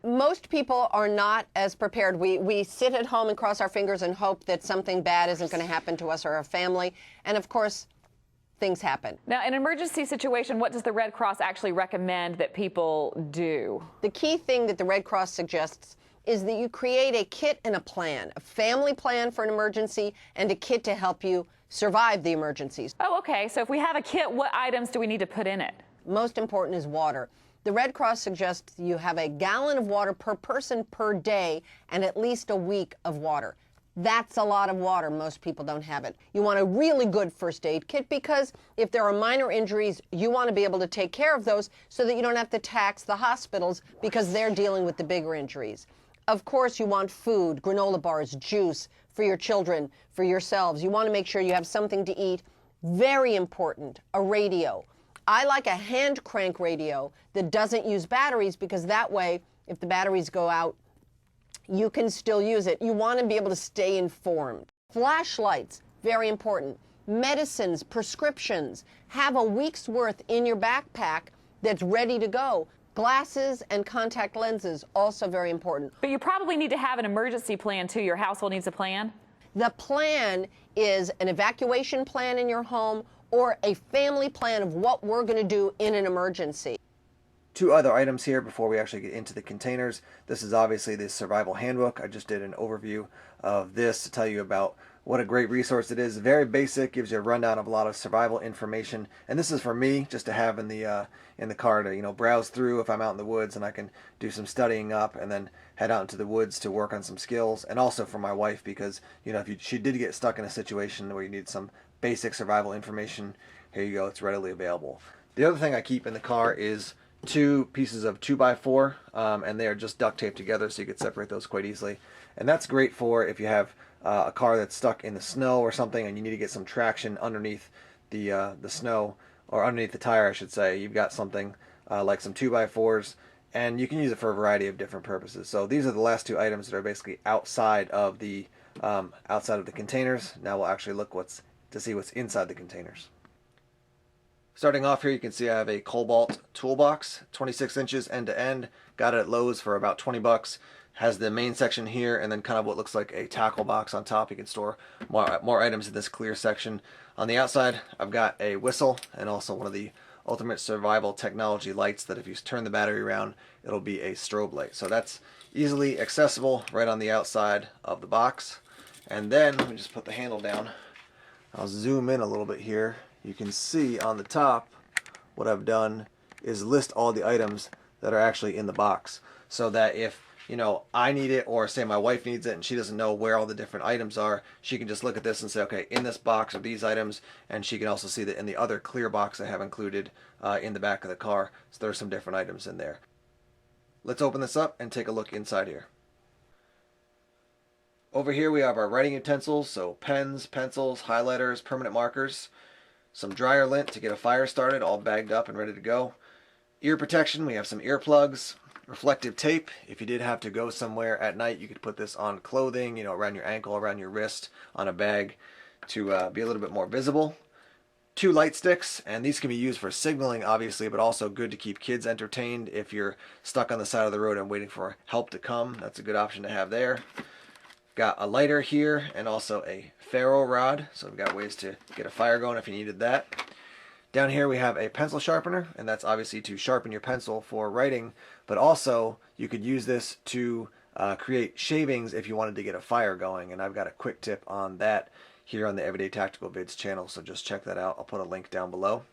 Most people are not as prepared. We sit at home and cross our fingers and hope that something bad isn't going to happen to us or our family. And of course, things happen. Now, in an emergency situation, what does the Red Cross actually recommend that people do? The key thing that the Red Cross suggests is that you create a kit and a plan, a family plan for an emergency and a kit to help you survive the emergencies. Oh, okay. So if we have a kit, what items do we need to put in it? Most important is water. The Red Cross suggests you have a gallon of water per person per day and at least a week of water. That's a lot of water. Most people don't have it. You want a really good first aid kit because if there are minor injuries, you want to be able to take care of those so that you don't have to tax the hospitals because they're dealing with the bigger injuries. Of course, you want food, granola bars, juice for your children, for yourselves. You want to make sure you have something to eat. Very important, a radio. I like a hand crank radio that doesn't use batteries because that way, if the batteries go out, you can still use it. You want to be able to stay informed. Flashlights, very important. Medicines, prescriptions. Have a week's worth in your backpack that's ready to go. Glasses and contact lenses, also very important. But you probably need to have an emergency plan too. Your household needs a plan. The plan is an evacuation plan in your home or a family plan of what we're going to do in an emergency. Two other items here before we actually get into the containers. This is obviously the survival handbook. I just did an overview of this to tell you about what a great resource it is. Very basic, gives you a rundown of a lot of survival information, and this is for me just to have in the car to browse through if I'm out in the woods and I can do some studying up and then head out into the woods to work on some skills, and also for my wife because if she did get stuck in a situation where you need some basic survival information, here you go, it's readily available. The other thing I keep in the car is two pieces of 2x4 and they are just duct taped together so you could separate those quite easily, and that's great for if you have a car that's stuck in the snow or something and you need to get some traction underneath the snow, or underneath the tire I should say. You've got something like some 2x4s and you can use it for a variety of different purposes. So these are the last two items that are basically outside of the containers. Now we'll actually look to see what's inside the containers. Starting off here, you can see I have a Cobalt toolbox, 26 inches end to end. Got it at Lowe's for about 20 bucks. Has the main section here and then kind of what looks like a tackle box on top. You can store more items in this clear section. On the outside, I've got a whistle and also one of the ultimate survival technology lights that if you turn the battery around, it'll be a strobe light. So that's easily accessible right on the outside of the box. And then, let me just put the handle down. I'll zoom in a little bit here. You can see on the top what I've done is list all the items that are actually in the box so that if I need it or say my wife needs it and she doesn't know where all the different items are, she can just look at this and say, okay, in this box are these items, and she can also see that in the other clear box I have included in the back of the car. So there's some different items in there. Let's open this up and take a look inside here. Over here we have our writing utensils, so pens, pencils, highlighters, permanent markers. Some dryer lint to get a fire started, all bagged up and ready to go. Ear protection, we have some earplugs. Reflective tape, if you did have to go somewhere at night, you could put this on clothing, around your ankle, around your wrist, on a bag to be a little bit more visible. 2 light sticks, and these can be used for signaling obviously, but also good to keep kids entertained if you're stuck on the side of the road and waiting for help to come. That's a good option to have there. Got a lighter here and also a ferro rod, so we've got ways to get a fire going if you needed that. Down here we have a pencil sharpener, and that's obviously to sharpen your pencil for writing, but also you could use this to create shavings if you wanted to get a fire going, and I've got a quick tip on that here on the Everyday Tactical Vids channel, so just check that out. I'll put a link down below.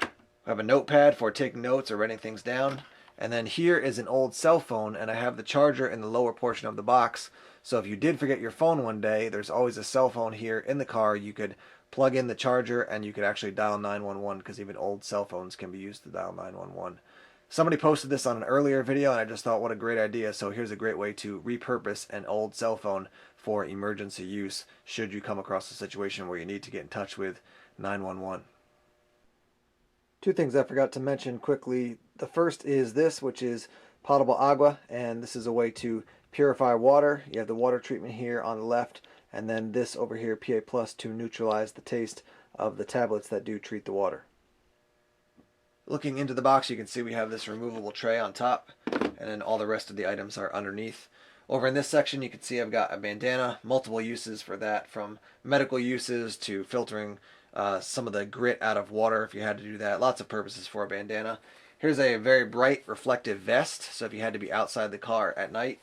I have a notepad for taking notes or writing things down, and then here is an old cell phone, and I have the charger in the lower portion of the box, so if you did forget your phone one day, there's always a cell phone here in the car. You could plug in the charger and you could actually dial 911 because even old cell phones can be used to dial 911. Somebody posted this on an earlier video and I just thought what a great idea, so here's a great way to repurpose an old cell phone for emergency use should you come across a situation where you need to get in touch with 911. Two things I forgot to mention quickly. The first is this, which is potable agua, and this is a way to purify water. You have the water treatment here on the left, and then this over here, PA Plus, to neutralize the taste of the tablets that do treat the water. Looking into the box, you can see we have this removable tray on top, and then all the rest of the items are underneath. Over in this section, you can see I've got a bandana, multiple uses for that, from medical uses to filtering some of the grit out of water if you had to do that. Lots of purposes for a bandana. Here's a very bright reflective vest, so if you had to be outside the car at night,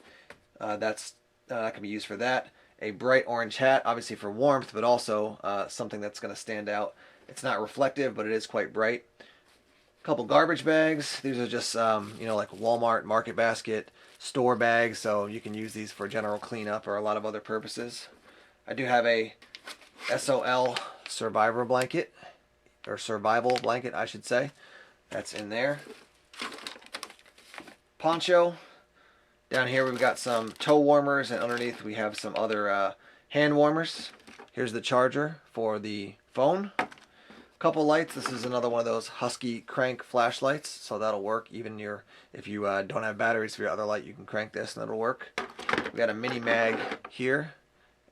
that can be used for that. A bright orange hat, obviously for warmth, but also something that's going to stand out. It's not reflective, but it is quite bright. A couple garbage bags. These are just, like Walmart market basket store bags, so you can use these for general cleanup or a lot of other purposes. I do have a SOL survivor blanket, or survival blanket, I should say. That's in there. Poncho. Down here we've got some toe warmers, and underneath we have some other hand warmers. Here's the charger for the phone. Couple lights. This is another one of those Husky crank flashlights, so that'll work even if you don't have batteries for your other light. You can crank this and it'll work. We got a mini mag here,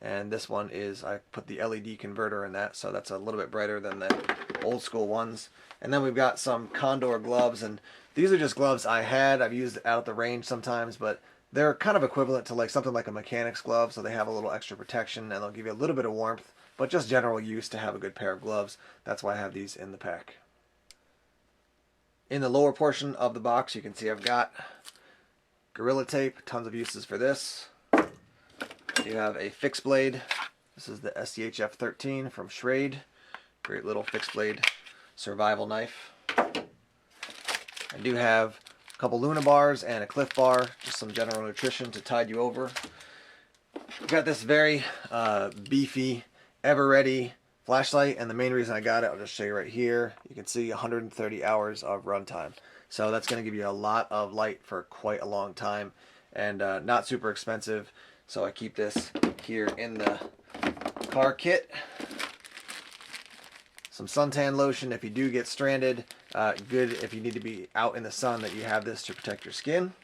and this one is, I put the LED converter in that, so that's a little bit brighter than the old school ones. And then we've got some Condor gloves, and these are just gloves I've used out at the range sometimes, but they're kind of equivalent to like something like a mechanic's glove, so they have a little extra protection and they'll give you a little bit of warmth, but just general use to have a good pair of gloves. That's why I have these in the pack. In the lower portion of the box, you can see I've got Gorilla Tape, tons of uses for this. You have a fixed blade. This is the SCHF 13 from Schrade. Great little fixed blade survival knife. I do have a couple Luna bars and a Cliff Bar, just some general nutrition to tide you over. I've got this very beefy, ever-ready flashlight, and the main reason I got it, I'll just show you right here. You can see 130 hours of runtime. So that's going to give you a lot of light for quite a long time, and not super expensive. So I keep this here in the car kit. Some suntan lotion if you do get stranded. Good if you need to be out in the sun, that you have this to protect your skin.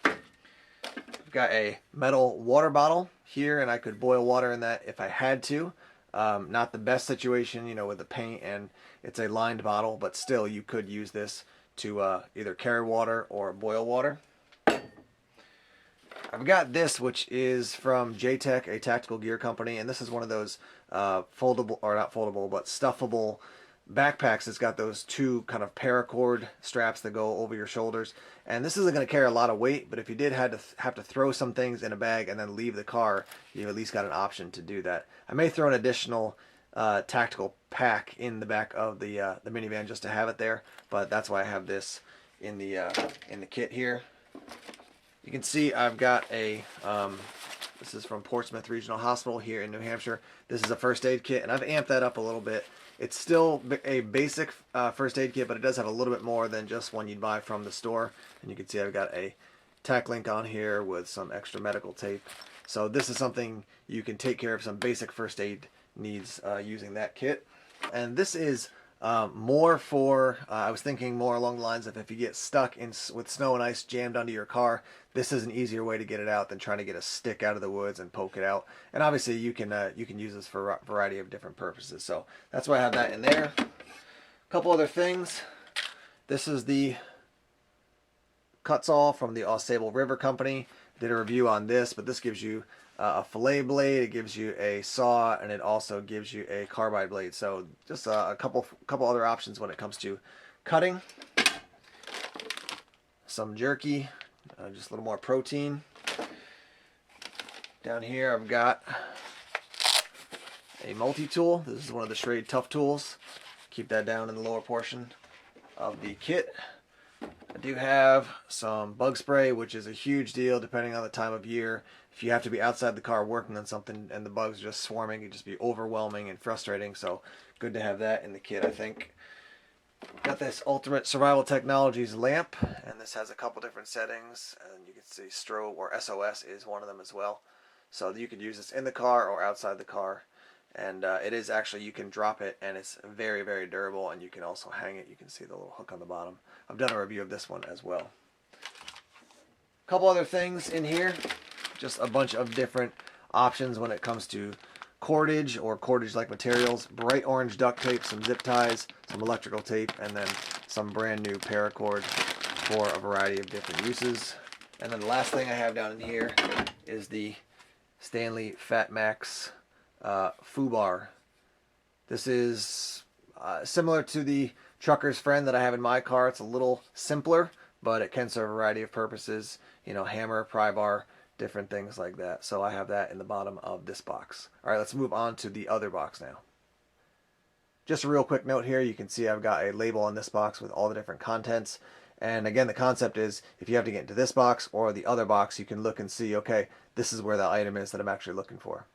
I've got a metal water bottle here, and I could boil water in that if I had to. Not the best situation, with the paint, and it's a lined bottle, but still you could use this to either carry water or boil water. I've got this, which is from J-Tech, a tactical gear company, and this is one of those foldable, or not foldable, but stuffable backpacks. It's got those two kind of paracord straps that go over your shoulders, and this isn't going to carry a lot of weight, but if you did have to throw some things in a bag and then leave the car, you've at least got an option to do that. I may throw an additional tactical pack in the back of the minivan just to have it there, but that's why I have this in the kit here. You can see I've got this is from Portsmouth Regional Hospital here in New Hampshire. This is a first aid kit, and I've amped that up a little bit. It's still a basic first aid kit, but it does have a little bit more than just one you'd buy from the store. And you can see I've got a tack link on here with some extra medical tape. So this is something you can take care of some basic first aid needs using that kit. And this is more for, I was thinking more along the lines of if you get stuck with snow and ice jammed under your car, this is an easier way to get it out than trying to get a stick out of the woods and poke it out. And obviously you can use this for a variety of different purposes. So that's why I have that in there. A couple other things. This is the Cuts-All from the Ausable River Company. Did a review on this, but this gives you a fillet blade, it gives you a saw, and it also gives you a carbide blade. So just a couple other options when it comes to cutting. Some jerky, just a little more protein. Down here I've got a multi-tool. This is one of the Schrade Tough Tools. Keep that down in the lower portion of the kit. I do have some bug spray, which is a huge deal depending on the time of year. If you have to be outside the car working on something and the bugs are just swarming, it can just be overwhelming and frustrating. So good to have that in the kit, I think. Got this Ultimate Survival Technologies lamp, and this has a couple different settings, and you can see strobe or SOS is one of them as well. So you could use this in the car or outside the car. And it is actually, you can drop it and it's very, very durable, and you can also hang it. You can see the little hook on the bottom. I've done a review of this one as well. A couple other things in here, just a bunch of different options when it comes to cordage or cordage-like materials. Bright orange duct tape, some zip ties, some electrical tape, and then some brand new paracord for a variety of different uses. And then the last thing I have down in here is the Stanley Fat Max FUBAR. This is similar to the trucker's friend that I have in my car. It's a little simpler, but it can serve a variety of purposes. You know, hammer, pry bar, different things like that. So I have that in the bottom of this box. All right, let's move on to the other box now. Just a real quick note here. You can see I've got a label on this box with all the different contents. And again, the concept is if you have to get into this box or the other box, you can look and see, okay, this is where the item is that I'm actually looking for.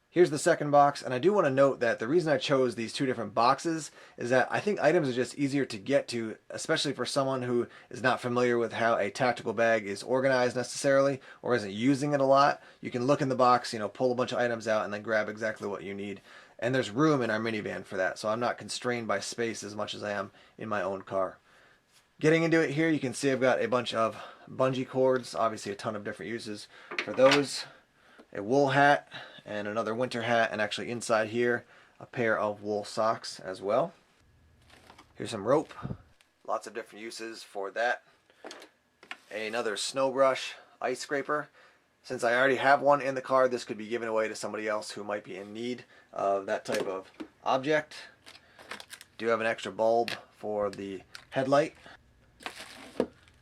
Here's the second box, and I do want to note that the reason I chose these two different boxes is that I think items are just easier to get to, especially for someone who is not familiar with how a tactical bag is organized necessarily, or isn't using it a lot. You can look in the box, you know, pull a bunch of items out and then grab exactly what you need. And there's room in our minivan for that, so I'm not constrained by space as much as I am in my own car. Getting into it here, you can see I've got a bunch of bungee cords, obviously a ton of different uses for those, a wool hat, and another winter hat, and actually inside here, a pair of wool socks as well. Here's some rope, lots of different uses for that. Another snow brush, ice scraper. Since I already have one in the car, this could be given away to somebody else who might be in need of that type of object. Do have an extra bulb for the headlight.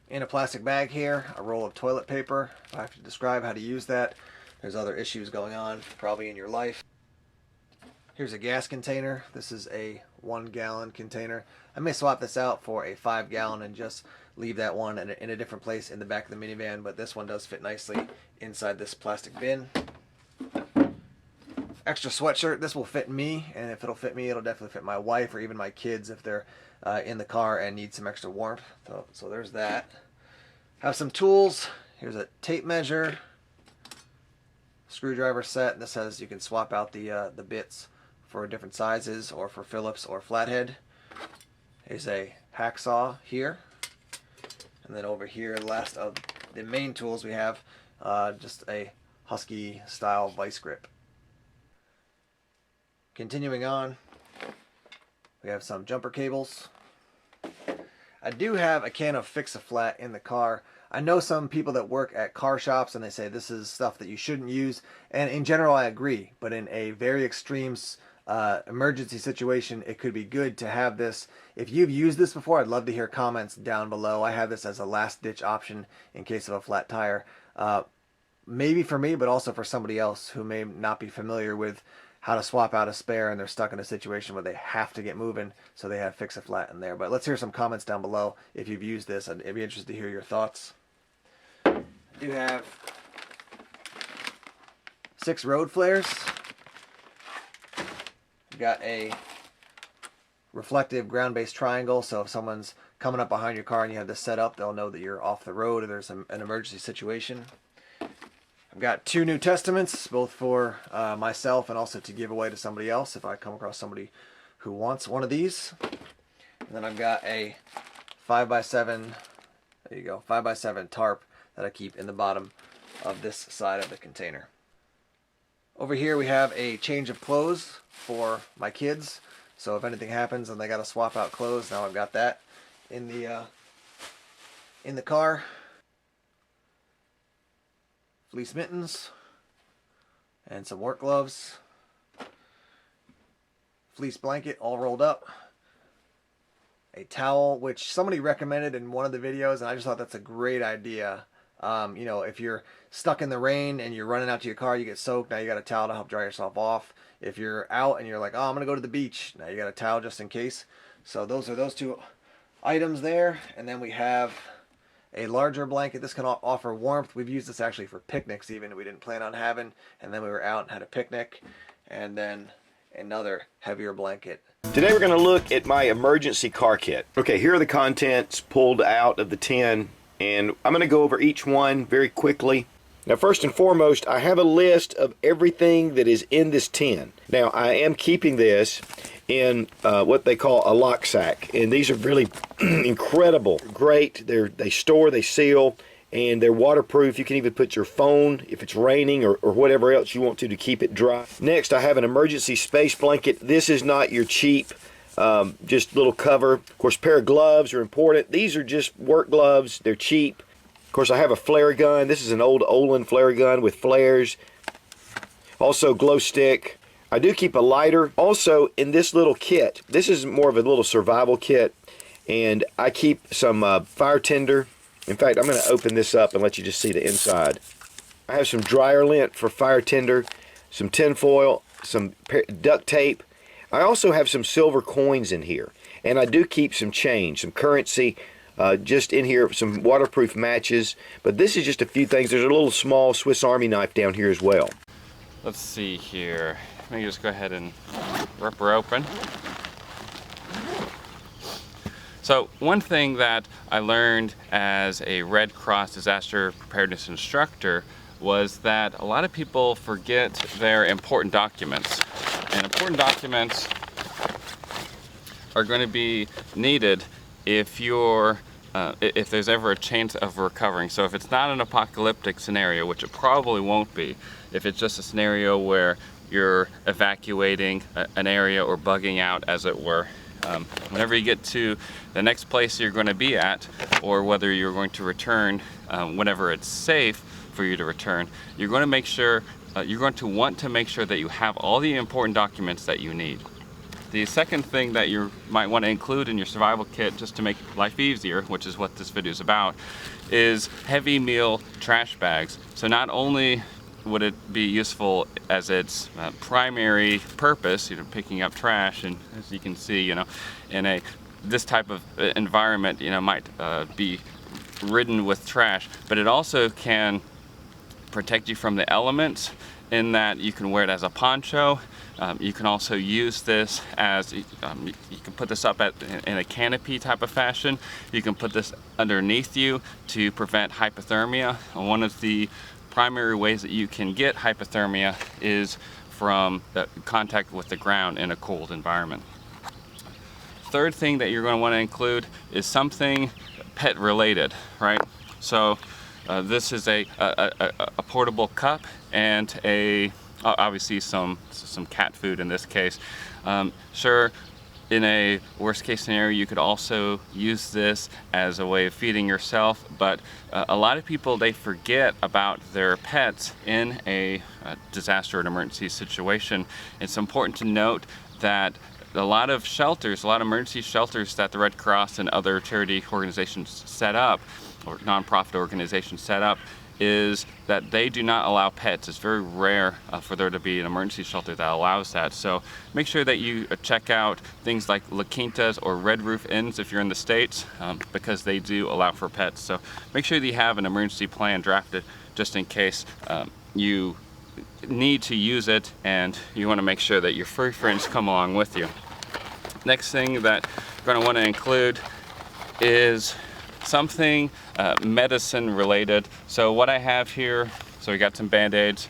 In a plastic bag here, a roll of toilet paper. If I have to describe how to use that, there's other issues going on probably in your life. Here's a gas container. This is a 1 gallon container. I may swap this out for a 5 gallon and just leave that one in a different place in the back of the minivan, but this one does fit nicely inside this plastic bin. Extra sweatshirt. This will fit me, and if it'll fit me, it'll definitely fit my wife or even my kids if they're in the car and need some extra warmth. So there's that. Have some tools. Here's a tape measure, screwdriver set. This has, you can swap out the bits for different sizes or for Phillips or flathead. There's a hacksaw here. And then over here, the last of the main tools we have, just a Husky style vice grip. Continuing on, we have some jumper cables. I do have a can of Fix-A-Flat in the car. I know some people that work at car shops and they say this is stuff that you shouldn't use, and in general I agree, but in a very extreme emergency situation it could be good to have this. If you've used this before, I'd love to hear comments down below. I have this as a last ditch option in case of a flat tire. Maybe for me, but also for somebody else who may not be familiar with how to swap out a spare and they're stuck in a situation where they have to get moving, so they have Fix-A-Flat in there. But let's hear some comments down below if you've used this. I'd be interested to hear your thoughts. I do have 6 road flares. Got a reflective ground-based triangle, so if someone's coming up behind your car and you have this set up, they'll know that you're off the road or there's an emergency situation. I've got 2 New Testaments, both for myself and also to give away to somebody else if I come across somebody who wants one of these. And then I've got a 5x7, there you go, 5x7 tarp that I keep in the bottom of this side of the container. Over here we have a change of clothes for my kids, so if anything happens and they got to swap out clothes, now I've got that in the car. Fleece mittens and some work gloves, fleece blanket all rolled up, a towel which somebody recommended in one of the videos and I just thought that's a great idea. You know, if you're stuck in the rain and you're running out to your car, you get soaked, now you got a towel to help dry yourself off. If you're out and you're like, oh, I'm gonna go to the beach, now you got a towel just in case. So those are those 2 items there. And then we have a larger blanket. This can offer warmth. We've used this actually for picnics even we didn't plan on having, and then we were out and had a picnic. And then another heavier blanket. Today we're going to look at my emergency car kit. Okay, here are the contents pulled out of the tin, and I'm going to go over each one very quickly. Now, first and foremost, I have a list of everything that is in this tin. Now, I am keeping this in what they call a lock sack, and these are really incredible, great. They store, they seal, and they're waterproof. You can even put your phone if it's raining or whatever else you want to keep it dry. Next, I have an emergency space blanket. This is not your cheap just little cover. Of course, a pair of gloves are important. These are just work gloves. They're cheap. Of course, I have a flare gun. This is an old Olin flare gun with flares. Also glow stick. I do keep a lighter. Also in this little kit, this is more of a little survival kit, and I keep some fire tinder. In fact, I'm going to open this up and let you just see the inside. I have some dryer lint for fire tinder, some tin foil, some duct tape. I also have some silver coins in here, and I do keep some change, some currency just in here, some waterproof matches. But this is just a few things. There's a little small Swiss Army knife down here as well. Let's see here. Let me just go ahead and rip her open. So one thing that I learned as a Red Cross disaster preparedness instructor was that a lot of people forget their important documents. And important documents are going to be needed if there's ever a chance of recovering. So if it's not an apocalyptic scenario, which it probably won't be, if it's just a scenario where you're evacuating an area or bugging out, as it were, whenever you get to the next place you're going to be at, or whether you're going to return whenever it's safe for you to return, you're going to make sure you're going to want to make sure that you have all the important documents that you need. The second thing that you might want to include in your survival kit, just to make life easier, which is what this video is about, is heavy meal trash bags. So not only would it be useful as its primary purpose, picking up trash, and as you can see, in this type of environment, might be ridden with trash, but it also can protect you from the elements in that you can wear it as a poncho. You can also use this as, you can put this up in a canopy type of fashion. You can put this underneath you to prevent hypothermia. One of the primary ways that you can get hypothermia is from the contact with the ground in a cold environment. Third thing that you're going to want to include is something pet related, right? So this is a portable cup and obviously some cat food in this case. Sure, in a worst case scenario, you could also use this as a way of feeding yourself, but a lot of people, they forget about their pets in a disaster or an emergency situation. It's important to note that a lot of emergency shelters that the Red Cross and other charity organizations set up, or nonprofit organizations set up, is that they do not allow pets. It's very rare for there to be an emergency shelter that allows that. So make sure that you check out things like La Quintas or Red Roof Inns if you're in the States, because they do allow for pets. So make sure that you have an emergency plan drafted just in case you need to use it, and you want to make sure that your furry friends come along with you. Next thing that you're going to want to include is something medicine related. So what I have here, so we got some Band-Aids,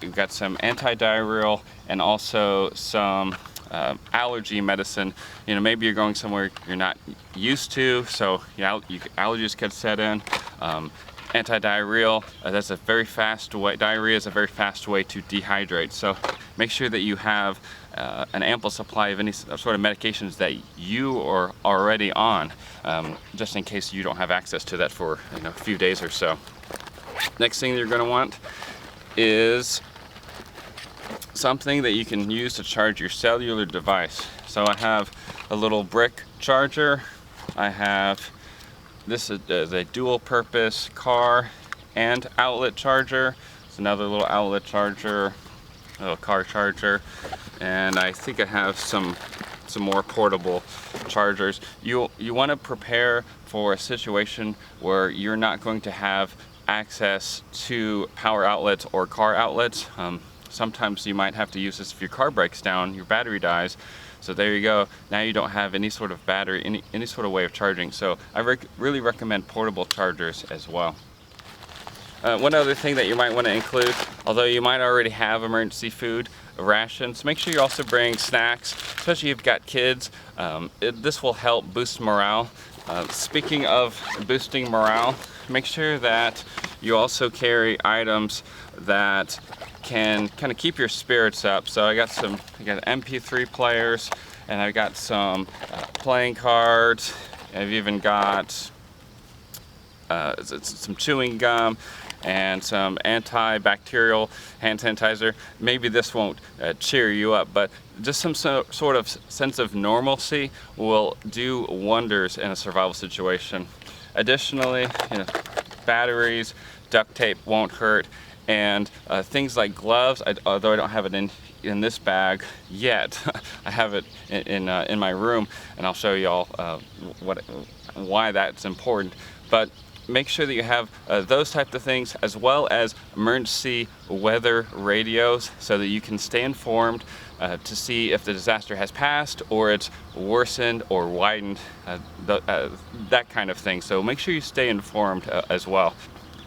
we've got some anti-diarrheal, and also some allergy medicine. Maybe you're going somewhere you're not used to, so allergies could set in. Anti-diarrheal, that's a very fast way. Diarrhea is a very fast way to dehydrate. So make sure that you have an ample supply of any sort of medications that you are already on, just in case you don't have access to that for a few days or so. Next thing you're going to want is something that you can use to charge your cellular device. So I have a little brick charger. I have this is a dual purpose car and outlet charger. It's another little outlet charger, a little car charger, and I think I have some more portable chargers. You want to prepare for a situation where you're not going to have access to power outlets or car outlets. Sometimes you might have to use this if your car breaks down, your battery dies. So there you go. Now you don't have any sort of battery, any sort of way of charging. So I really recommend portable chargers as well. One other thing that you might want to include, although you might already have emergency food rations, make sure you also bring snacks, especially if you've got kids. This will help boost morale. Speaking of boosting morale, make sure that you also carry items that can kind of keep your spirits up. So I got MP3 players, and I've got some playing cards. I've even got some chewing gum and some antibacterial hand sanitizer. Maybe this won't cheer you up, but just some sort of sense of normalcy will do wonders in a survival situation. Additionally, batteries, duct tape won't hurt, and things like gloves, although I don't have it in this bag yet, I have it in my room, and I'll show you all why that's important. But make sure that you have those types of things, as well as emergency weather radios, so that you can stay informed to see if the disaster has passed or it's worsened or widened, that kind of thing. So make sure you stay informed as well.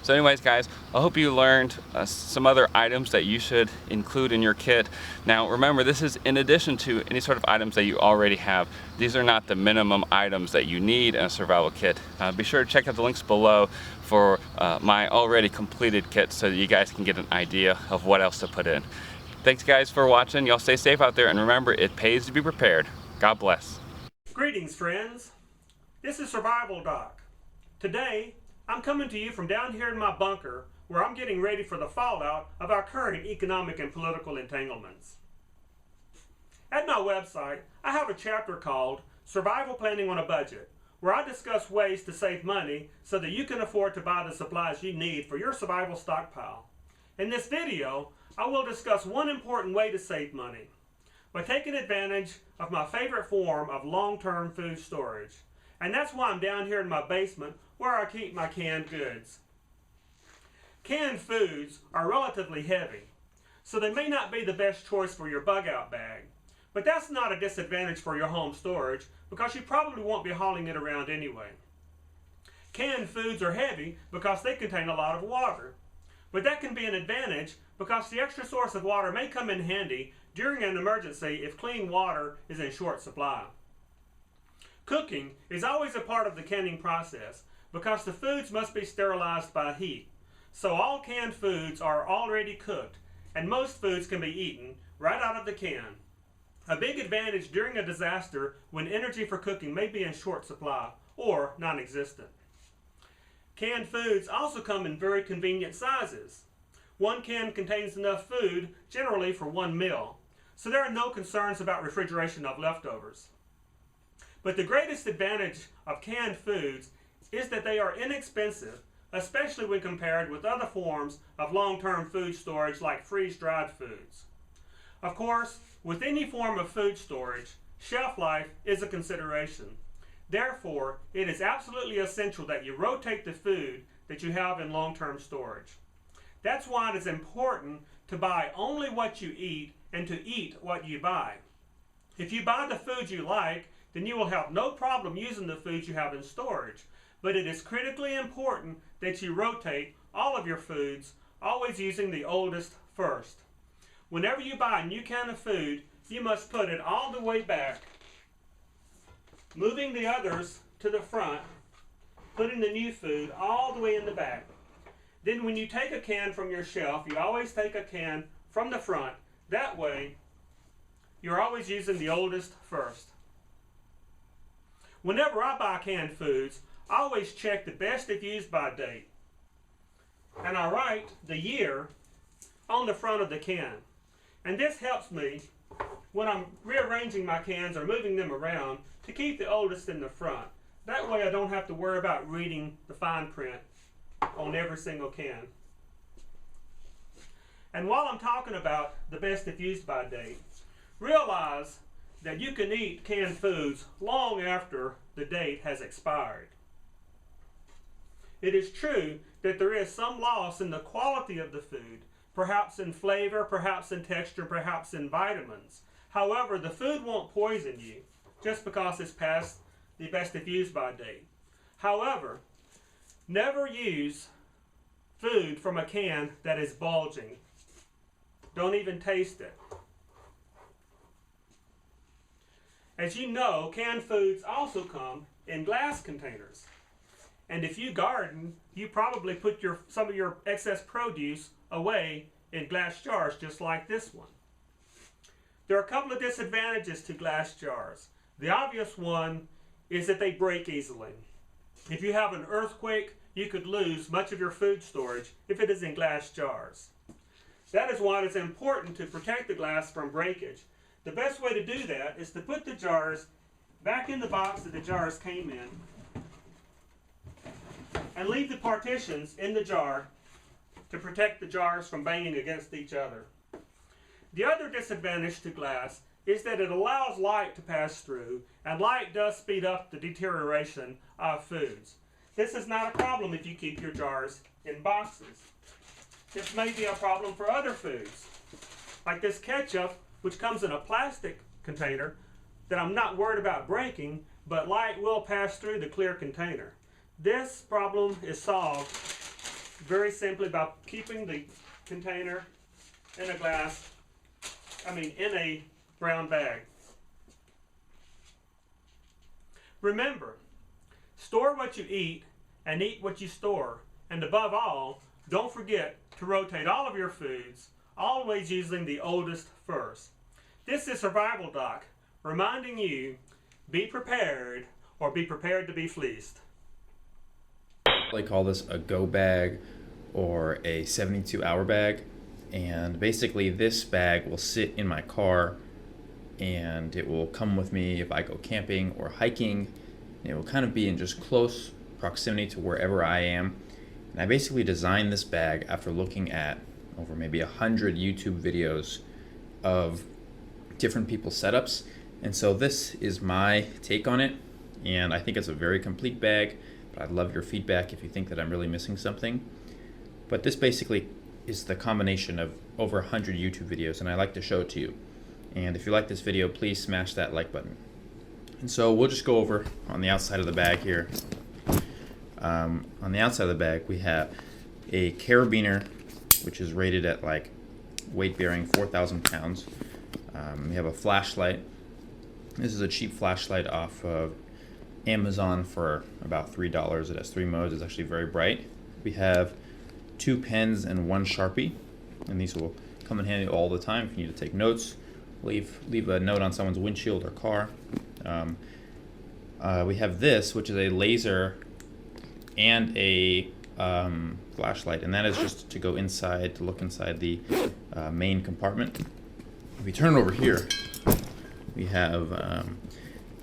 So anyways, guys, I hope you learned some other items that you should include in your kit. Now remember, this is in addition to any sort of items that you already have. These are not the minimum items that you need in a survival kit. Be sure to check out the links below for my already completed kit so that you guys can get an idea of what else to put in. Thanks guys for watching. Y'all stay safe out there, and remember, it pays to be prepared. God bless. Greetings, friends. This is Survival Doc. Today, I'm coming to you from down here in my bunker, where I'm getting ready for the fallout of our current economic and political entanglements. At my website, I have a chapter called Survival Planning on a Budget, where I discuss ways to save money so that you can afford to buy the supplies you need for your survival stockpile. In this video, I will discuss one important way to save money, by taking advantage of my favorite form of long-term food storage. And that's why I'm down here in my basement, where I keep my canned goods. Canned foods are relatively heavy, so they may not be the best choice for your bug-out bag. But that's not a disadvantage for your home storage, because you probably won't be hauling it around anyway. Canned foods are heavy because they contain a lot of water. But that can be an advantage because the extra source of water may come in handy during an emergency if clean water is in short supply. Cooking is always a part of the canning process because the foods must be sterilized by heat. So all canned foods are already cooked, and most foods can be eaten right out of the can. A big advantage during a disaster when energy for cooking may be in short supply or non-existent. Canned foods also come in very convenient sizes. One can contains enough food generally for one meal, so there are no concerns about refrigeration of leftovers. But the greatest advantage of canned foods is that they are inexpensive, especially when compared with other forms of long-term food storage like freeze-dried foods. Of course, with any form of food storage, shelf life is a consideration. Therefore, it is absolutely essential that you rotate the food that you have in long-term storage. That's why it is important to buy only what you eat and to eat what you buy. If you buy the food you like, then you will have no problem using the foods you have in storage. But it is critically important that you rotate all of your foods, always using the oldest first. Whenever you buy a new can of food, you must put it all the way back, moving the others to the front, putting the new food all the way in the back. Then when you take a can from your shelf, you always take a can from the front. That way, you're always using the oldest first. Whenever I buy canned foods, I always check the best if used by date. And I write the year on the front of the can. And this helps me when I'm rearranging my cans or moving them around to keep the oldest in the front. That way I don't have to worry about reading the fine print on every single can. And while I'm talking about the best if used by date, realize that you can eat canned foods long after the date has expired. It is true that there is some loss in the quality of the food, perhaps in flavor, perhaps in texture, perhaps in vitamins. However, the food won't poison you just because it's past the best if used by date. However, never use food from a can that is bulging. Don't even taste it. As you know, canned foods also come in glass containers. And if you garden, you probably put some of your excess produce away in glass jars just like this one. There are a couple of disadvantages to glass jars. The obvious one is that they break easily. If you have an earthquake, you could lose much of your food storage if it is in glass jars. That is why it is important to protect the glass from breakage. The best way to do that is to put the jars back in the box that the jars came in and leave the partitions in the jar to protect the jars from banging against each other. The other disadvantage to glass is that it allows light to pass through, and light does speed up the deterioration of foods. This is not a problem if you keep your jars in boxes. This may be a problem for other foods, like this ketchup, which comes in a plastic container that I'm not worried about breaking, but light will pass through the clear container. This problem is solved very simply by keeping the container in a brown bag. Remember, store what you eat and eat what you store. And above all, don't forget to rotate all of your foods, always using the oldest first. This is Survival Doc, reminding you, be prepared or be prepared to be fleeced. They call this a go bag or a 72-hour bag, and basically this bag will sit in my car and it will come with me if I go camping or hiking, and it will kind of be in just close proximity to wherever I am. And I basically designed this bag after looking at over maybe 100 YouTube videos of different people's setups, and so this is my take on it, and I think it's a very complete bag. But I'd love your feedback if you think that I'm really missing something. But this basically is the combination of over 100 YouTube videos, and I like to show it to you. And if you like this video, please smash that like button. And so we'll just go over on the outside of the bag here. On the outside of the bag, we have a carabiner, which is rated at like weight bearing 4,000 pounds. We have a flashlight. This is a cheap flashlight off of Amazon for about $3. It has 3 modes. It's actually very bright. We have 2 pens and 1 Sharpie, and these will come in handy all the time if you need to take notes, leave a note on someone's windshield or car. We have this, which is a laser and a flashlight, and that is just to go inside, to look inside the main compartment. If we turn it over here, we have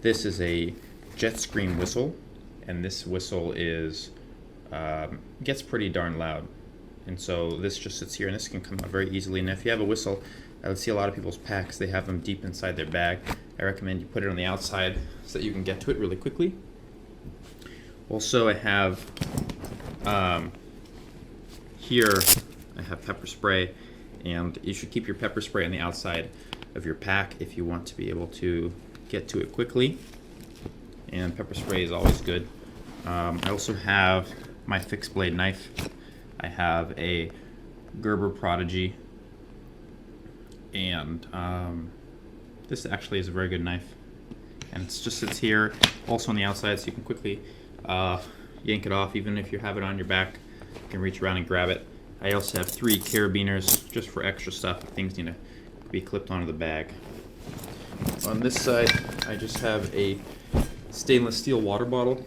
this is a jet stream whistle, and this whistle is gets pretty darn loud, and so this just sits here, and this can come out very easily. And if you have a whistle, I would see a lot of people's packs, they have them deep inside their bag. I recommend you put it on the outside so that you can get to it really quickly. Also, I have here I have pepper spray, and you should keep your pepper spray on the outside of your pack if you want to be able to get to it quickly. And pepper spray is always good. I also have my fixed blade knife. I have a Gerber Prodigy, and this actually is a very good knife, and it just sits here also on the outside, so you can quickly yank it off. Even if you have it on your back, you can reach around and grab it. I also have 3 carabiners just for extra stuff if things need to be clipped onto the bag. On this side, I just have a stainless steel water bottle,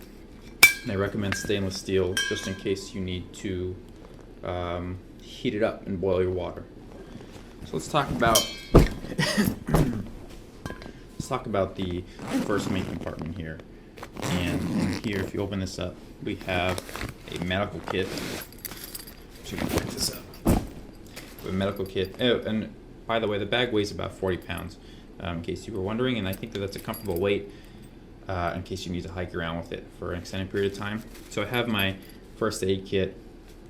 and I recommend stainless steel just in case you need to heat it up and boil your water. So let's talk about the first main compartment here. And in here, if you open this up, we have a medical kit. So you can pick this up. We have a medical kit. Oh, and by the way, the bag weighs about 40 pounds, in case you were wondering, and I think that that's a comfortable weight in case you need to hike around with it for an extended period of time. So I have my first aid kit.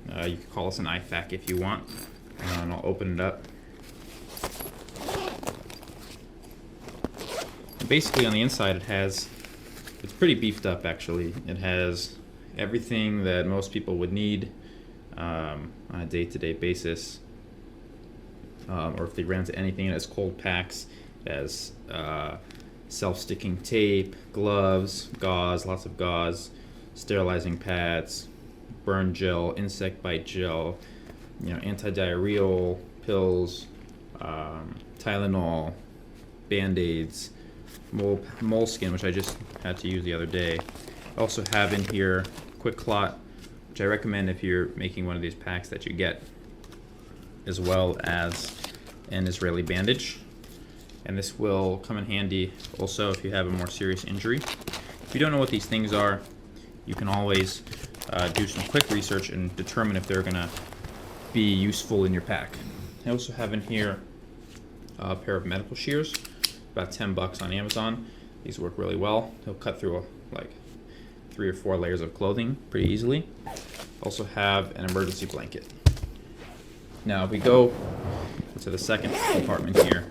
You can call this an IFAK if you want, and I'll open it up. And basically on the inside it's pretty beefed up actually. It has everything that most people would need on a day-to-day basis, or if they ran into anything. It has cold packs, it has self-sticking tape, gloves, gauze, lots of gauze, sterilizing pads, burn gel, insect bite gel, anti-diarrheal pills, Tylenol, Band-Aids, moleskin, which I just had to use the other day. I also have in here Quick Clot which I recommend if you're making one of these packs that you get, as well as an Israeli bandage. And this will come in handy also if you have a more serious injury. If you don't know what these things are, you can always do some quick research and determine if they're gonna be useful in your pack. I also have in here a pair of medical shears, about 10 bucks on Amazon. These work really well. They'll cut through like 3 or 4 layers of clothing pretty easily. Also have an emergency blanket. Now if we go to the second compartment here,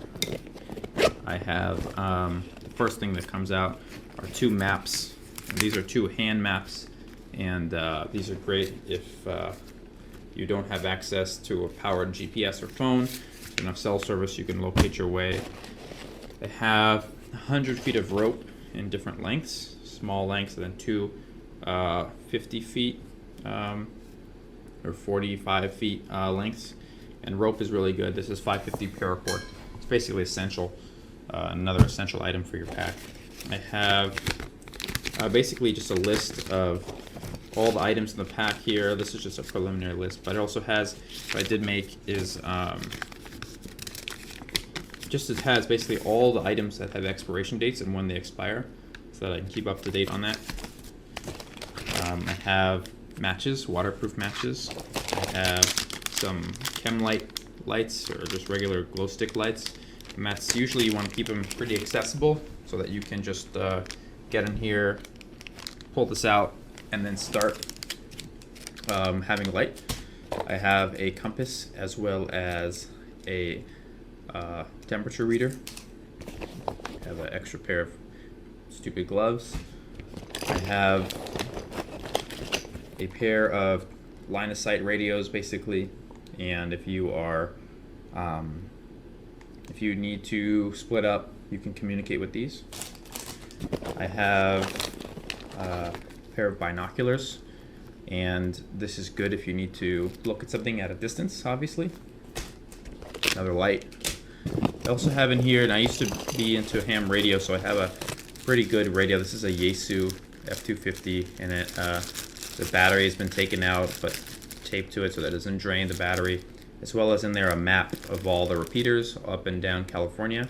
I have the first thing that comes out are 2 maps. And these are 2 hand maps, and these are great if you don't have access to a powered GPS or phone, enough cell service, you can locate your way. They have 100 feet of rope in different lengths, small lengths, and then 2 50 feet or 45 feet lengths. And rope is really good. This is 550 paracord. It's basically essential, another essential item for your pack. I have basically just a list of all the items in the pack here. This is just a preliminary list, but it also has, what I did make is it has basically all the items that have expiration dates and when they expire, so that I can keep up to date on that. I have matches, waterproof matches. I have some chem lights or just regular glow stick lights. And that's usually you want to keep them pretty accessible so that you can just get in here, pull this out, and then start having light. I have a compass as well as a temperature reader. I have an extra pair of stupid gloves. I have a pair of line of sight radios basically, and if you are if you need to split up, you can communicate with these. I have a pair of binoculars, and this is good if you need to look at something at a distance, obviously. Another light. I also have in here, and I used to be into ham radio, so I have a pretty good radio. This is a Yaesu F250, and the battery has been taken out but taped to it so that it doesn't drain the battery, as well as in there a map of all the repeaters up and down California,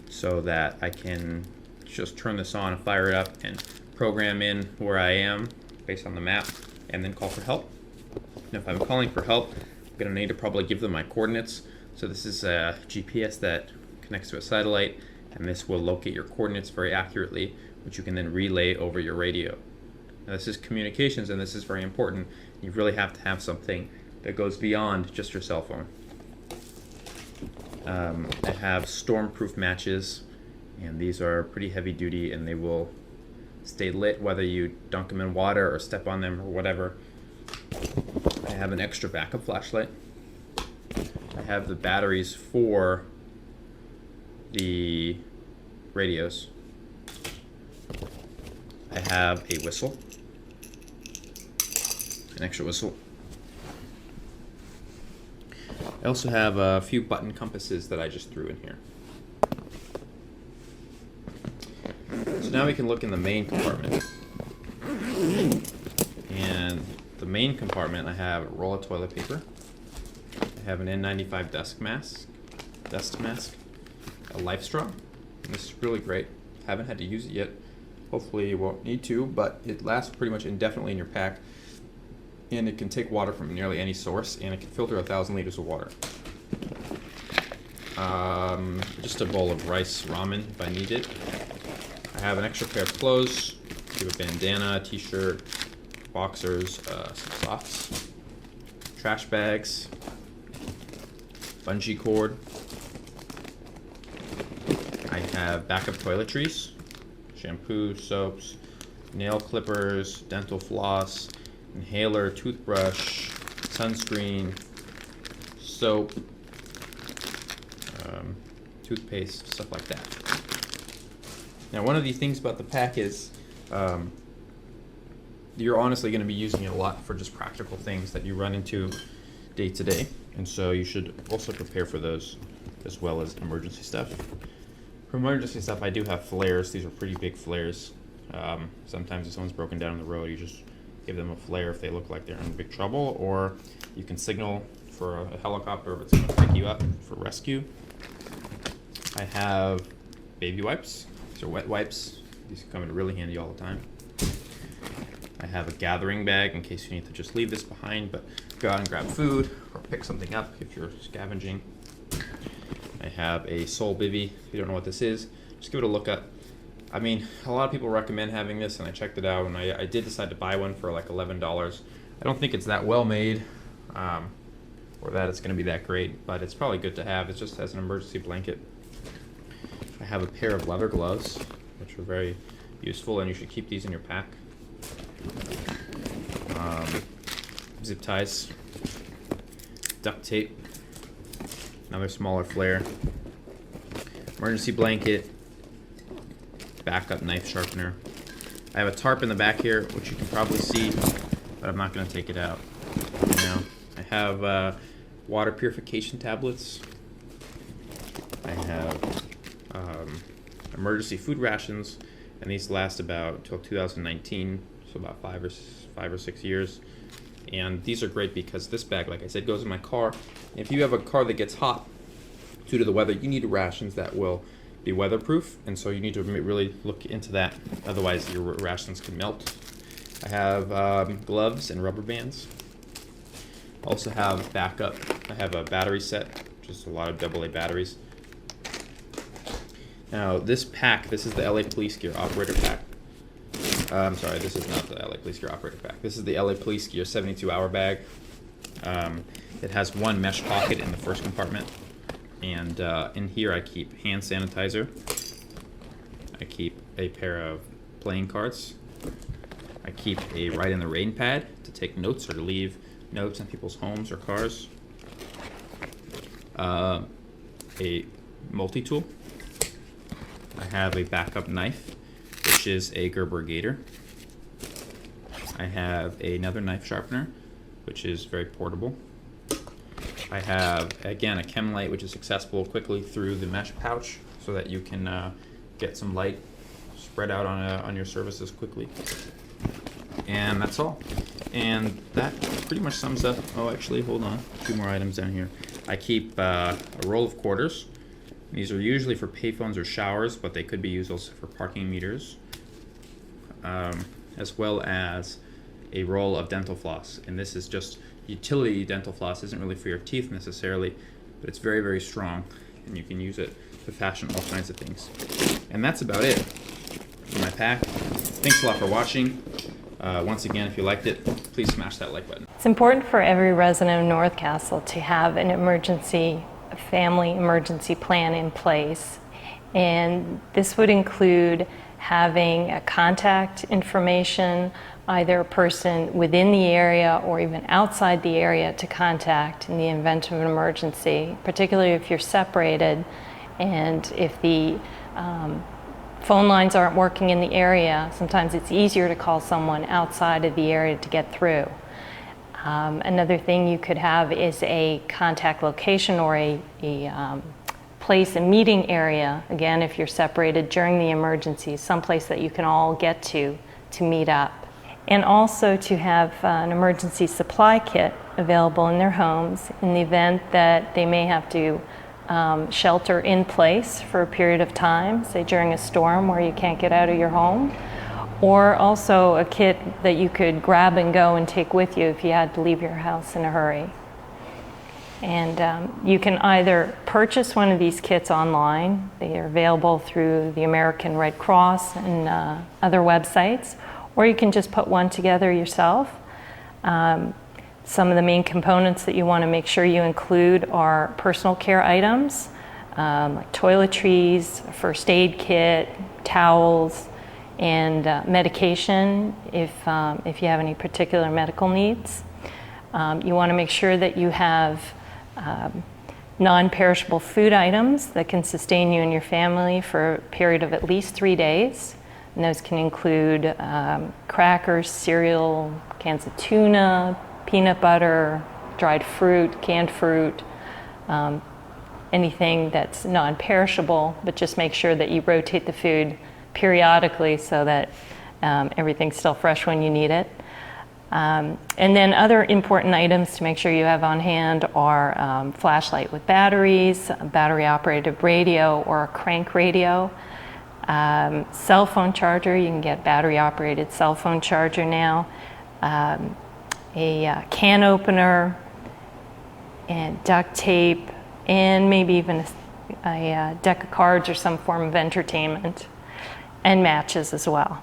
so that I can just turn this on and fire it up and program in where I am based on the map and then call for help. Now if I'm calling for help, I'm going to need to probably give them my coordinates. So this is a GPS that connects to a satellite, and this will locate your coordinates very accurately, which you can then relay over your radio. Now this is communications, and this is very important. You really have to have something that goes beyond just your cell phone. I have storm-proof matches, and these are pretty heavy duty, and they will stay lit whether you dunk them in water or step on them or whatever. I have an extra backup flashlight. I have the batteries for the radios. I have a whistle, an extra whistle. I also have a few button compasses that I just threw in here. So now we can look in the main compartment. And the main compartment, I have a roll of toilet paper. I have an N95 dust mask, a life straw. And this is really great. Haven't had to use it yet. Hopefully you won't need to, but it lasts pretty much indefinitely in your pack. And it can take water from nearly any source, and it can filter 1,000 liters of water. Just a bowl of rice ramen if I need it. I have an extra pair of clothes. I have a bandana, a t-shirt, boxers, some socks, trash bags, bungee cord. I have backup toiletries, shampoo, soaps, nail clippers, dental floss, inhaler, toothbrush, sunscreen, soap, toothpaste, stuff like that. Now, one of the things about the pack is you're honestly going to be using it a lot for just practical things that you run into day to day, and so you should also prepare for those as well as emergency stuff. For emergency stuff, I do have flares. These are pretty big flares. Sometimes if someone's broken down on the road, you just give them a flare if they look like they're in big trouble, or you can signal for a helicopter if it's going to pick you up for rescue. I have baby wipes. These are wet wipes. These come in really handy all the time. I have a gathering bag in case you need to just leave this behind, but go out and grab food or pick something up if you're scavenging. I have a Soul Bivy. If you don't know what this is, just give it a look up. I mean, a lot of people recommend having this, and I checked it out, and I did decide to buy one for like $11. I don't think it's that well made, or that it's going to be that great, but it's probably good to have. It just has an emergency blanket. I have a pair of leather gloves, which are very useful, and you should keep these in your pack. Zip ties, duct tape, another smaller flare, emergency blanket, backup knife sharpener. I have a tarp in the back here, which you can probably see, but I'm not going to take it out right now. I have water purification tablets. I have emergency food rations, and these last about until 2019, so about five or 6 years. And these are great because this bag, like I said, goes in my car. If you have a car that gets hot due to the weather, you need rations that will be weatherproof, and so you need to really look into that. Otherwise, your rations can melt. I have gloves and rubber bands. I also have backup. I have a battery set, just a lot of AA batteries. Now, this pack, this is the LA Police Gear Operator Pack. I'm sorry, this is not the LA Police Gear Operator Pack. This is the LA Police Gear 72-hour bag. It has one mesh pocket in the first compartment. And in here I keep hand sanitizer. I keep a pair of playing cards. I keep a Write in the Rain pad to take notes or to leave notes in people's homes or cars. A multi-tool. I have a backup knife, which is a Gerber Gator. I have another knife sharpener, which is very portable. I have, again, a chem light, which is accessible quickly through the mesh pouch so that you can get some light spread out on your surfaces quickly. And that's all. And that pretty much sums up, oh, actually, hold on, 2 more items down here. I keep a roll of quarters. These are usually for payphones or showers, but they could be used also for parking meters, as well as a roll of dental floss. And this is just utility dental floss. Isn't really for your teeth necessarily, but it's very, very strong, and you can use it to fashion all kinds of things. And that's about it for my pack. Thanks a lot for watching. Once again, if you liked it, please smash that like button. It's important for every resident of North Castle to have an family emergency plan in place. And this would include having a contact information, either a person within the area or even outside the area to contact in the event of an emergency, particularly if you're separated and if the phone lines aren't working in the area. Sometimes it's easier to call someone outside of the area to get through. Another thing you could have is a contact location or a place, a meeting area, again, if you're separated during the emergency, someplace that you can all get to meet up. And also to have an emergency supply kit available in their homes in the event that they may have to shelter in place for a period of time, say during a storm where you can't get out of your home. Or also a kit that you could grab and go and take with you if you had to leave your house in a hurry. And you can either purchase one of these kits online. They are available through the American Red Cross and other websites, or you can just put one together yourself. Some of the main components that you want to make sure you include are personal care items, like toiletries, a first aid kit, towels, and medication if you have any particular medical needs. You want to make sure that you have non-perishable food items that can sustain you and your family for a period of at least 3 days. And those can include crackers, cereal, cans of tuna, peanut butter, dried fruit, canned fruit, anything that's non-perishable, but just make sure that you rotate the food periodically so that everything's still fresh when you need it. And then other important items to make sure you have on hand are flashlight with batteries, a battery-operated radio or a crank radio, cell phone charger. You can get battery-operated cell phone charger now, a can opener, and duct tape, and maybe even a deck of cards or some form of entertainment, and matches as well.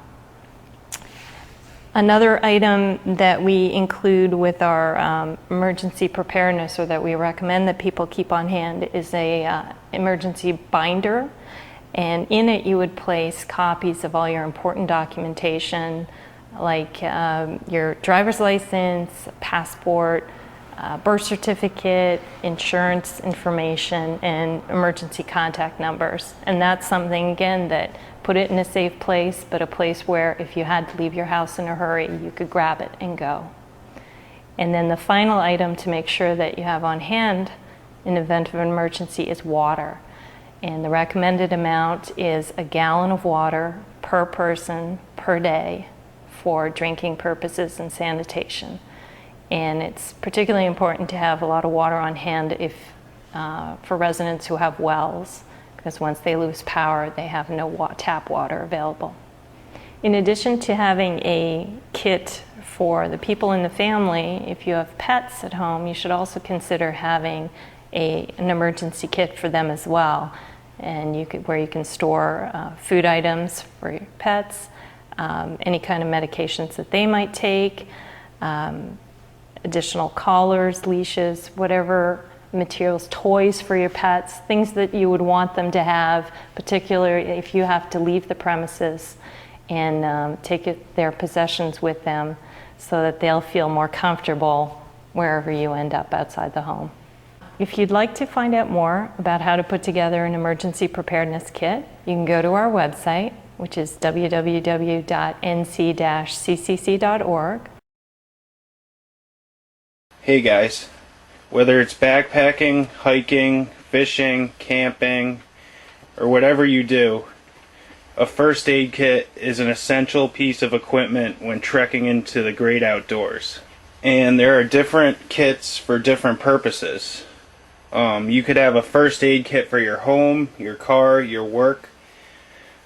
Another item that we include with our emergency preparedness, or that we recommend that people keep on hand, is a emergency binder. And in it you would place copies of all your important documentation, like your driver's license, passport, birth certificate, insurance information, and emergency contact numbers. And that's something, again, that put it in a safe place, but a place where if you had to leave your house in a hurry, you could grab it and go. And then the final item to make sure that you have on hand in event of an emergency is water. And the recommended amount is 1 gallon of water per person per day for drinking purposes and sanitation. And it's particularly important to have a lot of water on hand for residents who have wells, because once they lose power, they have no tap water available. In addition to having a kit for the people in the family, if you have pets at home, you should also consider having an emergency kit for them as well. And where you can store food items for your pets, any kind of medications that they might take, additional collars, leashes, whatever materials, toys for your pets, things that you would want them to have, particularly if you have to leave the premises, and take their possessions with them so that they'll feel more comfortable wherever you end up outside the home. If you'd like to find out more about how to put together an emergency preparedness kit, you can go to our website, which is www.nc-ccc.org. Hey guys, whether it's backpacking, hiking, fishing, camping, or whatever you do, a first aid kit is an essential piece of equipment when trekking into the great outdoors. And there are different kits for different purposes. You could have a first aid kit for your home, your car, your work,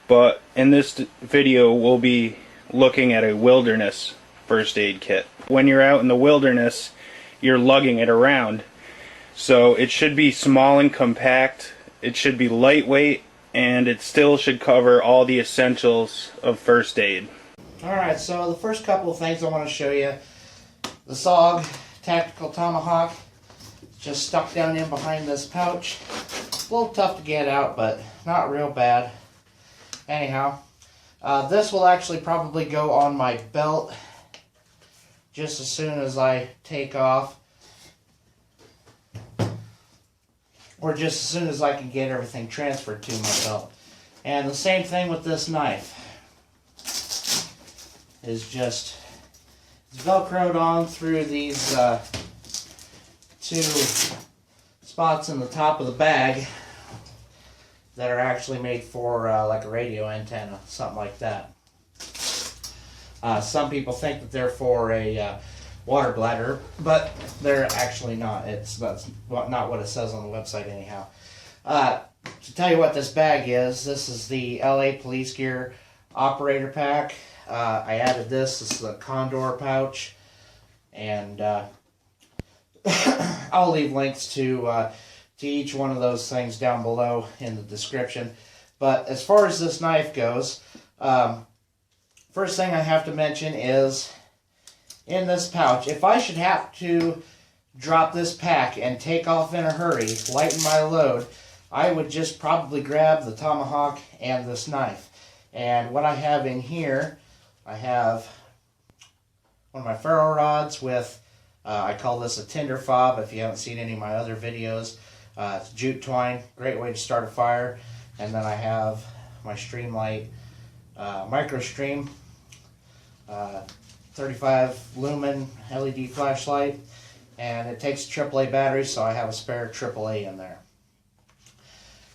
but in this video we'll be looking at a wilderness first aid kit. When you're out in the wilderness, you're lugging it around, so it should be small and compact, it should be lightweight, and it still should cover all the essentials of first aid. Alright, so the first couple of things I want to show you, the SOG Tactical Tomahawk, just stuck down in behind this pouch. It's a little tough to get out, but not real bad. Anyhow, this will actually probably go on my belt just as soon as I take off, or just as soon as I can get everything transferred to my belt. And the same thing with this knife. It's velcroed on through these two spots in the top of the bag that are actually made for like a radio antenna, something like that. Some people think that they're for a water bladder, but they're actually not. That's not what it says on the website anyhow. To tell you what this bag is, this is the LA Police Gear Operator Pack. I added this. This is a Condor pouch, and I'll leave links to each one of those things down below in the description. But as far as this knife goes, first thing I have to mention is in this pouch, if I should have to drop this pack and take off in a hurry, lighten my load, I would just probably grab the tomahawk and this knife. And what I have in here, I have one of my ferro rods with, I call this a tinder fob if you haven't seen any of my other videos. It's jute twine, great way to start a fire. And then I have my Streamlight Micro Stream 35 lumen LED flashlight, and it takes a AAA battery, so I have a spare AAA in there.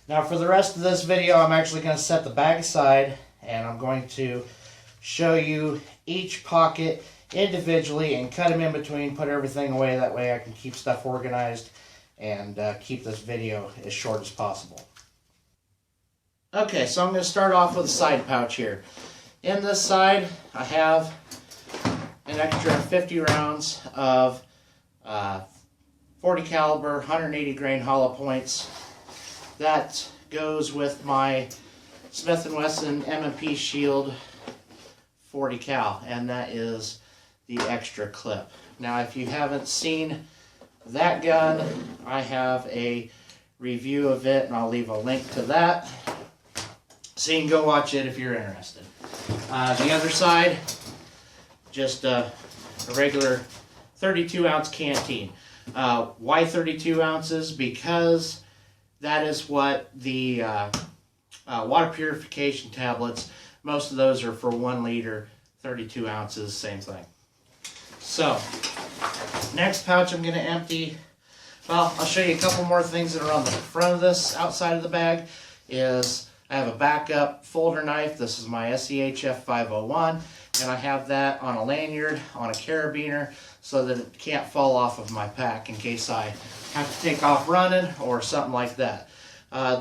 Now for the rest of this video, I'm actually going to set the bag aside, and I'm going to show you each pocket individually and cut them in between, put everything away. That way I can keep stuff organized and keep this video as short as possible. Okay, so I'm going to start off with a side pouch here. In this side, I have an extra 50 rounds of 40 caliber, 180 grain hollow points. That goes with my Smith & Wesson M&P Shield 40 cal, and that is the extra clip. Now, if you haven't seen that gun, I have a review of it, and I'll leave a link to that, so you can go watch it if you're interested. The other side, just a regular 32 ounce canteen. Why 32 ounces? Because that is what the water purification tablets, most of those are for 1 liter, 32 ounces, same thing. So, next pouch I'm going to empty. Well, I'll show you a couple more things that are on the front of this outside of the bag. I have a backup folder knife. This is my SEHF 501, and I have that on a lanyard, on a carabiner, so that it can't fall off of my pack in case I have to take off running or something like that.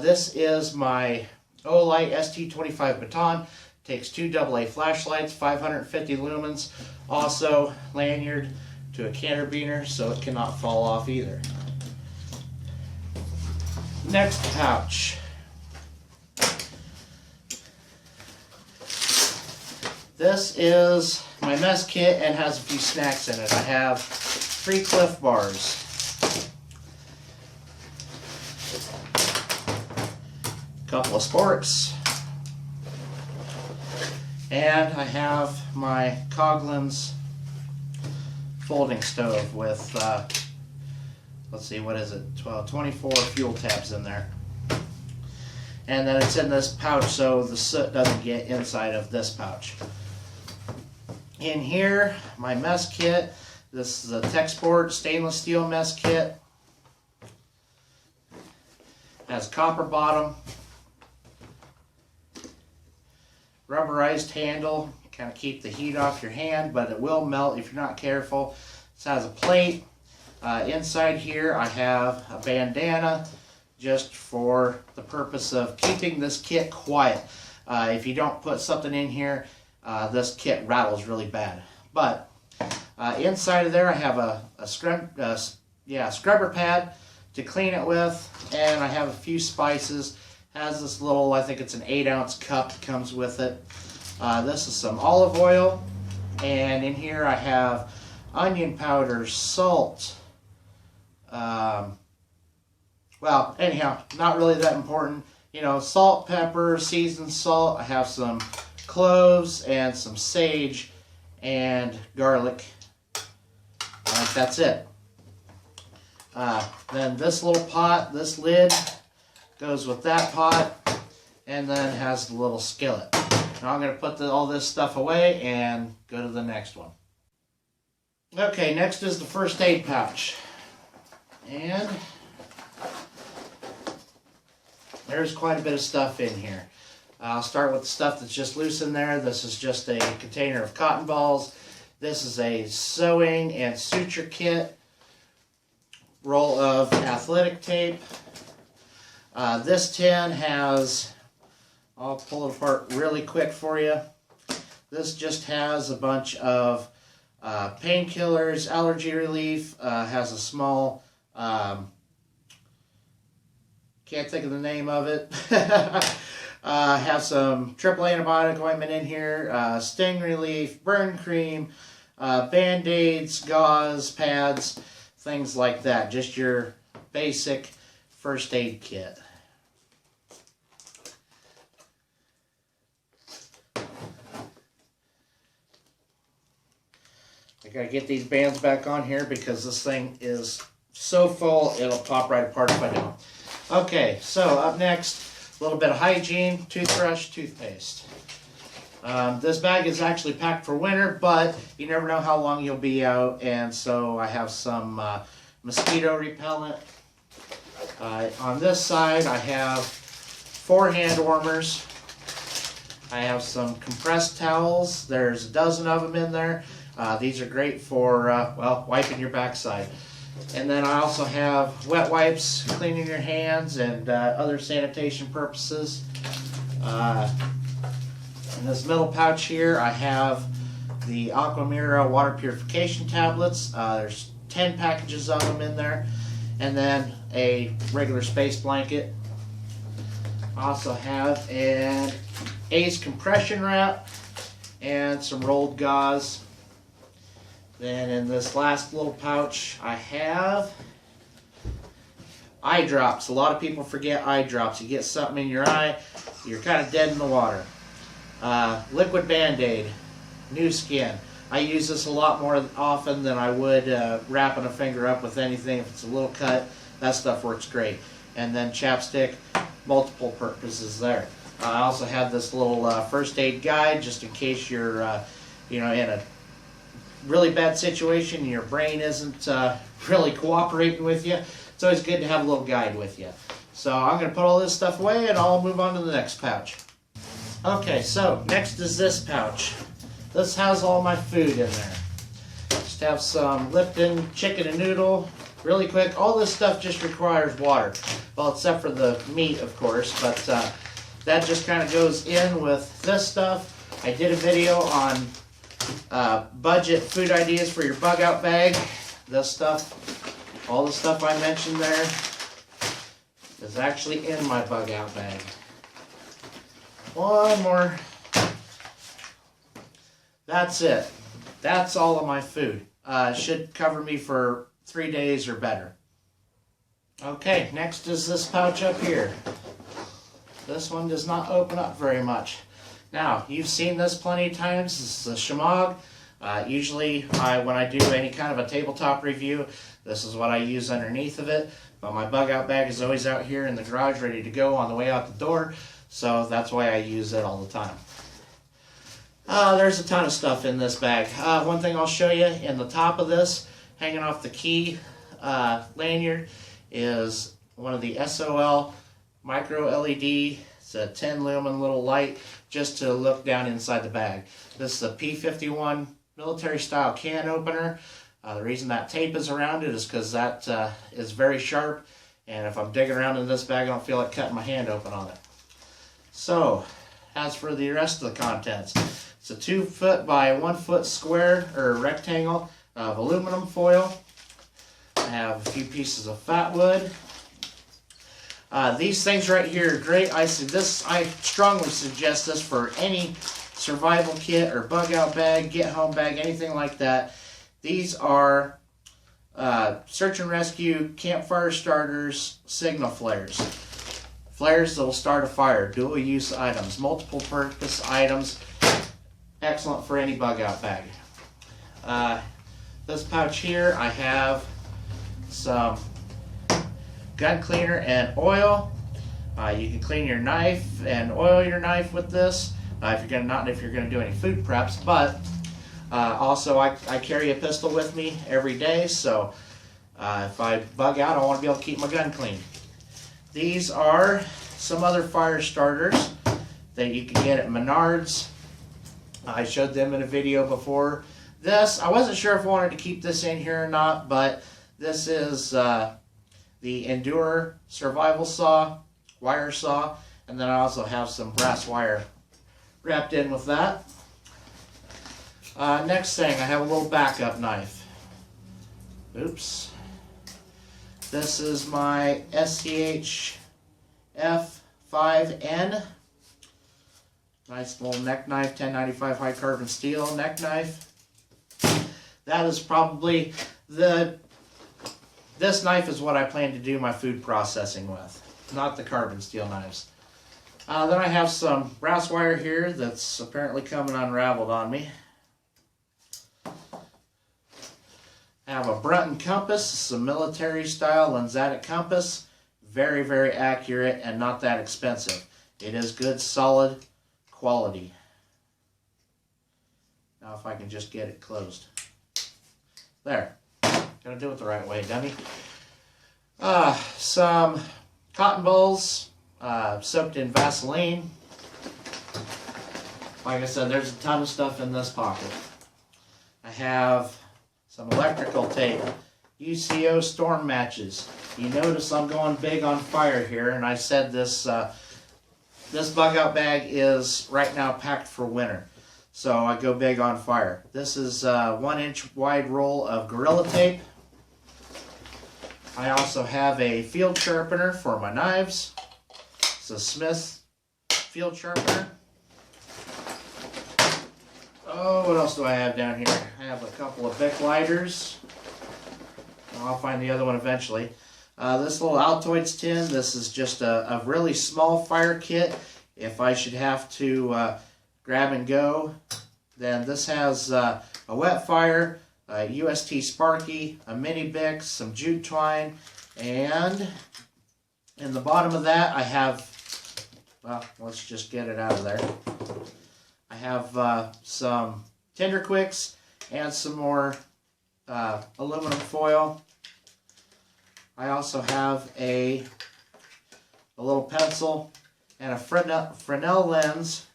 This is my Olight ST25 baton. Takes 2 AA flashlights, 550 lumens. Also lanyard to a carabiner so it cannot fall off either. Next pouch. This is my mess kit and has a few snacks in it. I have 3 Cliff Bars, a couple of sporks, and I have my Coughlin's folding stove with, let's see, what is it, 24 fuel tabs in there. And then it's in this pouch so the soot doesn't get inside of this pouch. In here, my mess kit. This is a Texport stainless steel mess kit. Has copper bottom, rubberized handle, kind of keep the heat off your hand, but it will melt if you're not careful. This has a plate. Inside here I have a bandana just for the purpose of keeping this kit quiet. If you don't put something in here, this kit rattles really bad. But inside of there I have a scrubber pad to clean it with, and I have a few spices. Has this little, I think it's an 8-ounce cup that comes with it. This is some olive oil, and in here I have onion powder, salt. Well, anyhow, not really that important. You know, salt, pepper, seasoned salt. I have some cloves and some sage and garlic. That's it. Then this little pot, this lid goes with that pot, and then has the little skillet. Now I'm going to put all this stuff away and go to the next one. Okay, next is the first aid pouch. And there's quite a bit of stuff in here. I'll start with the stuff that's just loose in there. This is just a container of cotton balls. This is a sewing and suture kit. Roll of athletic tape. This tin has, I'll pull it apart really quick for you. This just has a bunch of painkillers, allergy relief, has a small, can't think of the name of it. Have some triple antibiotic ointment in here, sting relief, burn cream, band-aids, gauze, pads, things like that. Just your basic first aid kit. I gotta get these bands back on here because this thing is so full it'll pop right apart if I don't. Okay, so up next, a little bit of hygiene, toothbrush, toothpaste. This bag is actually packed for winter, but you never know how long you'll be out, and so I have some mosquito repellent. On this side, I have 4 hand warmers. I have some compressed towels. There's a dozen of them in there. These are great for, well, wiping your backside. And then I also have wet wipes, cleaning your hands, and other sanitation purposes. In this middle pouch here, I have the Aquamira water purification tablets. There's 10 packages of them in there. And then a regular space blanket. I also have an Ace compression wrap and some rolled gauze. Then in this last little pouch, I have eye drops. A lot of people forget eye drops. You get something in your eye, you're kind of dead in the water. Liquid Band-Aid, new skin. I use this a lot more often than I would wrapping a finger up with anything. If it's a little cut, that stuff works great. And then chapstick, multiple purposes there. I also have this little first aid guide just in case you're in a really bad situation and your brain isn't really cooperating with you. It's always good to have a little guide with you. So I'm going to put all this stuff away and I'll move on to the next pouch. Okay, so next is this pouch. This has all my food in there. Just have some Lipton chicken and noodle. Really quick, all this stuff just requires water. Well, except for the meat, of course, but that just kind of goes in with this stuff. I did a video on budget food ideas for your bug out bag. This stuff, all the stuff I mentioned there is actually in my bug out bag. One more. That's it. That's all of my food. Should cover me for 3 days or better. Okay, next is this pouch up here. This one does not open up very much. Now, you've seen this plenty of times. This is a Shemagh. Usually, when I do any kind of a tabletop review, this is what I use underneath of it. But my bug out bag is always out here in the garage ready to go on the way out the door. So that's why I use it all the time. There's a ton of stuff in this bag. One thing I'll show you in the top of this, hanging off the key lanyard, is one of the SOL micro LED. It's a 10 lumen little light just to look down inside the bag. This is a P51 military style can opener. The reason that tape is around it is because that is very sharp, and if I'm digging around in this bag, I don't feel like cutting my hand open on it. So, as for the rest of the contents, it's a 2 foot by 1 foot square or rectangle of aluminum foil. I have a few pieces of fat wood. These things right here are great. I strongly suggest this for any survival kit or bug out bag, get home bag, anything like that. These are search and rescue campfire starters, signal flares. Flares that will start a fire, dual use items, multiple purpose items, excellent for any bug out bag. This pouch here, I have some gun cleaner and oil. You can clean your knife and oil your knife with this if you're gonna do any food preps. But also, I carry a pistol with me every day, so if I bug out, I want to be able to keep my gun clean. These are some other fire starters that you can get at Menards. I showed them in a video before. This, I wasn't sure if I wanted to keep this in here or not, but this is the Endure survival saw, wire saw, and then I also have some brass wire wrapped in with that. Next thing, I have a little backup knife. Oops. This is my SCH F5N. Nice little neck knife, 1095 high carbon steel neck knife. That is probably this knife is what I plan to do my food processing with, not the carbon steel knives. Then I have some brass wire here that's apparently coming unraveled on me. I have a Brunton compass. It's a military style lensatic compass. Very, very accurate and not that expensive. It is good, solid quality. Now if I can just get it closed. There. Gotta do it the right way, dummy. Some cotton balls soaked in Vaseline. Like I said, there's a ton of stuff in this pocket. I have some electrical tape, UCO storm matches. You notice I'm going big on fire here, and I said this this bug out bag is right now packed for winter. So I go big on fire. This is a 1 inch wide roll of Gorilla Tape. I also have a field sharpener for my knives. It's a Smith field sharpener. Oh, what else do I have down here? I have a couple of Bic lighters. I'll find the other one eventually. This little Altoids tin, this is just a really small fire kit. If I should have to grab and go, then this has a wet fire, a UST Sparky, a mini Bic, some jute twine, and in the bottom of that I have, well, let's just get it out of there. I have some Tender Quicks and some more aluminum foil. I also have a little pencil and a Fresnel lens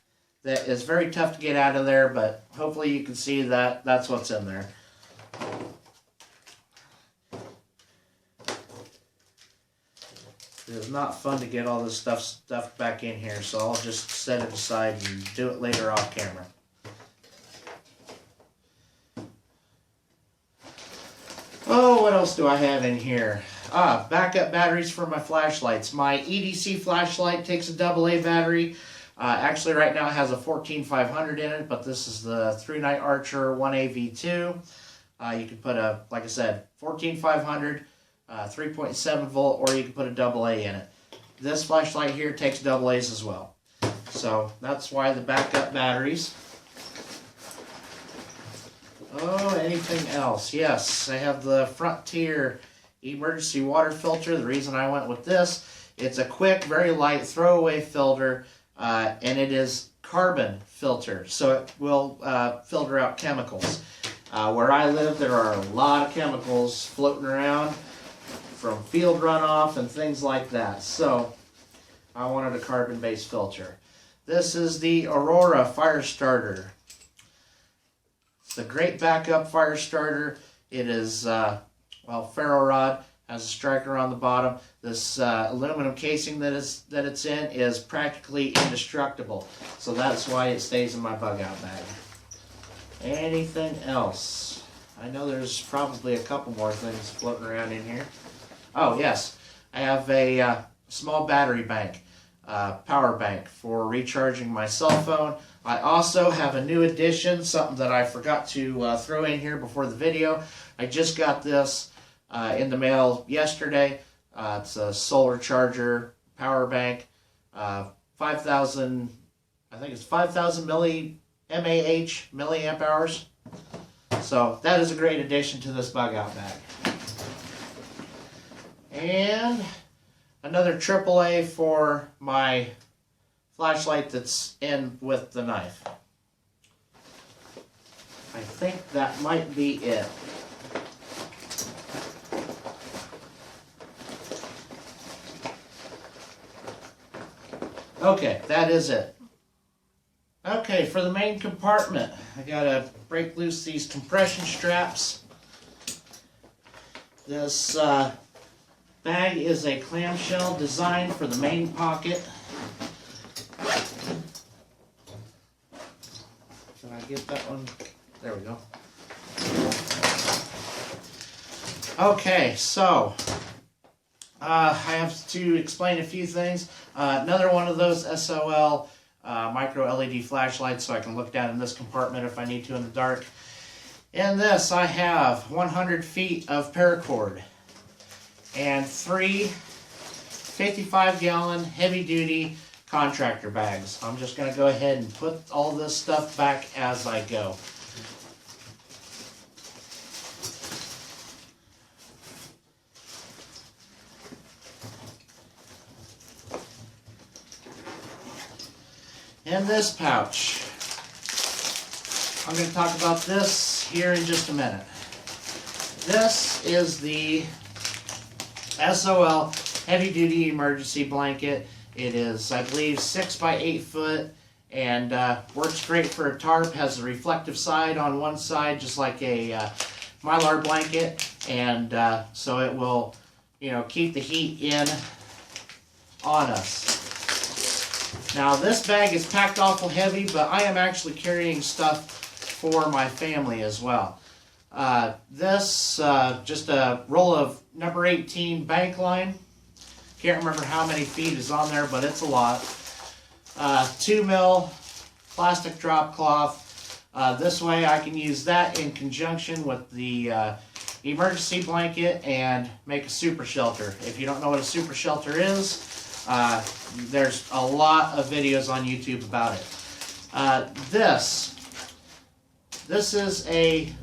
that is very tough to get out of there, but hopefully you can see that that's what's in there. It is not fun to get all this stuff stuffed back in here, so I'll just set it aside and do it later off camera. Oh, what else do I have in here? Backup batteries for my flashlights. My EDC flashlight takes a AA battery. Actually, right now it has a 14500 in it, but this is the 3-Night Archer 1AV2. You can put a, like I said, 14500, 3.7 volt, or you can put a AA in it. This flashlight here takes AA's as well. So that's why the backup batteries. Oh, anything else? Yes, I have the Frontier emergency water filter. The reason I went with this, it's a quick, very light throwaway filter, and it is carbon filter, so it will filter out chemicals. Where I live, there are a lot of chemicals floating around from field runoff and things like that, so I wanted a carbon-based filter. This is the Aurora fire starter. It's a great backup fire starter. It is well, ferro rod, has a striker on the bottom. This aluminum casing that it's in is practically indestructible, so that's why it stays in my bug out bag. Anything else? I know there's probably a couple more things floating around in here. Oh yes, I have a small battery bank, power bank for recharging my cell phone. I also have a new addition, something that I forgot to throw in here before the video. I just got this in the mail yesterday. It's a solar charger power bank, 5,000, I think it's 5,000 milliamp hours. So that is a great addition to this bug out bag. And another AAA for my flashlight that's in with the knife. I think that might be it. Okay, that is it. Okay, for the main compartment, I gotta break loose these compression straps. This bag is a clamshell designed for the main pocket. Can I get that one? There we go. Okay, so I have to explain a few things. Another one of those SOL micro LED flashlights, so I can look down in this compartment if I need to in the dark. In this I have 100 feet of paracord and 3 55-gallon heavy-duty contractor bags. I'm just going to go ahead and put all this stuff back as I go. In this pouch, I'm going to talk about this here in just a minute. This is the SOL heavy duty emergency blanket. It is, I believe, 6 by 8 foot, and works great for a tarp. Has a reflective side on one side, just like a Mylar blanket, and so it will, keep the heat in on us. Now this bag is packed awful heavy, but I am actually carrying stuff for my family as well. This, just a roll of number 18 bank line. Can't remember how many feet is on there, but it's a lot. 2 mil plastic drop cloth. This way I can use that in conjunction with the emergency blanket and make a super shelter. If you don't know what a super shelter is, there's a lot of videos on YouTube about it. This is a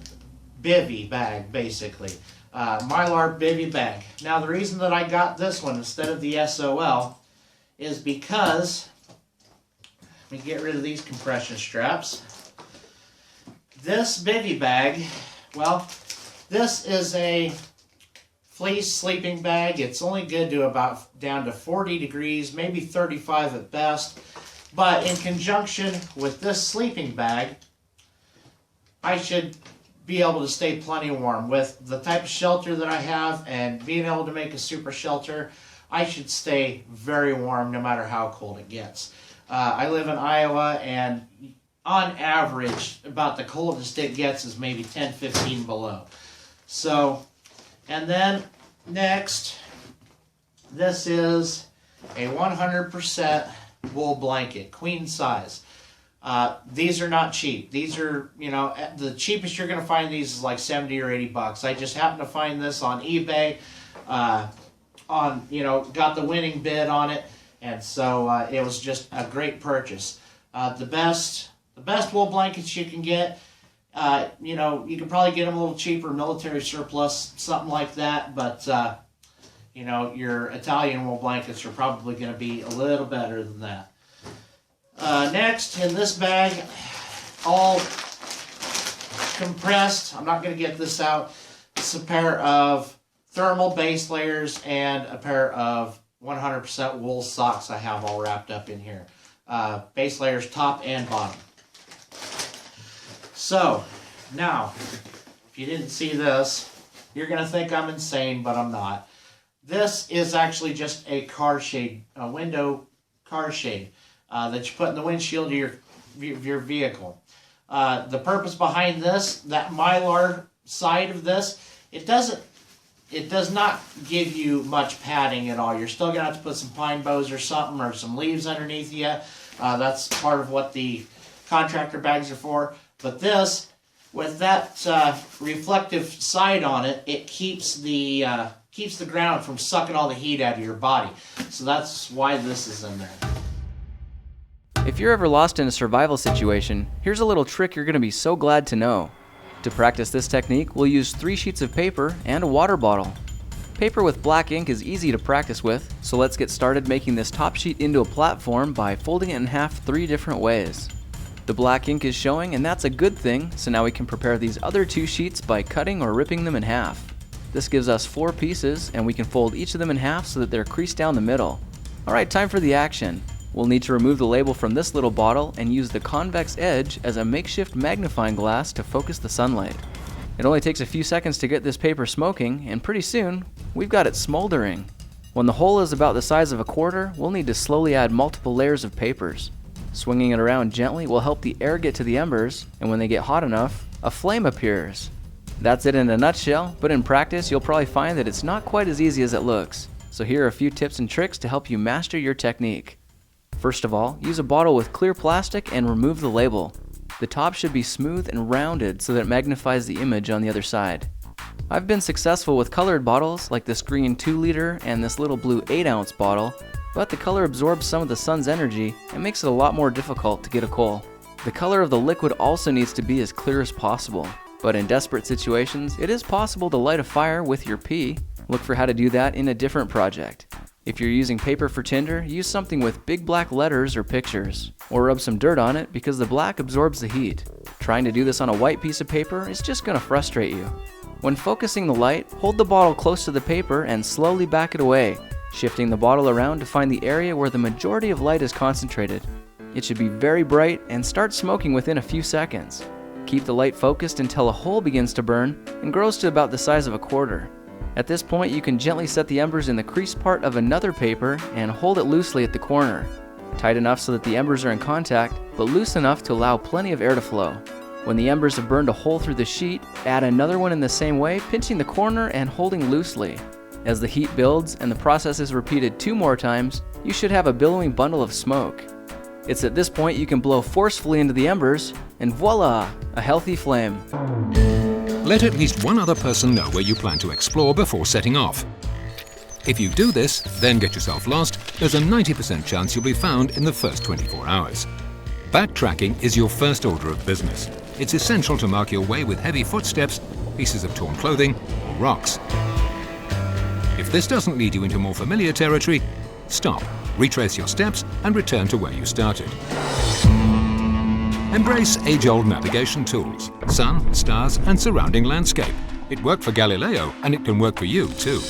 bivy bag, basically. Mylar bivy bag. Now the reason that I got this one instead of the SOL is because, let me get rid of these compression straps. This bivy bag, well, this is a fleece sleeping bag. It's only good to about down to 40 degrees, maybe 35 at best. But in conjunction with this sleeping bag, I should be able to stay plenty warm. With the type of shelter that I have and being able to make a super shelter, I should stay very warm no matter how cold it gets. I live in Iowa, and on average, about the coldest it gets is maybe 10-15 below. So, and then next, this is a 100% wool blanket, queen size. These are not cheap. These are, the cheapest you're going to find these is like 70 or 80 bucks. I just happened to find this on eBay, got the winning bid on it, and so it was just a great purchase. The best wool blankets you can get, you can probably get them a little cheaper, military surplus, something like that, but your Italian wool blankets are probably going to be a little better than that. Next, in this bag, all compressed, I'm not going to get this out, it's a pair of thermal base layers and a pair of 100% wool socks I have all wrapped up in here. Base layers top and bottom. So, now, if you didn't see this, you're going to think I'm insane, but I'm not. This is actually just a car shade, a window car shade. That you put in the windshield of your vehicle. The purpose behind this, that Mylar side of this, it does not give you much padding at all. You're still gonna have to put some pine boughs or something, or some leaves underneath you. That's part of what the contractor bags are for. But this, with that reflective side on it, it keeps the ground from sucking all the heat out of your body. So that's why this is in there. If you're ever lost in a survival situation, here's a little trick you're going to be so glad to know. To practice this technique, we'll use 3 sheets of paper and a water bottle. Paper with black ink is easy to practice with, so let's get started making this top sheet into a platform by folding it in half 3 different ways. The black ink is showing, and that's a good thing, so now we can prepare these other 2 sheets by cutting or ripping them in half. This gives us 4 pieces, and we can fold each of them in half so that they're creased down the middle. Alright, time for the action. We'll need to remove the label from this little bottle and use the convex edge as a makeshift magnifying glass to focus the sunlight. It only takes a few seconds to get this paper smoking, and pretty soon, we've got it smoldering. When the hole is about the size of a quarter, we'll need to slowly add multiple layers of papers. Swinging it around gently will help the air get to the embers, and when they get hot enough, a flame appears. That's it in a nutshell, but in practice you'll probably find that it's not quite as easy as it looks. So here are a few tips and tricks to help you master your technique. First of all, use a bottle with clear plastic and remove the label. The top should be smooth and rounded so that it magnifies the image on the other side. I've been successful with colored bottles like this green 2-liter and this little blue 8-ounce bottle, but the color absorbs some of the sun's energy and makes it a lot more difficult to get a coal. The color of the liquid also needs to be as clear as possible, but in desperate situations, it is possible to light a fire with your pee. Look for how to do that in a different project. If you're using paper for tinder, use something with big black letters or pictures, or rub some dirt on it because the black absorbs the heat. Trying to do this on a white piece of paper is just going to frustrate you. When focusing the light, hold the bottle close to the paper and slowly back it away, shifting the bottle around to find the area where the majority of light is concentrated. It should be very bright and start smoking within a few seconds. Keep the light focused until a hole begins to burn and grows to about the size of a quarter. At this point, you can gently set the embers in the crease part of another paper and hold it loosely at the corner. Tight enough so that the embers are in contact, but loose enough to allow plenty of air to flow. When the embers have burned a hole through the sheet, add another one in the same way, pinching the corner and holding loosely. As the heat builds and the process is repeated 2 more times, you should have a billowing bundle of smoke. It's at this point you can blow forcefully into the embers, and voila, a healthy flame. Let at least one other person know where you plan to explore before setting off. If you do this, then get yourself lost, there's a 90% chance you'll be found in the first 24 hours. Backtracking is your first order of business. It's essential to mark your way with heavy footsteps, pieces of torn clothing, or rocks. If this doesn't lead you into more familiar territory, stop, retrace your steps, and return to where you started. Embrace age-old navigation tools, sun, stars, and surrounding landscape. It worked for Galileo, and it can work for you too.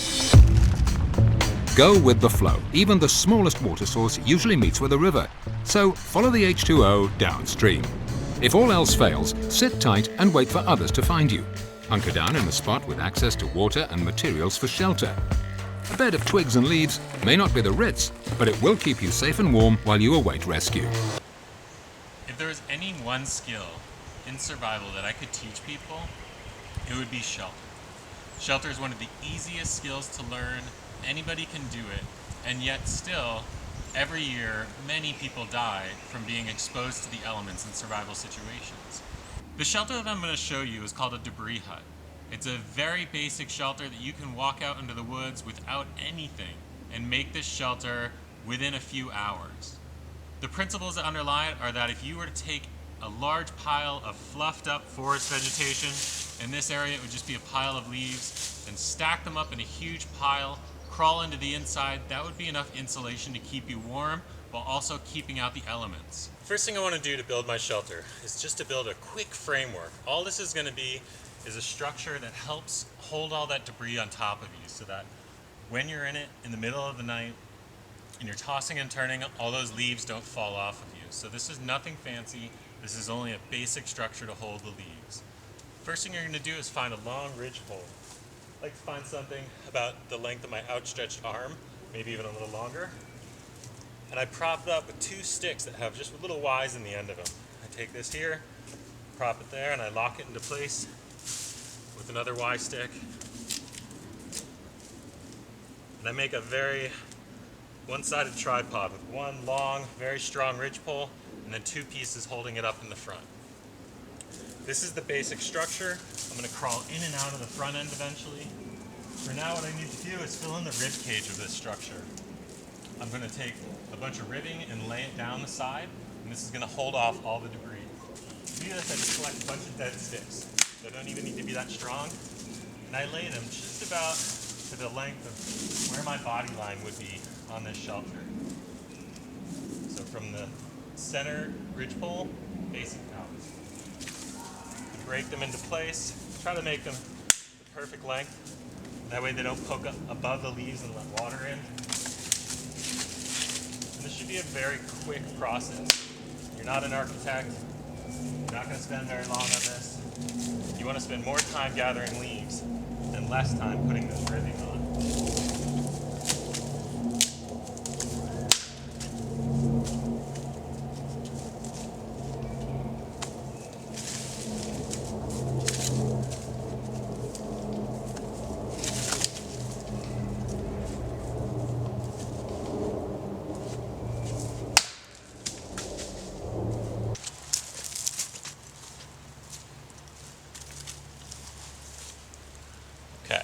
Go with the flow. Even the smallest water source usually meets with a river, so follow the H2O downstream. If all else fails, sit tight and wait for others to find you. Hunker down in a spot with access to water and materials for shelter. A bed of twigs and leaves may not be the Ritz, but it will keep you safe and warm while you await rescue. If there was any one skill in survival that I could teach people, it would be shelter. Shelter is one of the easiest skills to learn. Anybody can do it, and yet still, every year, many people die from being exposed to the elements in survival situations. The shelter that I'm going to show you is called a debris hut. It's a very basic shelter that you can walk out into the woods without anything and make this shelter within a few hours. The principles that underlie it are that if you were to take a large pile of fluffed up forest vegetation, in this area it would just be a pile of leaves, and stack them up in a huge pile, crawl into the inside, that would be enough insulation to keep you warm while also keeping out the elements. First thing I want to do to build my shelter is just to build a quick framework. All this is going to be is a structure that helps hold all that debris on top of you so that when you're in it in the middle of the night and you're tossing and turning, all those leaves don't fall off of you. So this is nothing fancy. This is only a basic structure to hold the leaves. First thing you're going to do is find a long ridge pole. I like to find something about the length of my outstretched arm, maybe even a little longer. And I prop it up with 2 sticks that have just little Y's in the end of them. I take this here, prop it there, and I lock it into place with another Y stick. And I make a very one-sided tripod with one long, very strong ridge pole and then 2 pieces holding it up in the front. This is the basic structure. I'm going to crawl in and out of the front end eventually. For now, what I need to do is fill in the rib cage of this structure. I'm going to take a bunch of ribbing and lay it down the side, and this is going to hold off all the debris. To do this, I just collect a bunch of dead sticks. They don't even need to be that strong. And I lay them just about to the length of where my body line would be on this shelter. So from the center ridgepole, facing out. Break them into place, try to make them the perfect length. That way they don't poke up above the leaves and let water in. And this should be a very quick process. You're not an architect. You're not going to spend very long on this. You want to spend more time gathering leaves and less time putting this ribbing on. Okay,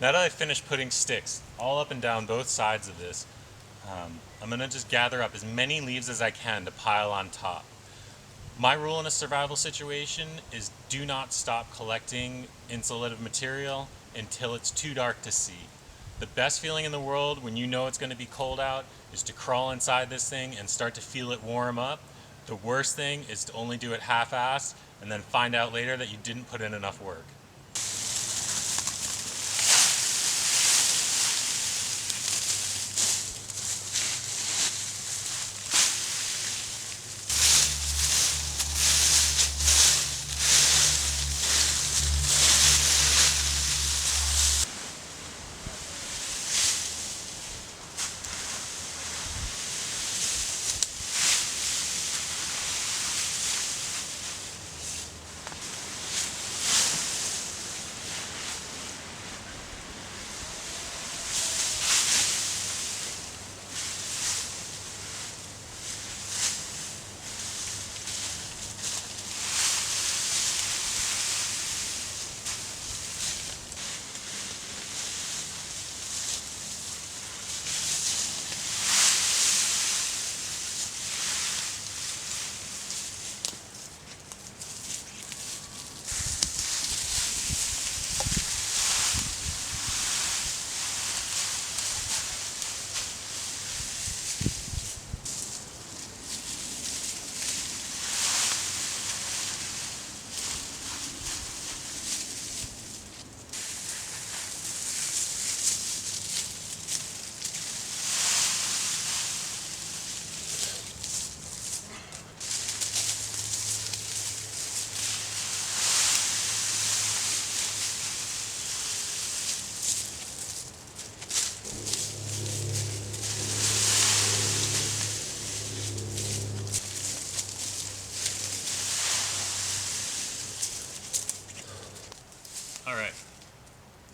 now that I've finished putting sticks all up and down both sides of this, I'm going to just gather up as many leaves as I can to pile on top. My rule in a survival situation is do not stop collecting insulative material until it's too dark to see. The best feeling in the world when you know it's going to be cold out is to crawl inside this thing and start to feel it warm up. The worst thing is to only do it half-assed and then find out later that you didn't put in enough work.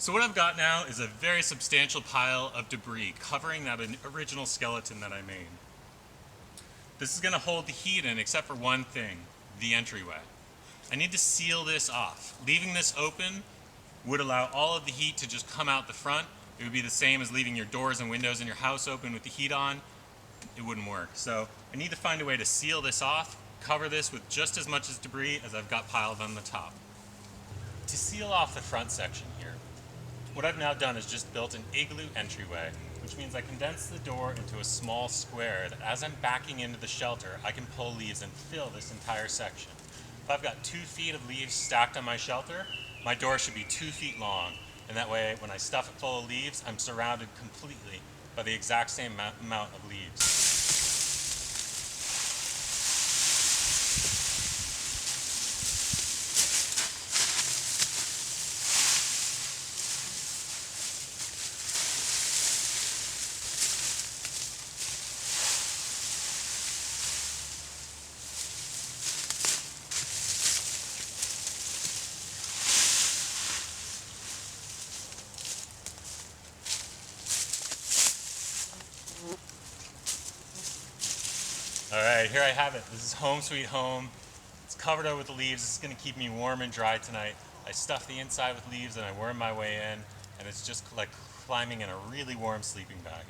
So what I've got now is a very substantial pile of debris covering that original skeleton that I made. This is going to hold the heat in except for one thing, the entryway. I need to seal this off. Leaving this open would allow all of the heat to just come out the front. It would be the same as leaving your doors and windows in your house open with the heat on. It wouldn't work. So I need to find a way to seal this off, cover this with just as much as debris as I've got piled on the top. To seal off the front section here, what I've now done is just built an igloo entryway, which means I condense the door into a small square that as I'm backing into the shelter, I can pull leaves and fill this entire section. If I've got 2 feet of leaves stacked on my shelter, my door should be 2 feet long, and that way when I stuff it full of leaves, I'm surrounded completely by the exact same amount of leaves. Alright, here I have it. This is home sweet home. It's covered over with leaves. This is going to keep me warm and dry tonight. I stuff the inside with leaves and I worm my way in, and it's just like climbing in a really warm sleeping bag.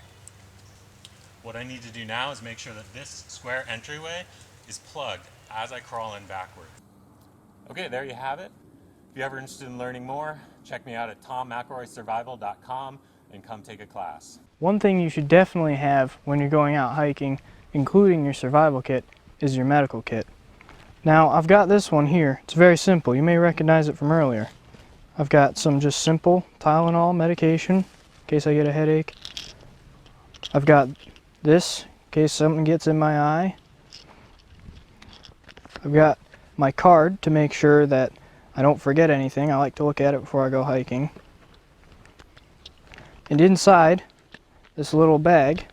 What I need to do now is make sure that this square entryway is plugged as I crawl in backward. Okay, there you have it. If you're ever interested in learning more, check me out at tommcelroysurvival.com and come take a class. One thing you should definitely have when you're going out hiking, including your survival kit, is your medical kit. Now, I've got this one here. It's very simple. You may recognize it from earlier. I've got some just simple Tylenol medication in case I get a headache. I've got this in case something gets in my eye. I've got my card to make sure that I don't forget anything. I like to look at it before I go hiking. And inside this little bag,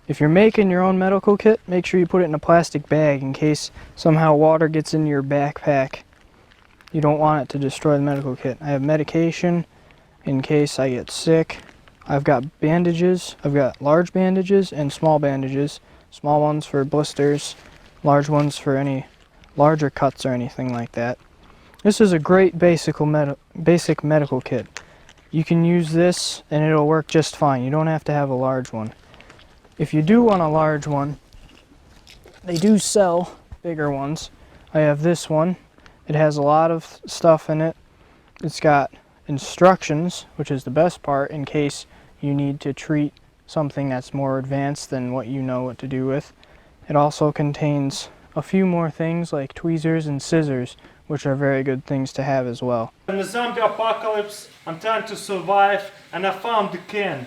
if you're making your own medical kit, make sure you put it in a plastic bag in case somehow water gets into your backpack. You don't want it to destroy the medical kit. I have medication in case I get sick. I've got bandages. I've got large bandages and small bandages. Small ones for blisters, large ones for any larger cuts or anything like that. This is a great basic medical kit. You can use this and it'll work just fine. You don't have to have a large one. If you do want a large one, they do sell bigger ones. I have this one. It has a lot of stuff in it. It's got instructions, which is the best part in case you need to treat something that's more advanced than what you know what to do with. It also contains a few more things like tweezers and scissors, which are very good things to have as well. In the zombie apocalypse, I'm trying to survive, and I found the can,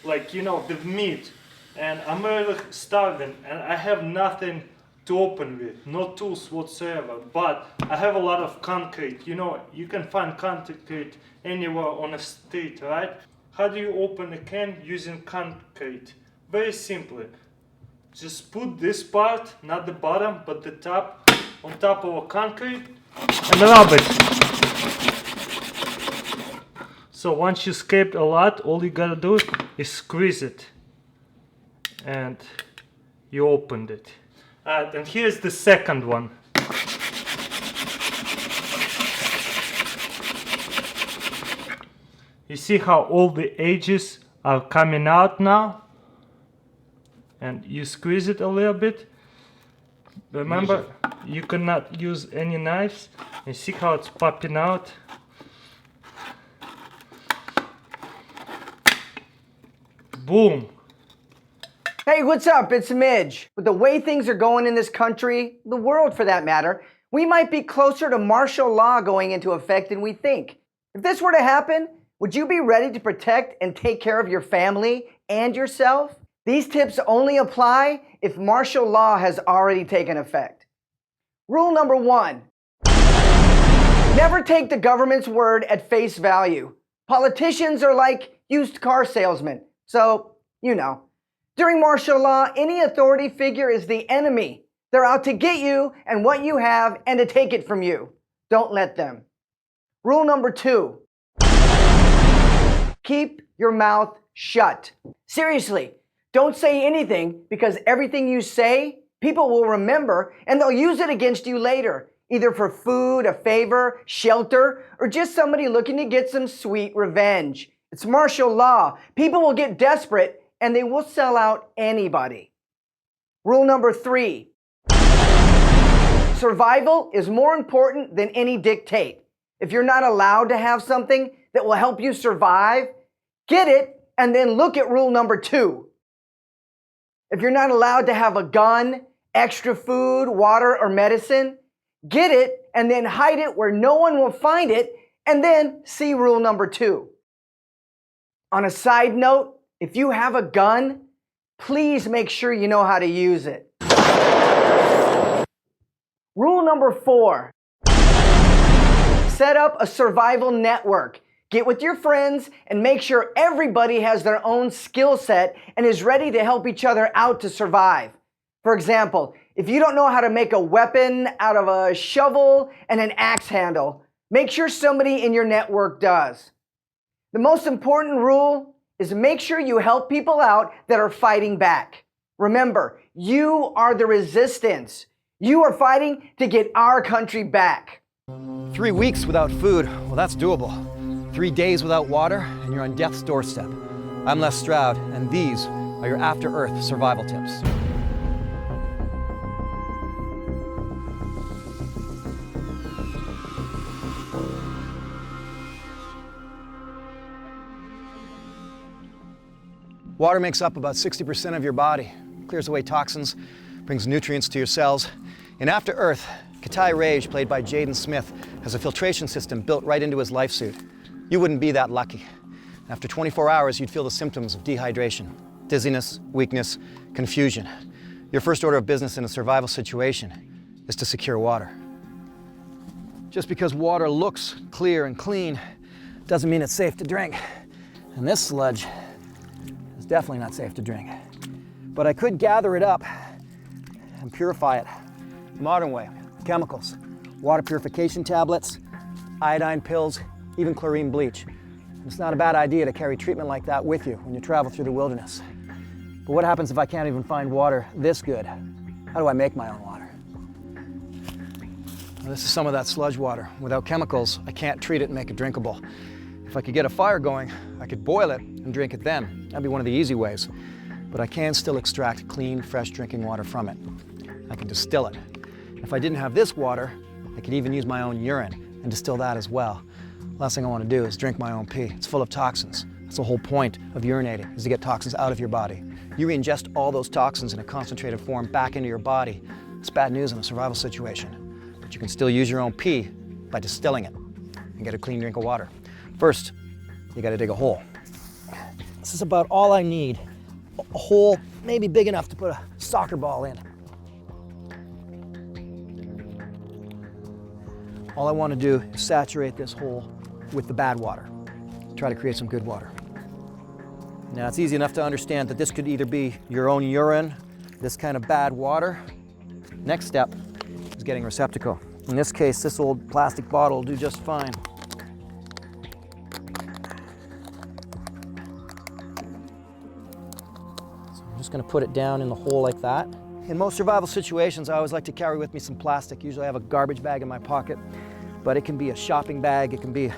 like, you know, the meat. And I'm really starving, and I have nothing to open with, no tools whatsoever, but I have a lot of concrete. You know, you can find concrete anywhere on a street, right? How do you open a can using concrete? Very simply. Just put this part, not the bottom, but the top, on top of a concrete, and rub it. So once you scraped a lot, all you gotta do is squeeze it. And you opened it. And here's the second one. You see how all the edges are coming out now? And you squeeze it a little bit. Remember, you cannot use any knives. You see how it's popping out? Boom! Hey, what's up? It's Midge. With the way things are going in this country, the world for that matter, we might be closer to martial law going into effect than we think. If this were to happen, would you be ready to protect and take care of your family and yourself? These tips only apply if martial law has already taken effect. Rule number 1. Never take the government's word at face value. Politicians are like used car salesmen, so, you know. During martial law, any authority figure is the enemy. They're out to get you and what you have and to take it from you. Don't let them. Rule number 2. keep your mouth shut. Seriously, don't say anything, because everything you say, people will remember and they'll use it against you later, either for food, a favor, shelter, or just somebody looking to get some sweet revenge. It's martial law. People will get desperate and they will sell out anybody. Rule number 3. Survival is more important than any dictate. If you're not allowed to have something that will help you survive, get it and then look at rule number 2. If you're not allowed to have a gun, extra food, water, or medicine, get it and then hide it where no one will find it, and then see rule number 2. On a side note, if you have a gun, please make sure you know how to use it. Rule number 4. Set up a survival network. Get with your friends and make sure everybody has their own skill set and is ready to help each other out to survive. For example, if you don't know how to make a weapon out of a shovel and an axe handle, make sure somebody in your network does. The most important rule is make sure you help people out that are fighting back. Remember, you are the resistance. You are fighting to get our country back. 3 weeks without food, well, that's doable. 3 days without water, and you're on death's doorstep. I'm Les Stroud, and these are your After Earth survival tips. Water makes up about 60% of your body, clears away toxins, brings nutrients to your cells. In After Earth, Katai Rage, played by Jaden Smith, has a filtration system built right into his life suit. You wouldn't be that lucky. After 24 hours, you'd feel the symptoms of dehydration, dizziness, weakness, confusion. Your first order of business in a survival situation is to secure water. Just because water looks clear and clean doesn't mean it's safe to drink. And this sludge is definitely not safe to drink. But I could gather it up and purify it the modern way. Chemicals, water purification tablets, iodine pills, even chlorine bleach. It's not a bad idea to carry treatment like that with you when you travel through the wilderness. But what happens if I can't even find water this good? How do I make my own water? Well, this is some of that sludge water. Without chemicals, I can't treat it and make it drinkable. If I could get a fire going, I could boil it and drink it then. That'd be one of the easy ways. But I can still extract clean, fresh drinking water from it. I can distill it. If I didn't have this water, I could even use my own urine and distill that as well. Last thing I want to do is drink my own pee. It's full of toxins. That's the whole point of urinating, is to get toxins out of your body. You ingest all those toxins in a concentrated form back into your body. It's bad news in a survival situation. But you can still use your own pee by distilling it and get a clean drink of water. First, you got to dig a hole. This is about all I need. A hole maybe big enough to put a soccer ball in. All I want to do is saturate this hole with the bad water. Try to create some good water. Now, it's easy enough to understand that this could either be your own urine, this kind of bad water. Next step is getting a receptacle. In this case, this old plastic bottle will do just fine. So I'm just going to put it down in the hole like that. In most survival situations, I always like to carry with me some plastic. Usually I have a garbage bag in my pocket, but it can be a shopping bag, it can be a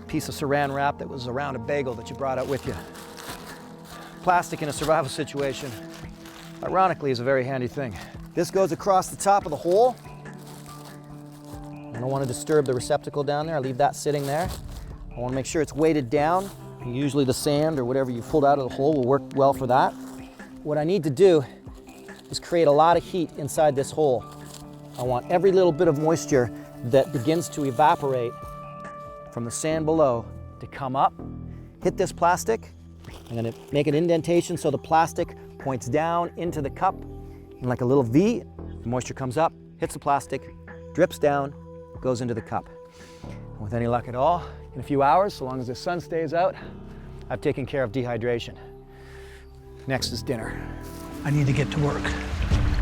piece of saran wrap that was around a bagel that you brought out with you. Plastic in a survival situation, ironically, is a very handy thing. This goes across the top of the hole. I don't want to disturb the receptacle down there. I leave that sitting there. I want to make sure it's weighted down. Usually the sand or whatever you pulled out of the hole will work well for that. What I need to do is create a lot of heat inside this hole. I want every little bit of moisture that begins to evaporate from the sand below to come up, hit this plastic. I'm gonna make an indentation so the plastic points down into the cup, and like a little V, the moisture comes up, hits the plastic, drips down, goes into the cup. And with any luck at all, in a few hours, so long as the sun stays out, I've taken care of dehydration. Next is dinner. I need to get to work.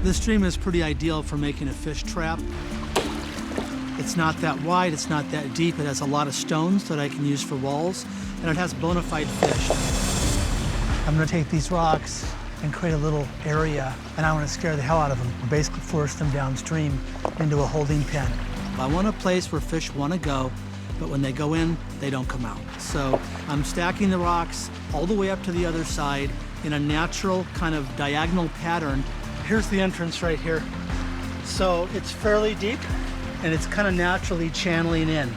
This stream is pretty ideal for making a fish trap. It's not that wide, it's not that deep. It has a lot of stones that I can use for walls, and it has bona fide fish. I'm gonna take these rocks and create a little area, and I want to scare the hell out of them. Basically force them downstream into a holding pen. I want a place where fish want to go, but when they go in, they don't come out. So I'm stacking the rocks all the way up to the other side in a natural kind of diagonal pattern. Here's the entrance right here. So it's fairly deep, and it's kind of naturally channeling in.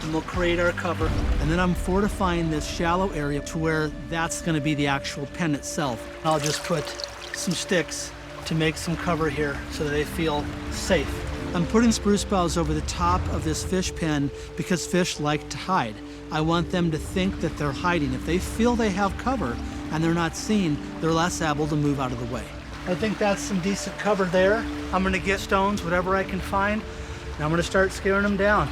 And we'll create our cover. And then I'm fortifying this shallow area to where that's gonna be the actual pen itself. I'll just put some sticks to make some cover here so that they feel safe. I'm putting spruce boughs over the top of this fish pen because fish like to hide. I want them to think that they're hiding. If they feel they have cover and they're not seen, they're less able to move out of the way. I think that's some decent cover there. I'm gonna get stones, whatever I can find, and I'm gonna start scaring them down.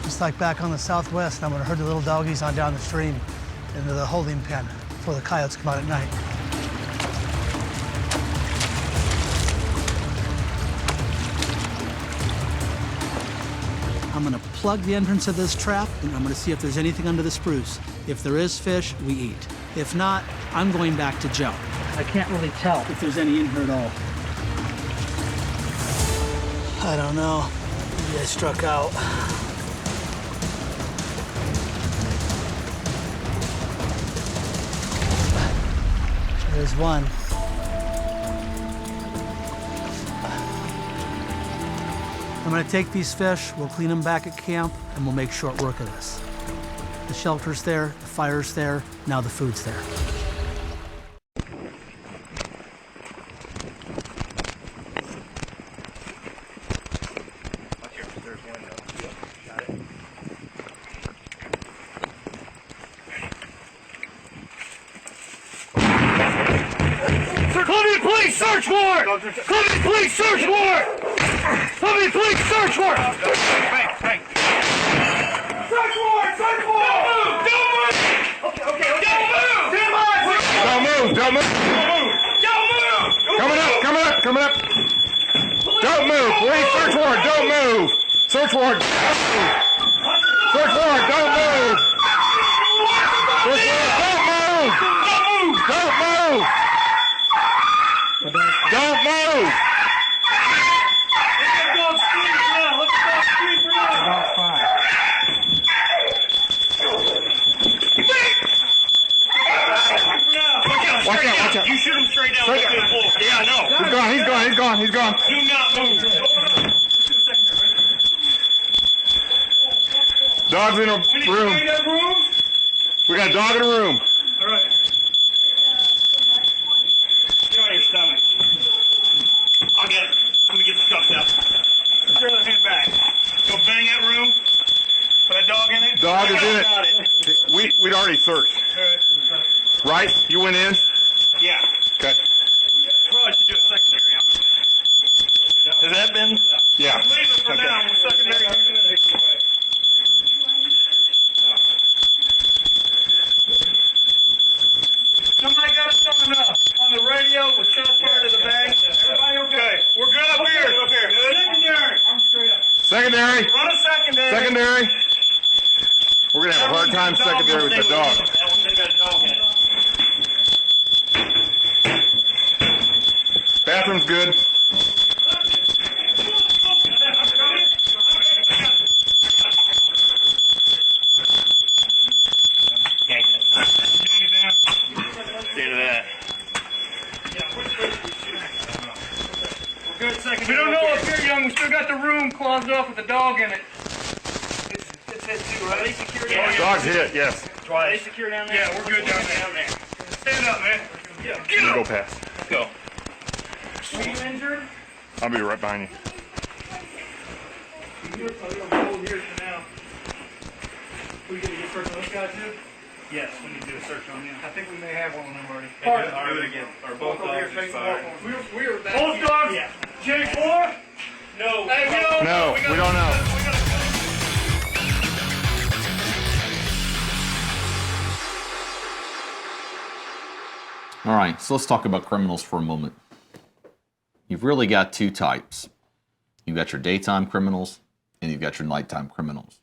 Just like back on the southwest, I'm gonna herd the little doggies on down the stream into the holding pen before the coyotes come out at night. I'm gonna plug the entrance of this trap, and I'm gonna see if there's anything under the spruce. If there is fish, we eat. If not, I'm going back to Joe. I can't really tell if there's any in here at all. I don't know. Maybe I struck out. There's one. I'm gonna take these fish, we'll clean them back at camp, and we'll make short work of this. The shelter's there, the fire's there, now the food's there. Columbia Police, search warrant! Columbia Police, search warrant! Columbia Police, search warrant! Search warrant! Search warrant! Don't move! Don't move! Okay, don't move! Stand by! Don't move! Don't move! Don't move! Coming up! Coming up! Coming up! Don't move! Police, search warrant! Don't move! Search warrant! Search warrant! Don't move! Search warrant! Don't move! Don't move! Don't move! Let the dog scream for now! About 5. Watch out! You shoot him straight down. Straight down. Yeah, I know. He's gone, he's gone, he's gone, he's gone. Do not move. Dog's in a room. We got a dog in a room. All right. Get on your stomach. I'll get it. I'm gonna get the cuffs out. Put your other hand back. Go bang that room. Put that dog in it. Dog is in Got it. We'd already searched. Right? You went in? Yeah. Okay. Probably should do it secondary. Has that been? Yeah. Leave it for now. We're secondary. Somebody got us on the radio with shots fired to the bag. Everybody okay? We're good up here. Secondary. I'm straight up. Secondary. Run a secondary. Secondary. We're going to have a hard time secondary with the dog. Bathroom's good. We don't know if you're young. We still got the room closed off with the dog in it. It's hit too, right? Are they secure down there? Dog's hit, yes. Are they secure down there? Yeah, we're good down there. Stand up, man. Yeah, You can go past. Let's go. Are you injured? I'll be right behind you. Here's for now. We gonna get search on this guy too? Yes, we need to do a search on him. I think we may have one of them already. Do it again. Or both dogs are fine. We were back. Both dogs? Yeah. J4? No. Hey, we don't No, we don't know. All right, so let's talk about criminals for a moment. You've really got two types. You've got your daytime criminals and you've got your nighttime criminals.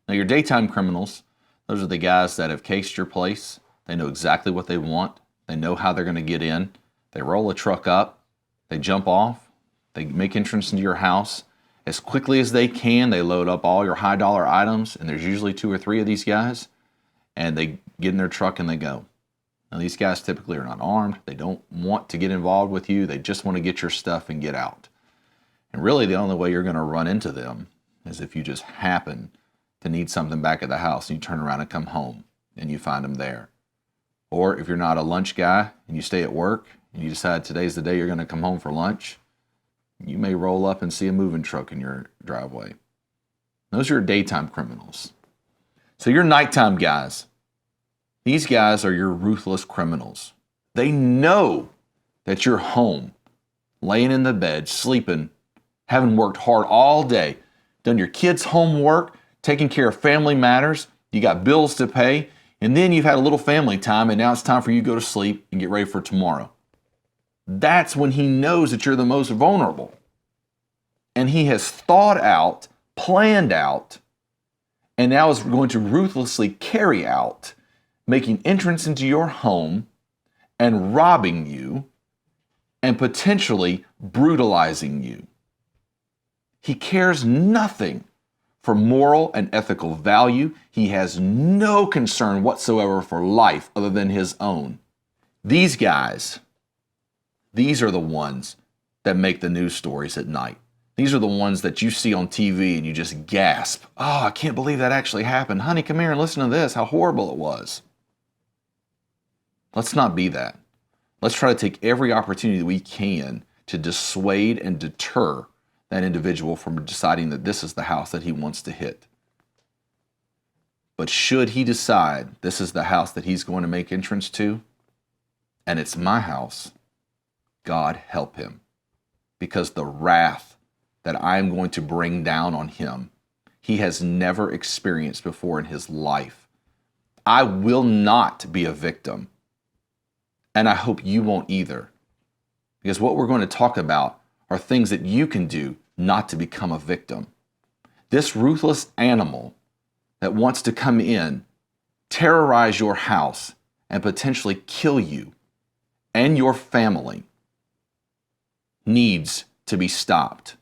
Now, your daytime criminals, those are the guys that have cased your place. They know exactly what they want. They know how they're going to get in. They roll a truck up. They jump off. They make entrance into your house. As quickly as they can, they load up all your high dollar items, and there's usually 2 or 3 of these guys, and they get in their truck and they go. Now, these guys typically are not armed. They don't want to get involved with you. They just want to get your stuff and get out. And really, the only way you're going to run into them is if you just happen to need something back at the house and you turn around and come home and you find them there. Or if you're not a lunch guy and you stay at work and you decide today's the day you're going to come home for lunch, you may roll up and see a moving truck in your driveway. Those are your daytime criminals. So your nighttime guys, these guys are your ruthless criminals. They know that you're home, laying in the bed, sleeping, having worked hard all day, done your kids' homework, taking care of family matters, you got bills to pay, and then you've had a little family time, and now it's time for you to go to sleep and get ready for tomorrow. That's when he knows that you're the most vulnerable. And he has thought out, planned out, and now is going to ruthlessly carry out, making entrance into your home and robbing you and potentially brutalizing you. He cares nothing for moral and ethical value. He has no concern whatsoever for life other than his own. These guys, these are the ones that make the news stories at night. These are the ones that you see on TV and you just gasp. Oh, I can't believe that actually happened. Honey, come here and listen to this, how horrible it was. Let's not be that. Let's try to take every opportunity we can to dissuade and deter that individual from deciding that this is the house that he wants to hit. But should he decide this is the house that he's going to make entrance to, and it's my house, God help him. Because the wrath that I am going to bring down on him, he has never experienced before in his life. I will not be a victim. And I hope you won't either. Because what we're going to talk about are things that you can do not to become a victim. This ruthless animal that wants to come in, terrorize your house, and potentially kill you and your family needs to be stopped.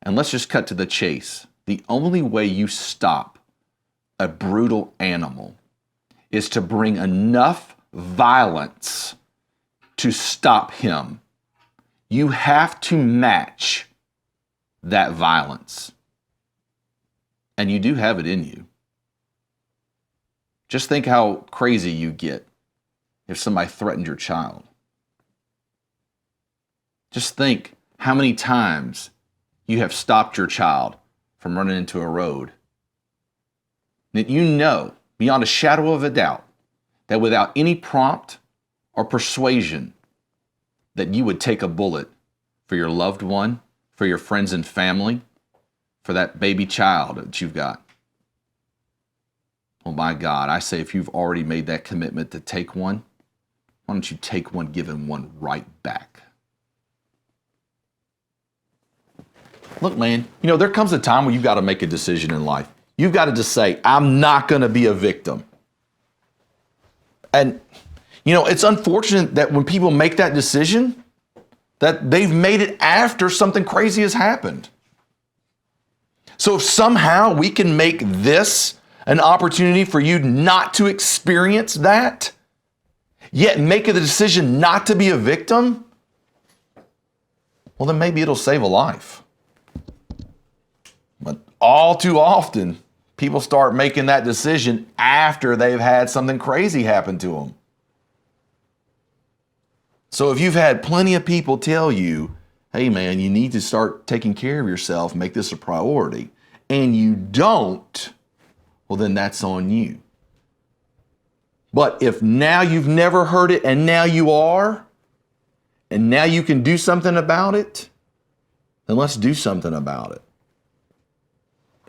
And let's just cut to the chase. The only way you stop a brutal animal is to bring enough violence to stop him. You have to match that violence. And you do have it in you. Just think how crazy you get if somebody threatened your child. Just think how many times you have stopped your child from running into a road. That you know, beyond a shadow of a doubt, that without any prompt or persuasion, that you would take a bullet for your loved one, for your friends and family, for that baby child that you've got. Oh my God, I say if you've already made that commitment to take one, why don't you take one, give him one right back? Look, man, you know, there comes a time where you've got to make a decision in life. You've got to just say, I'm not going to be a victim. And, you know, it's unfortunate that when people make that decision, that they've made it after something crazy has happened. So if somehow we can make this an opportunity for you not to experience that, yet make the decision not to be a victim, well, then maybe it'll save a life. But all too often, people start making that decision after they've had something crazy happen to them. So if you've had plenty of people tell you, hey man, you need to start taking care of yourself, make this a priority, and you don't, well then that's on you. But if now you've never heard it and now you are, and now you can do something about it, then let's do something about it.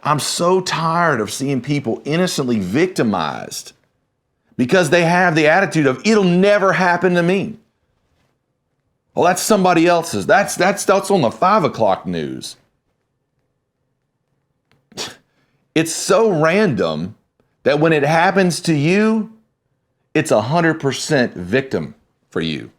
I'm so tired of seeing people innocently victimized because they have the attitude of, it'll never happen to me. Well, that's somebody else's. That's on the 5 o'clock news. It's so random that when it happens to you, it's 100% victim for you.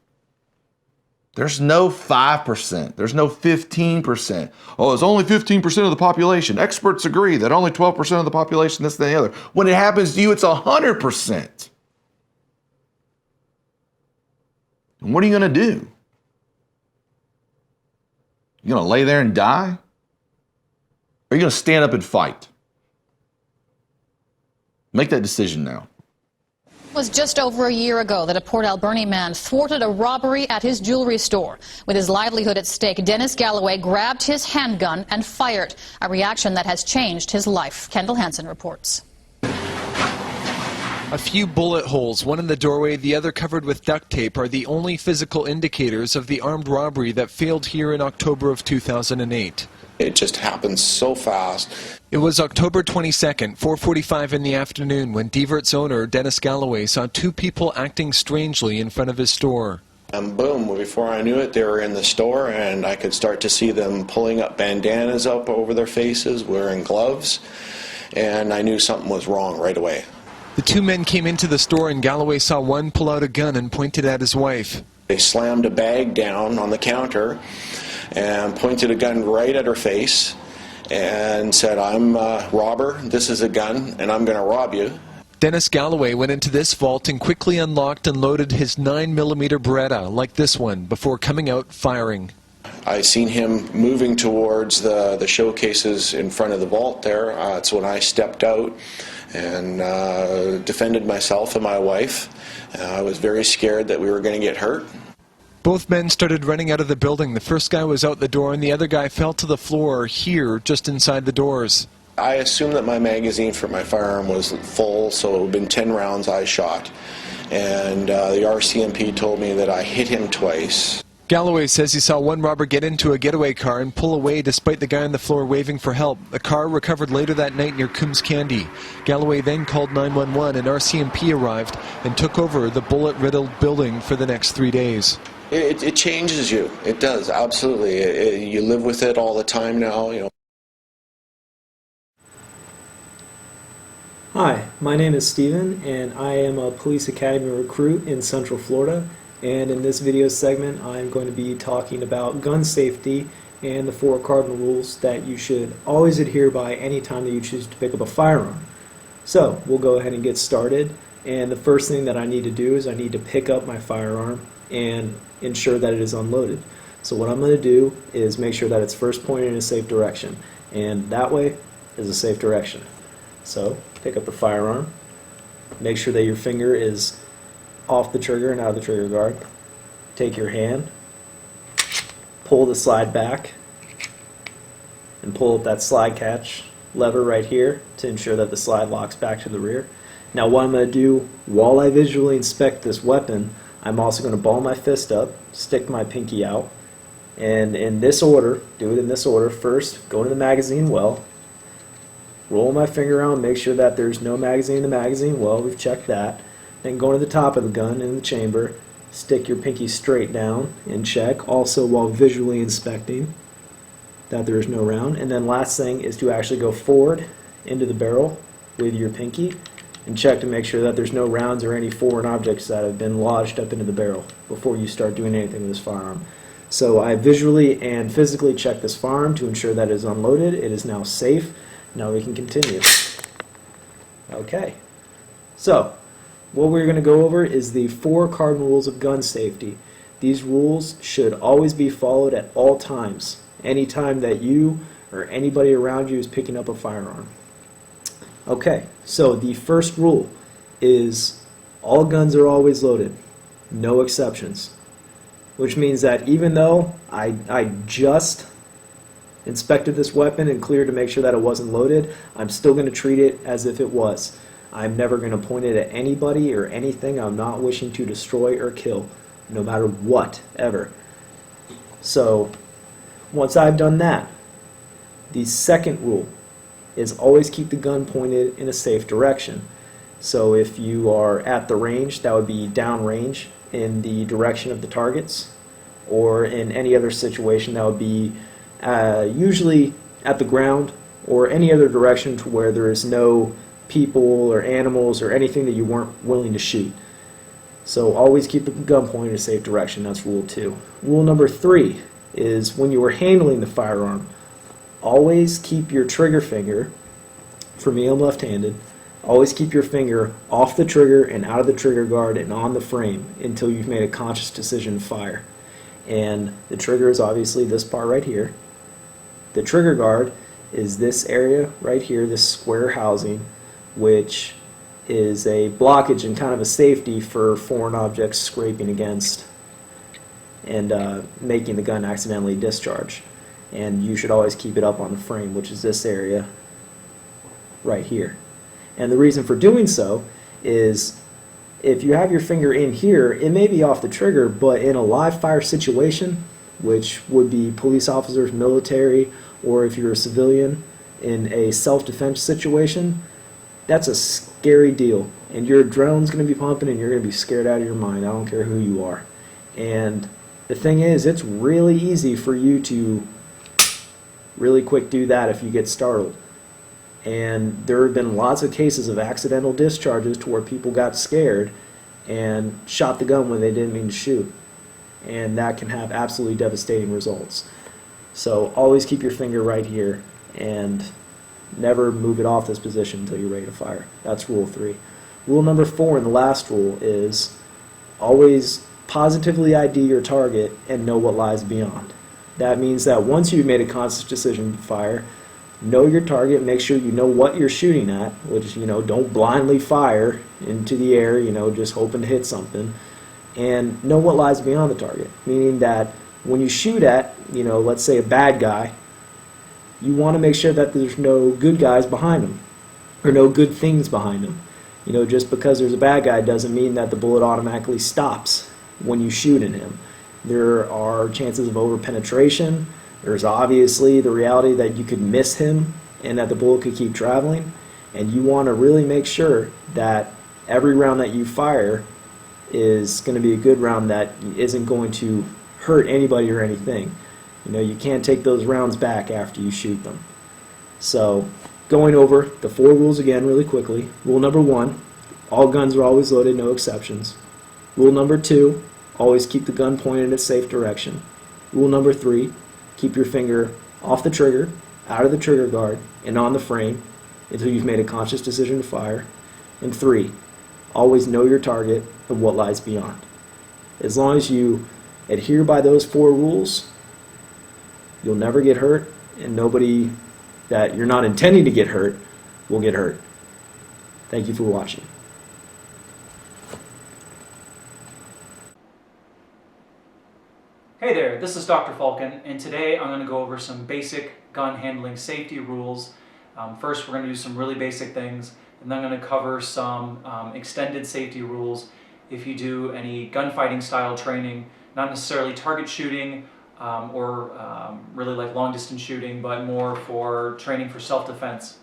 There's no 5%. There's no 15%. Oh, it's only 15% of the population. Experts agree that only 12% of the population, this, and the other. When it happens to you, it's 100%. And what are you going to do? You going to lay there and die? Or are you going to stand up and fight? Make that decision now. It was just over a year ago that a Port Alberni man thwarted a robbery at his jewelry store. With his livelihood at stake, Dennis Galloway grabbed his handgun and fired, a reaction that has changed his life. Kendall Hansen reports. A few bullet holes, one in the doorway, the other covered with duct tape, are the only physical indicators of the armed robbery that failed here in October of 2008. It just happens so fast. It was October 22nd, 4:45 in the afternoon, when Divert's owner, Dennis Galloway, saw two people acting strangely in front of his store. And boom, before I knew it, they were in the store, and I could start to see them pulling up bandanas up over their faces, wearing gloves, and I knew something was wrong right away. The two men came into the store, and Galloway saw one pull out a gun and pointed at his wife. They slammed a bag down on the counter and pointed a gun right at her face and said, "I'm a robber, this is a gun, and I'm going to rob you." Dennis Galloway went into this vault and quickly unlocked and loaded his 9mm Beretta, like this one, before coming out firing. I seen him moving towards the showcases in front of the vault there. That's when I stepped out and defended myself and my wife. I was very scared that we were going to get hurt. Both men started running out of the building. The first guy was out the door and the other guy fell to the floor here, just inside the doors. I assumed that my magazine for my firearm was full, so it would have been 10 rounds I shot. And the RCMP told me that I hit him twice. Galloway says he saw one robber get into a getaway car and pull away despite the guy on the floor waving for help. The car recovered later that night near Coombs Candy. Galloway then called 911 and RCMP arrived and took over the bullet-riddled building for the next 3 days. It changes you. It does, absolutely. You live with it all the time now, you know. Hi, my name is Steven, and I am a Police Academy recruit in Central Florida. And in this video segment, I'm going to be talking about gun safety and the 4 cardinal rules that you should always adhere by any time that you choose to pick up a firearm. So, we'll go ahead and get started. And the first thing that I need to do is I need to pick up my firearm and ensure that it is unloaded. So what I'm going to do is make sure that it's first pointed in a safe direction. And that way is a safe direction. So, pick up the firearm. Make sure that your finger is off the trigger and out of the trigger guard. Take your hand, pull the slide back, and pull up that slide catch lever right here to ensure that the slide locks back to the rear. Now what I'm going to do while I visually inspect this weapon, I'm also going to ball my fist up, stick my pinky out, and in this order, do it in this order. First, go to the magazine well, roll my finger around, make sure that there's no magazine in the magazine well, we've checked that. Then go to the top of the gun in the chamber, stick your pinky straight down and check, also while visually inspecting that there is no round. And then last thing is to actually go forward into the barrel with your pinky and check to make sure that there's no rounds or any foreign objects that have been lodged up into the barrel before you start doing anything with this firearm. So I visually and physically check this firearm to ensure that it is unloaded. It is now safe. Now we can continue. Okay. So, what we're going to go over is the 4 cardinal rules of gun safety. These rules should always be followed at all times, any time that you or anybody around you is picking up a firearm. Okay, so the first rule is all guns are always loaded, no exceptions. Which means that even though I just inspected this weapon and cleared to make sure that it wasn't loaded, I'm still going to treat it as if it was. I'm never going to point it at anybody or anything I'm not wishing to destroy or kill, no matter what, ever. So, once I've done that, the second rule is always keep the gun pointed in a safe direction. So if you are at the range, that would be downrange in the direction of the targets, or in any other situation that would be usually at the ground or any other direction to where there is no people or animals or anything that you weren't willing to shoot. So always keep the gun pointed in a safe direction. That's rule 2. Rule number 3 is when you are handling the firearm, always keep your trigger finger, for me I'm left-handed, always keep your finger off the trigger and out of the trigger guard and on the frame until you've made a conscious decision to fire. And the trigger is obviously this part right here. The trigger guard is this area right here, this square housing, which is a blockage and kind of a safety for foreign objects scraping against and making the gun accidentally discharge. And you should always keep it up on the frame, which is this area right here. And the reason for doing so is if you have your finger in here, it may be off the trigger, but in a live fire situation, which would be police officers, military, or if you're a civilian in a self-defense situation, that's a scary deal. And your adrenaline's going to be pumping and you're going to be scared out of your mind. I don't care who you are. And the thing is, it's really easy for you to really quick do that if you get startled. And there have been lots of cases of accidental discharges to where people got scared and shot the gun when they didn't mean to shoot. And that can have absolutely devastating results. So always keep your finger right here and never move it off this position until you're ready to fire. That's rule 3. Rule number 4 and the last rule is always positively ID your target and know what lies beyond. That means that once you've made a conscious decision to fire, know your target, make sure you know what you're shooting at, which, don't blindly fire into the air, just hoping to hit something, and know what lies beyond the target. Meaning that when you shoot at, let's say a bad guy, you want to make sure that there's no good guys behind him, or no good things behind him. Just because there's a bad guy doesn't mean that the bullet automatically stops when you shoot at him. There are chances of over-penetration. There's obviously the reality that you could miss him and that the bullet could keep traveling. And you want to really make sure that every round that you fire is going to be a good round that isn't going to hurt anybody or anything. You can't take those rounds back after you shoot them. So, going over the 4 rules again really quickly. Rule number 1, all guns are always loaded, no exceptions. Rule number 2, always keep the gun pointed in a safe direction. Rule number 3, keep your finger off the trigger, out of the trigger guard, and on the frame until you've made a conscious decision to fire. And 3, always know your target and what lies beyond. As long as you adhere by those 4 rules, you'll never get hurt, and nobody that you're not intending to get hurt will get hurt. Thank you for watching. Hey there, this is Dr. Falcon, and today I'm going to go over some basic gun handling safety rules. First, we're going to do some really basic things, and then I'm going to cover some extended safety rules if you do any gunfighting style training, not necessarily target shooting or really like long distance shooting, but more for training for self-defense.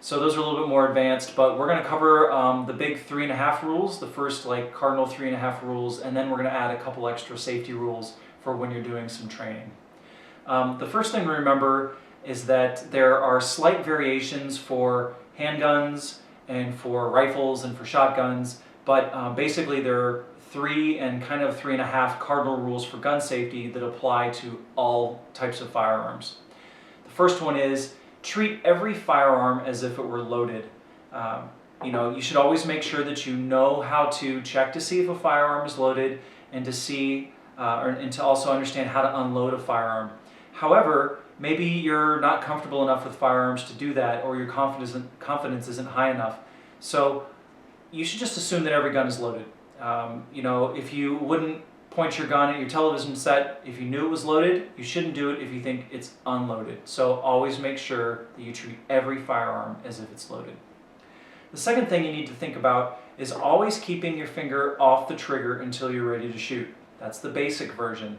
So those are a little bit more advanced, but we're going to cover the big 3.5 rules, the first like cardinal 3.5 rules, and then we're going to add a couple extra safety rules for when you're doing some training. The first thing to remember is that there are slight variations for handguns and for rifles and for shotguns, but basically there are 3 and kind of 3.5 cardinal rules for gun safety that apply to all types of firearms. The first one is treat every firearm as if it were loaded. You should always make sure that you know how to check to see if a firearm is loaded and to see and to also understand how to unload a firearm. However, maybe you're not comfortable enough with firearms to do that, or your confidence isn't high enough. So you should just assume that every gun is loaded. If you wouldn't point your gun at your television set if you knew it was loaded, you shouldn't do it if you think it's unloaded. So always make sure that you treat every firearm as if it's loaded. The second thing you need to think about is always keeping your finger off the trigger until you're ready to shoot. That's the basic version.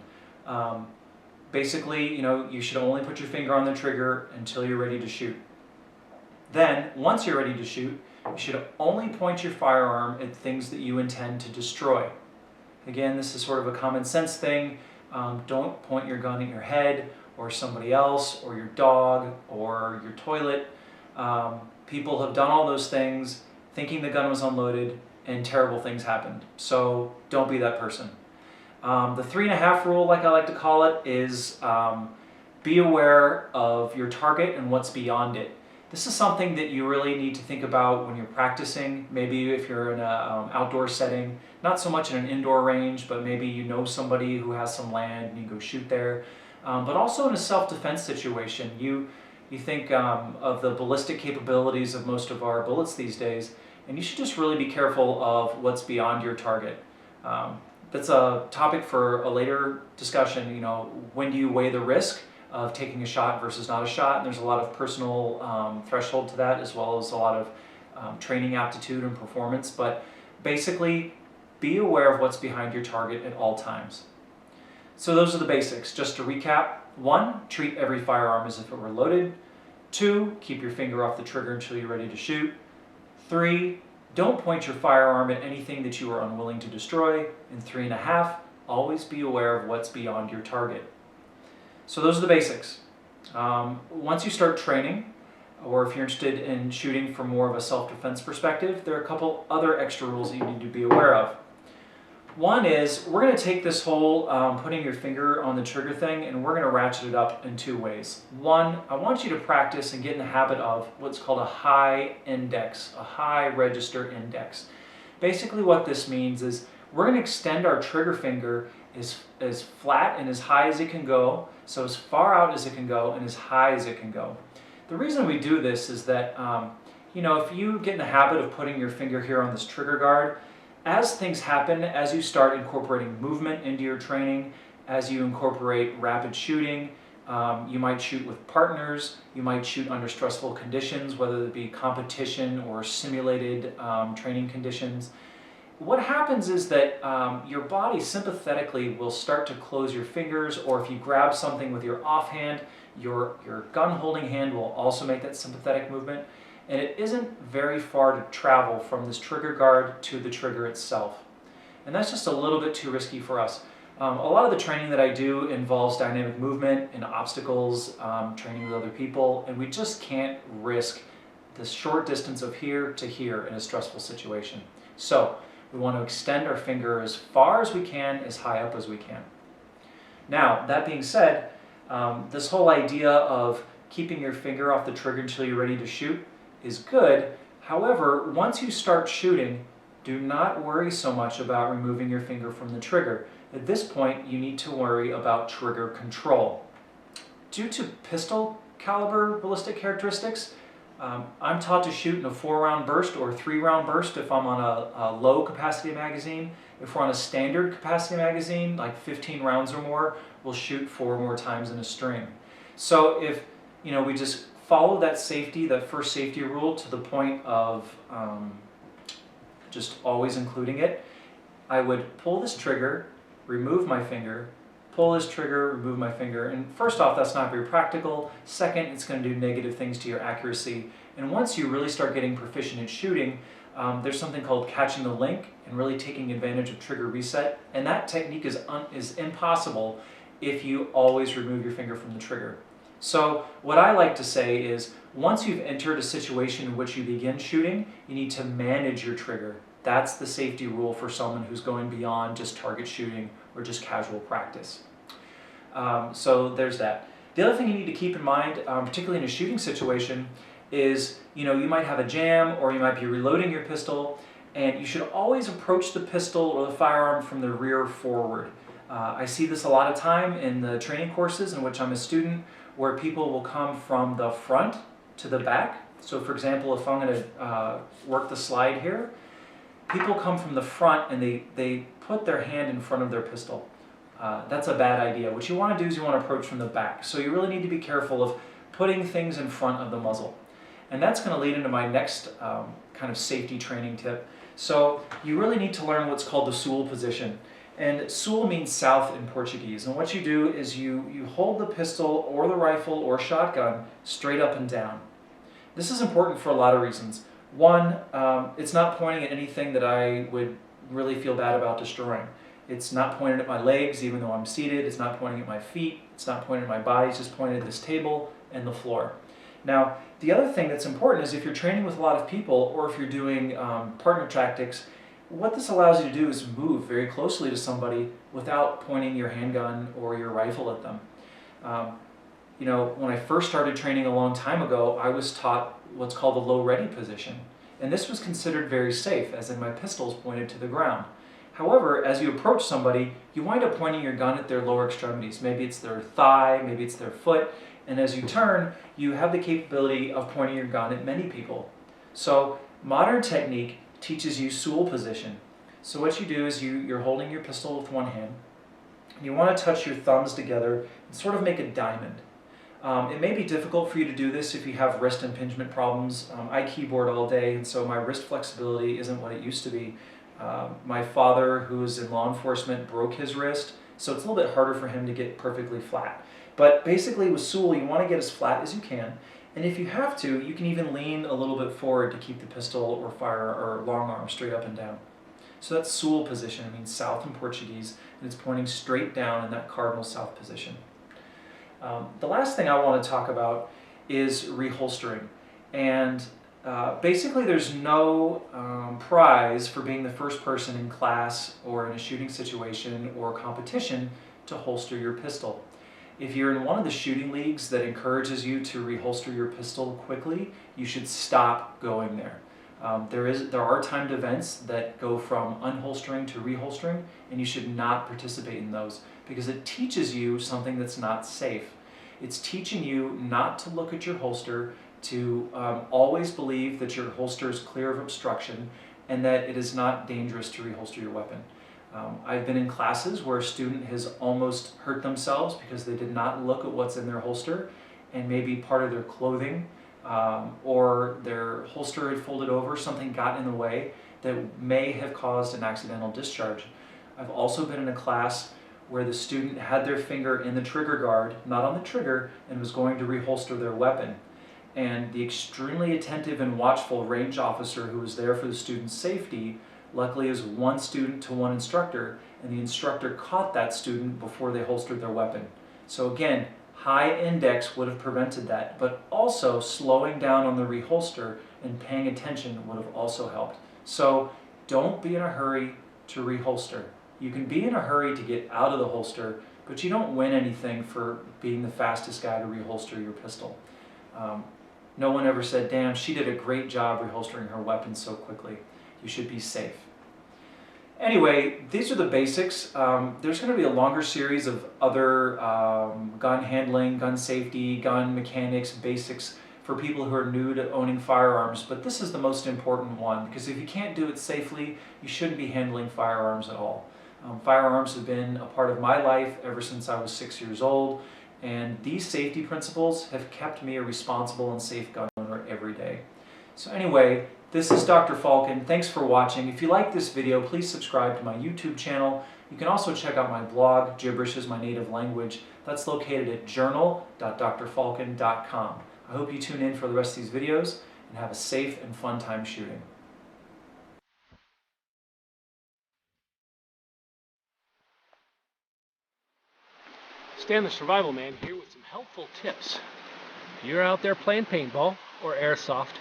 Basically, you should only put your finger on the trigger until you're ready to shoot. Then, once you're ready to shoot, you should only point your firearm at things that you intend to destroy. Again, this is sort of a common sense thing. Don't point your gun at your head or somebody else or your dog or your toilet. People have done all those things thinking the gun was unloaded and terrible things happened. So don't be that person. The 3.5 rule, like I like to call it, is be aware of your target and what's beyond it. This is something that you really need to think about when you're practicing. Maybe if you're in an outdoor setting, not so much in an indoor range, but maybe you know somebody who has some land and you go shoot there. But also in a self-defense situation, you think of the ballistic capabilities of most of our bullets these days, and you should just really be careful of what's beyond your target. That's a topic for a later discussion. You know, when do you weigh the risk of taking a shot versus not a shot? And there's a lot of personal threshold to that, as well as a lot of training aptitude and performance. But basically, be aware of what's behind your target at all times. So those are the basics. Just to recap: 1, treat every firearm as if it were loaded. 2, keep your finger off the trigger until you're ready to shoot. 3, don't point your firearm at anything that you are unwilling to destroy. And 3.5, always be aware of what's beyond your target. So those are the basics. Once you start training, or if you're interested in shooting from more of a self-defense perspective, there are a couple other extra rules that you need to be aware of. One is, we're going to take this whole putting your finger on the trigger thing, and we're going to ratchet it up in 2 ways. 1, I want you to practice and get in the habit of what's called a high index, a high register index. Basically what this means is we're going to extend our trigger finger as flat and as high as it can go, so as far out as it can go and as high as it can go. The reason we do this is that, you know, if you get in the habit of putting your finger here on this trigger guard, as things happen, as you start incorporating movement into your training, as you incorporate rapid shooting, you might shoot with partners, you might shoot under stressful conditions, whether it be competition or simulated training conditions. What happens is that your body sympathetically will start to close your fingers, or if you grab something with your offhand, your gun holding hand will also make that sympathetic movement. And it isn't very far to travel from this trigger guard to the trigger itself. And that's just a little bit too risky for us. A lot of the training that I do involves dynamic movement and obstacles, training with other people, and we just can't risk the short distance of here to here in a stressful situation. So we want to extend our finger as far as we can, as high up as we can. Now, that being said, this whole idea of keeping your finger off the trigger until you're ready to shoot is good. However, once you start shooting, do not worry so much about removing your finger from the trigger. At this point, you need to worry about trigger control. Due to pistol caliber ballistic characteristics, I'm taught to shoot in a 4-round burst or a 3-round burst if I'm on a low capacity magazine. If we're on a standard capacity magazine, like 15 rounds or more, we'll shoot 4 more times in a string. So if, you know, we just follow that safety, that first safety rule to the point of just always including it, I would pull this trigger, remove my finger, pull this trigger, remove my finger, and first off, that's not very practical. Second, it's going to do negative things to your accuracy. And once you really start getting proficient in shooting, there's something called catching the link and really taking advantage of trigger reset. And that technique is impossible if you always remove your finger from the trigger. So what I like to say is, once you've entered a situation in which you begin shooting, you need to manage your trigger. That's the safety rule for someone who's going beyond just target shooting or just casual practice. So there's that. The other thing you need to keep in mind, particularly in a shooting situation, is you might have a jam or you might be reloading your pistol, and you should always approach the pistol or the firearm from the rear forward. I see this a lot of time in the training courses in which I'm a student, where people will come from the front to the back. So for example, if I'm going to work the slide here, people come from the front and they put their hand in front of their pistol. That's a bad idea. What you want to do is you want to approach from the back. So you really need to be careful of putting things in front of the muzzle. And that's going to lead into my next kind of safety training tip. So you really need to learn what's called the sul position. And sul means south in Portuguese. And what you do is you hold the pistol or the rifle or shotgun straight up and down. This is important for a lot of reasons. One, it's not pointing at anything that I would really feel bad about destroying. It's not pointed at my legs, even though I'm seated. It's not pointing at my feet. It's not pointing at my body. It's just pointed at this table and the floor. Now, the other thing that's important is if you're training with a lot of people or if you're doing partner tactics, what this allows you to do is move very closely to somebody without pointing your handgun or your rifle at them. You know, when I first started training a long time ago, I was taught what's called the low ready position. And this was considered very safe, as in my pistols pointed to the ground. However, as you approach somebody, you wind up pointing your gun at their lower extremities. Maybe it's their thigh, maybe it's their foot. And as you turn, you have the capability of pointing your gun at many people. So modern technique teaches you stool position. So what you do is you're holding your pistol with one hand. And you want to touch your thumbs together and sort of make a diamond. It may be difficult for you to do this if you have wrist impingement problems. I keyboard all day, and so my wrist flexibility isn't what it used to be. My father, who is in law enforcement, broke his wrist, so it's a little bit harder for him to get perfectly flat. But basically with stool, you want to get as flat as you can, and if you have to, you can even lean a little bit forward to keep the pistol or fire or long arm straight up and down. So that's stool position. It means south in Portuguese, and it's pointing straight down in that cardinal south position. The last thing I want to talk about is reholstering. And basically there's no prize for being the first person in class or in a shooting situation or competition to holster your pistol. If you're in one of the shooting leagues that encourages you to reholster your pistol quickly, you should stop going there. There are timed events that go from unholstering to reholstering, and you should not participate in those because it teaches you something that's not safe. It's teaching you not to look at your holster, to always believe that your holster is clear of obstruction, and that it is not dangerous to reholster your weapon. I've been in classes where a student has almost hurt themselves because they did not look at what's in their holster, and maybe part of their clothing or their holster had folded over, something got in the way that may have caused an accidental discharge. I've also been in a class where the student had their finger in the trigger guard, not on the trigger, and was going to reholster their weapon. And the extremely attentive and watchful range officer who was there for the student's safety, luckily is one student to one instructor, and the instructor caught that student before they holstered their weapon. So again, high index would have prevented that, but also slowing down on the reholster and paying attention would have also helped. So don't be in a hurry to reholster. You can be in a hurry to get out of the holster, but you don't win anything for being the fastest guy to reholster your pistol. No one ever said, damn, she did a great job reholstering her weapon so quickly. You should be safe. Anyway, these are the basics. There's going to be a longer series of other gun handling, gun safety, gun mechanics, basics for people who are new to owning firearms, but this is the most important one because if you can't do it safely, you shouldn't be handling firearms at all. Firearms have been a part of my life ever since I was 6 years old, and these safety principles have kept me a responsible and safe gun owner every day. So anyway, this is Dr. Falcon. Thanks for watching. If you like this video, please subscribe to my YouTube channel. You can also check out my blog, Gibberish is My Native Language. That's located at journal.drfalcon.com. I hope you tune in for the rest of these videos and have a safe and fun time shooting. Stan the Survival Man here with some helpful tips. If you're out there playing paintball or airsoft,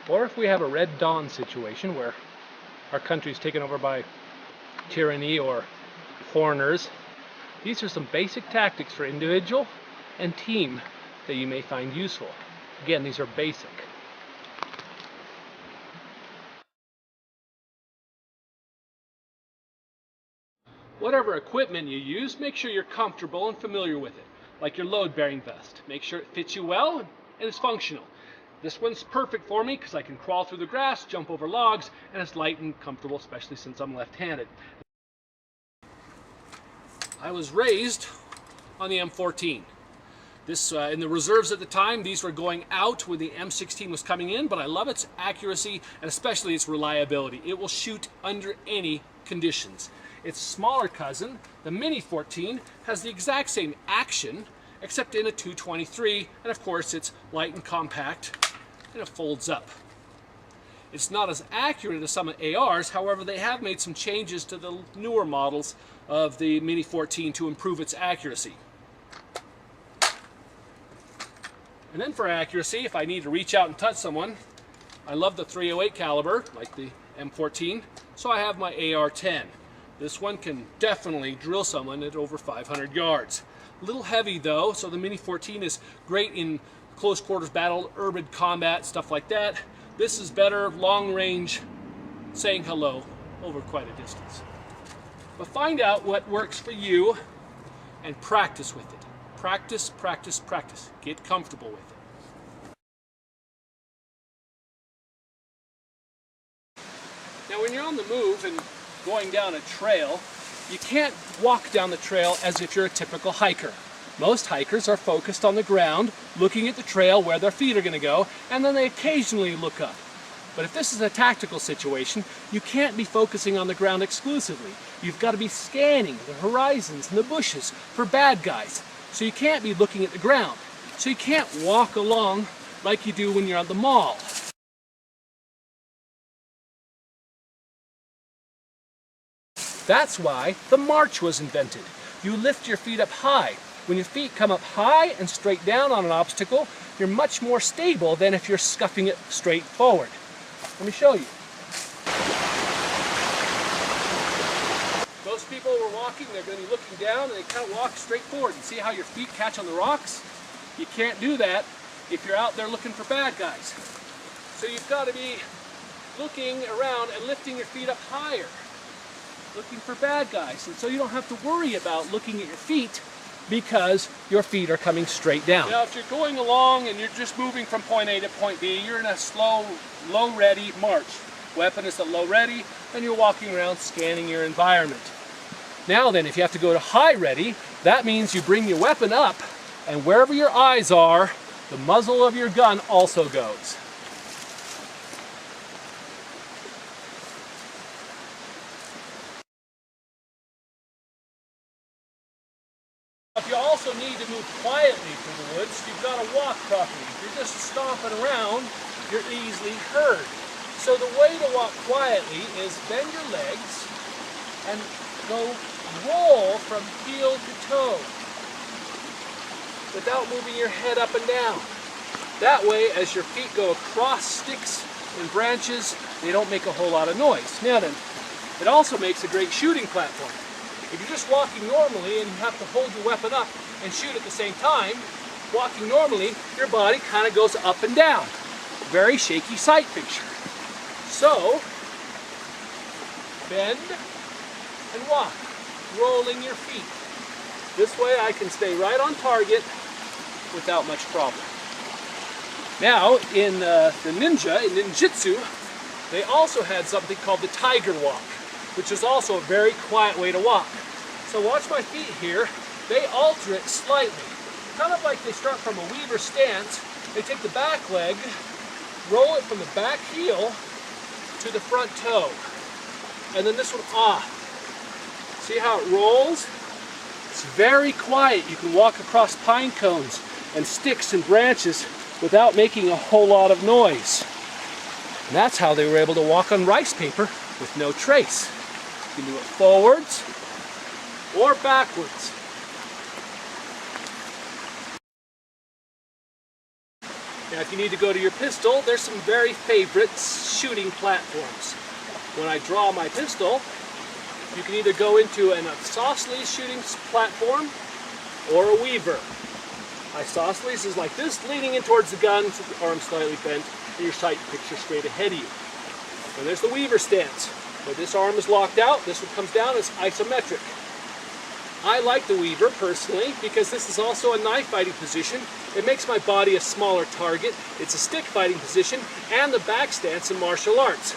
or if we have a Red Dawn situation where our country is taken over by tyranny or foreigners, these are some basic tactics for individual and team that you may find useful. Again, these are basic. Whatever equipment you use, make sure you're comfortable and familiar with it, like your load-bearing vest. Make sure it fits you well and is functional. This one's perfect for me because I can crawl through the grass, jump over logs, and it's light and comfortable, especially since I'm left-handed. I was raised on the M14. This, in the reserves at the time, these were going out when the M16 was coming in, but I love its accuracy and especially its reliability. It will shoot under any conditions. Its smaller cousin, the Mini 14, has the exact same action, except in a .223, and of course it's light and compact, and it folds up. It's not as accurate as some ARs, however they have made some changes to the newer models of the Mini 14 to improve its accuracy. And then for accuracy, if I need to reach out and touch someone, I love the .308 caliber, like the M14, so I have my AR-10. This one can definitely drill someone at over 500 yards. A little heavy though, so the Mini 14 is great in close quarters battle, urban combat, stuff like that. This is better long range, saying hello over quite a distance. But find out what works for you and practice with it. Practice, practice, practice. Get comfortable with it. Now when you're on the move and going down a trail, you can't walk down the trail as if you're a typical hiker. Most hikers are focused on the ground, looking at the trail where their feet are going to go, and then they occasionally look up. But if this is a tactical situation, you can't be focusing on the ground exclusively. You've got to be scanning the horizons and the bushes for bad guys. So you can't be looking at the ground. So you can't walk along like you do when you're at the mall. That's why the march was invented. You lift your feet up high. When your feet come up high and straight down on an obstacle, you're much more stable than if you're scuffing it straight forward. Let me show you. Most people who are walking, they're going to be looking down and they kind of walk straight forward. And see how your feet catch on the rocks? You can't do that if you're out there looking for bad guys. So you've got to be looking around and lifting your feet up higher, looking for bad guys. And so you don't have to worry about looking at your feet because your feet are coming straight down. Now if you're going along and you're just moving from point A to point B, you're in a slow, low ready march. Weapon is at low ready, and you're walking around scanning your environment. Now then, if you have to go to high ready, that means you bring your weapon up, and wherever your eyes are, the muzzle of your gun also goes. If you also need to move quietly through the woods, you've got to walk properly. If you're just stomping around, you're easily heard. So the way to walk quietly is bend your legs and go roll from heel to toe without moving your head up and down. That way, as your feet go across sticks and branches, they don't make a whole lot of noise. Now then, it also makes a great shooting platform. If you're just walking normally and you have to hold your weapon up and shoot at the same time, walking normally, your body kind of goes up and down. Very shaky sight picture. So, bend and walk, rolling your feet. This way I can stay right on target without much problem. Now, in the ninja, in ninjutsu, they also had something called the tiger walk, which is also a very quiet way to walk. So watch my feet here. They alter it slightly. Kind of like they start from a weaver stance. They take the back leg, roll it from the back heel to the front toe. And then this one off. See how it rolls? It's very quiet. You can walk across pine cones and sticks and branches without making a whole lot of noise. And that's how they were able to walk on rice paper with no trace. You can do it forwards or backwards. Now if you need to go to your pistol, there's some very favorite shooting platforms. When I draw my pistol, you can either go into an isosceles shooting platform or a weaver. Isosceles is like this, leaning in towards the gun, so the arm slightly bent, and your sight picture straight ahead of you. And there's the weaver stance, where this arm is locked out, this one comes down, it's isometric. I like the weaver personally because this is also a knife fighting position. It makes my body a smaller target, it's a stick fighting position, and the back stance in martial arts.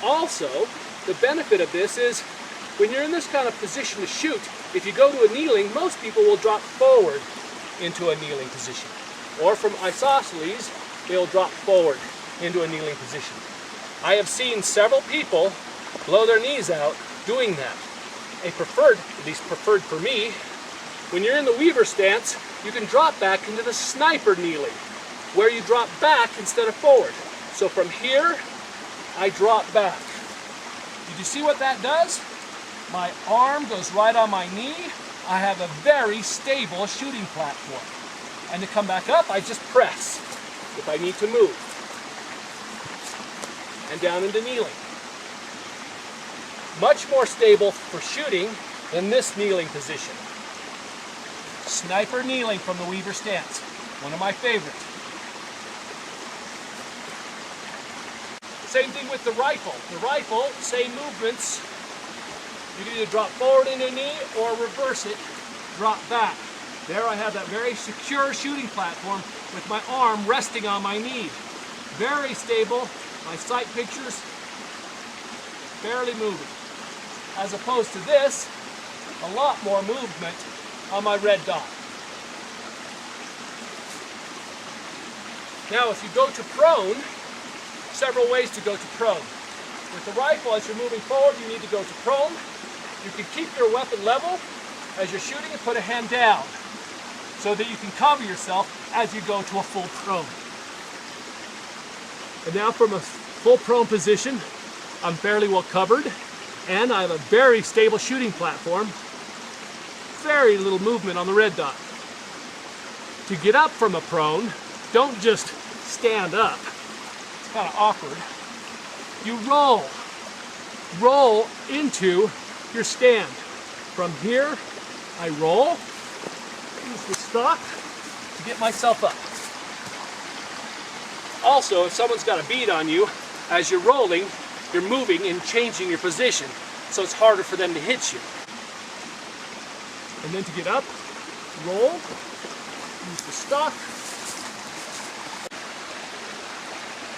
Also, the benefit of this is when you're in this kind of position to shoot, if you go to a kneeling, most people will drop forward into a kneeling position. Or from isosceles, they'll drop forward into a kneeling position. I have seen several people blow their knees out doing that. A preferred, at least preferred for me, when you're in the weaver stance, you can drop back into the sniper kneeling. where you drop back instead of forward. So from here, I drop back. Did you see what that does? My arm goes right on my knee. I have a very stable shooting platform. And to come back up, I just press if I need to move. And down into kneeling. Much more stable for shooting than this kneeling position. Sniper kneeling from the Weaver stance. One of my favorites. Same thing with the rifle. The rifle, same movements. You can either drop forward in your knee or reverse it, drop back. There I have that very secure shooting platform with my arm resting on my knee. Very stable. My sight pictures barely moving. As opposed to this, a lot more movement on my red dot. Now if you go to prone, several ways to go to prone. With the rifle, as you're moving forward, you need to go to prone. You can keep your weapon level as you're shooting and put a hand down so that you can cover yourself as you go to a full prone. And now from a full prone position, I'm fairly well covered and I have a very stable shooting platform. Very little movement on the red dot. To get up from a prone, don't just stand up. It's kind of awkward. You roll. Roll into your stand. From here, I roll, use the stock to get myself up. Also, if someone's got a bead on you, as you're rolling, you're moving and changing your position, so it's harder for them to hit you. And then to get up, roll, use the stock.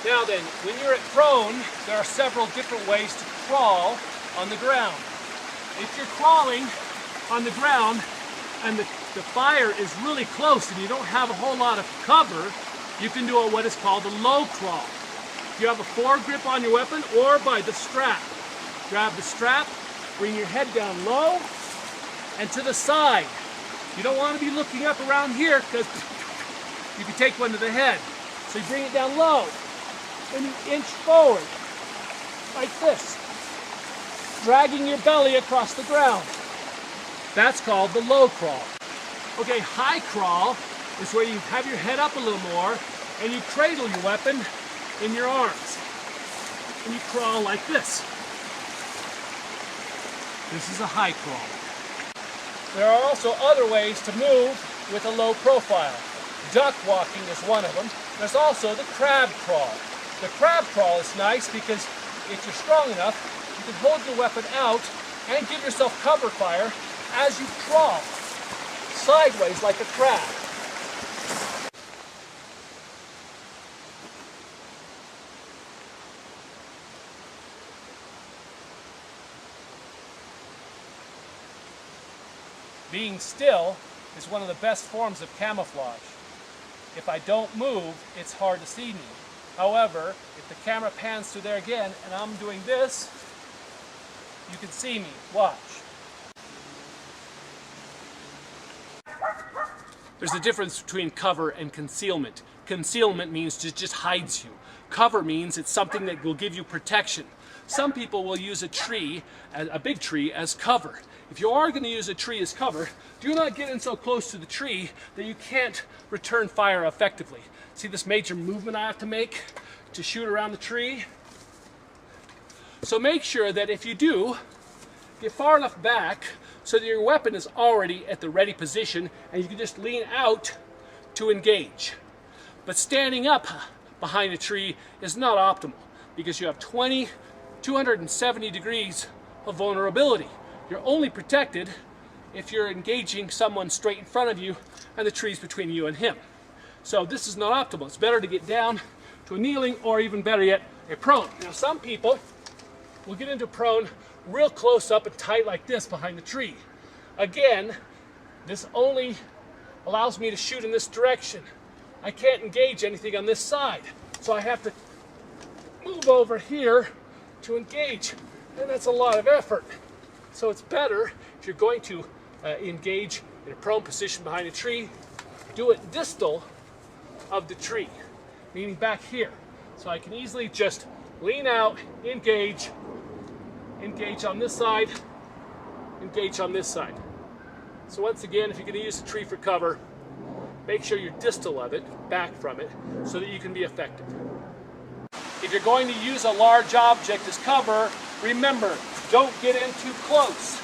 Now then, when you're at prone, there are several different ways to crawl on the ground. If you're crawling on the ground and the fire is really close and you don't have a whole lot of cover, you can do what is called a low crawl. You have a foregrip on your weapon or by the strap. Grab the strap, bring your head down low and to the side. You don't want to be looking up around here because you can take one to the head. So you bring it down low and you inch forward like this, dragging your belly across the ground. That's called the low crawl. Okay, high crawl is where you have your head up a little more and you cradle your weapon in your arms. And you crawl like this. This is a high crawl. There are also other ways to move with a low profile. Duck walking is one of them. There's also the crab crawl. The crab crawl is nice because if you're strong enough, you can hold your weapon out and give yourself cover fire as you crawl sideways like a crab. Being still is one of the best forms of camouflage. If I don't move, it's hard to see me. However, if the camera pans to there again and I'm doing this, you can see me. Watch. There's a difference between cover and concealment. Concealment means it just hides you. Cover means it's something that will give you protection. Some people will use a tree, a big tree, as cover. If you are going to use a tree as cover, do not get in so close to the tree that you can't return fire effectively. See this major movement I have to make to shoot around the tree? So make sure that if you do, get far enough back so that your weapon is already at the ready position and you can just lean out to engage. But standing up behind a tree is not optimal because you have 270 degrees of vulnerability. You're only protected if you're engaging someone straight in front of you and the tree's between you and him. So this is not optimal. It's better to get down to a kneeling or even better yet, a prone. Now some people will get into prone real close up and tight like this behind the tree. Again, this only allows me to shoot in this direction. I can't engage anything on this side. So I have to move over here to engage, and that's a lot of effort. So it's better if you're going to engage in a prone position behind a tree, do it distal of the tree. meaning back here. So I can easily just lean out, engage on this side, engage on this side. So once again, if you're going to use a tree for cover, make sure you're distal of it, back from it, so that you can be effective. If you're going to use a large object as cover, remember, don't get in too close.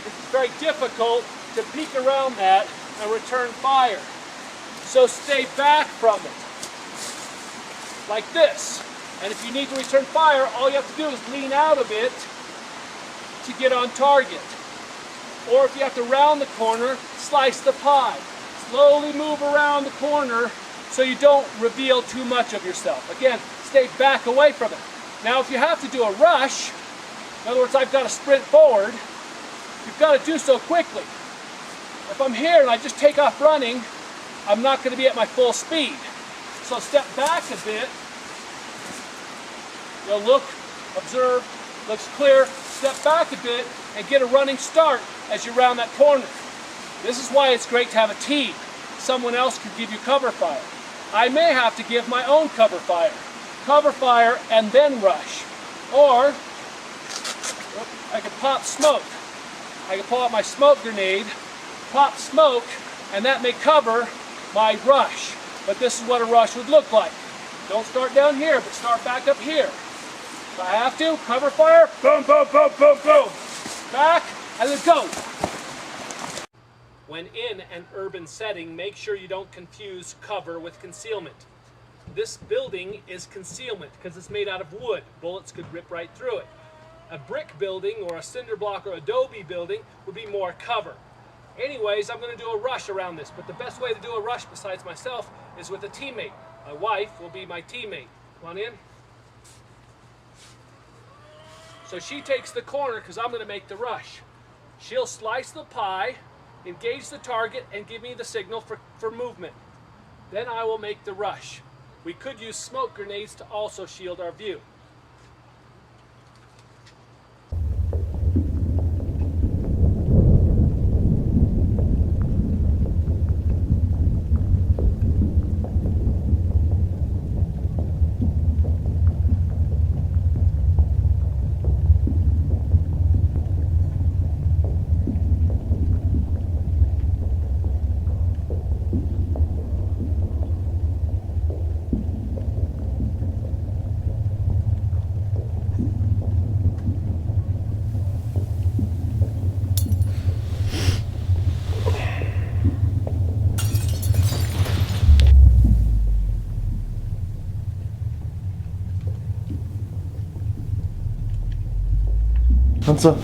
It's very difficult to peek around that and return fire. So stay back from it, like this. And if you need to return fire, all you have to do is lean out a bit to get on target. Or if you have to round the corner, slice the pie. Slowly move around the corner so you don't reveal too much of yourself. Again, stay back away from it. Now if you have to do a rush, in other words, I've got to sprint forward, you've got to do so quickly. If I'm here and I just take off running, I'm not going to be at my full speed. So step back a bit. You'll look, observe, looks clear, step back a bit and get a running start as you round that corner. This is why it's great to have a team. Someone else could give you cover fire. I may have to give my own cover fire and then rush. Or I could pop smoke. I could pull out my smoke grenade, pop smoke, and that may cover my rush. But this is what a rush would look like. Don't start down here, but start back up here. If I have to, cover fire, boom, boom, boom, boom, boom. Back, and then go. When in an urban setting, make sure you don't confuse cover with concealment. This building is concealment because it's made out of wood. Bullets could rip right through it. A brick building or a cinder block or adobe building would be more cover. Anyways, I'm going to do a rush around this, but the best way to do a rush besides myself is with a teammate. My wife will be my teammate. Come on in. So she takes the corner because I'm going to make the rush. She'll slice the pie, engage the target, and give me the signal for movement. Then I will make the rush. We could use smoke grenades to also shield our view. What's up?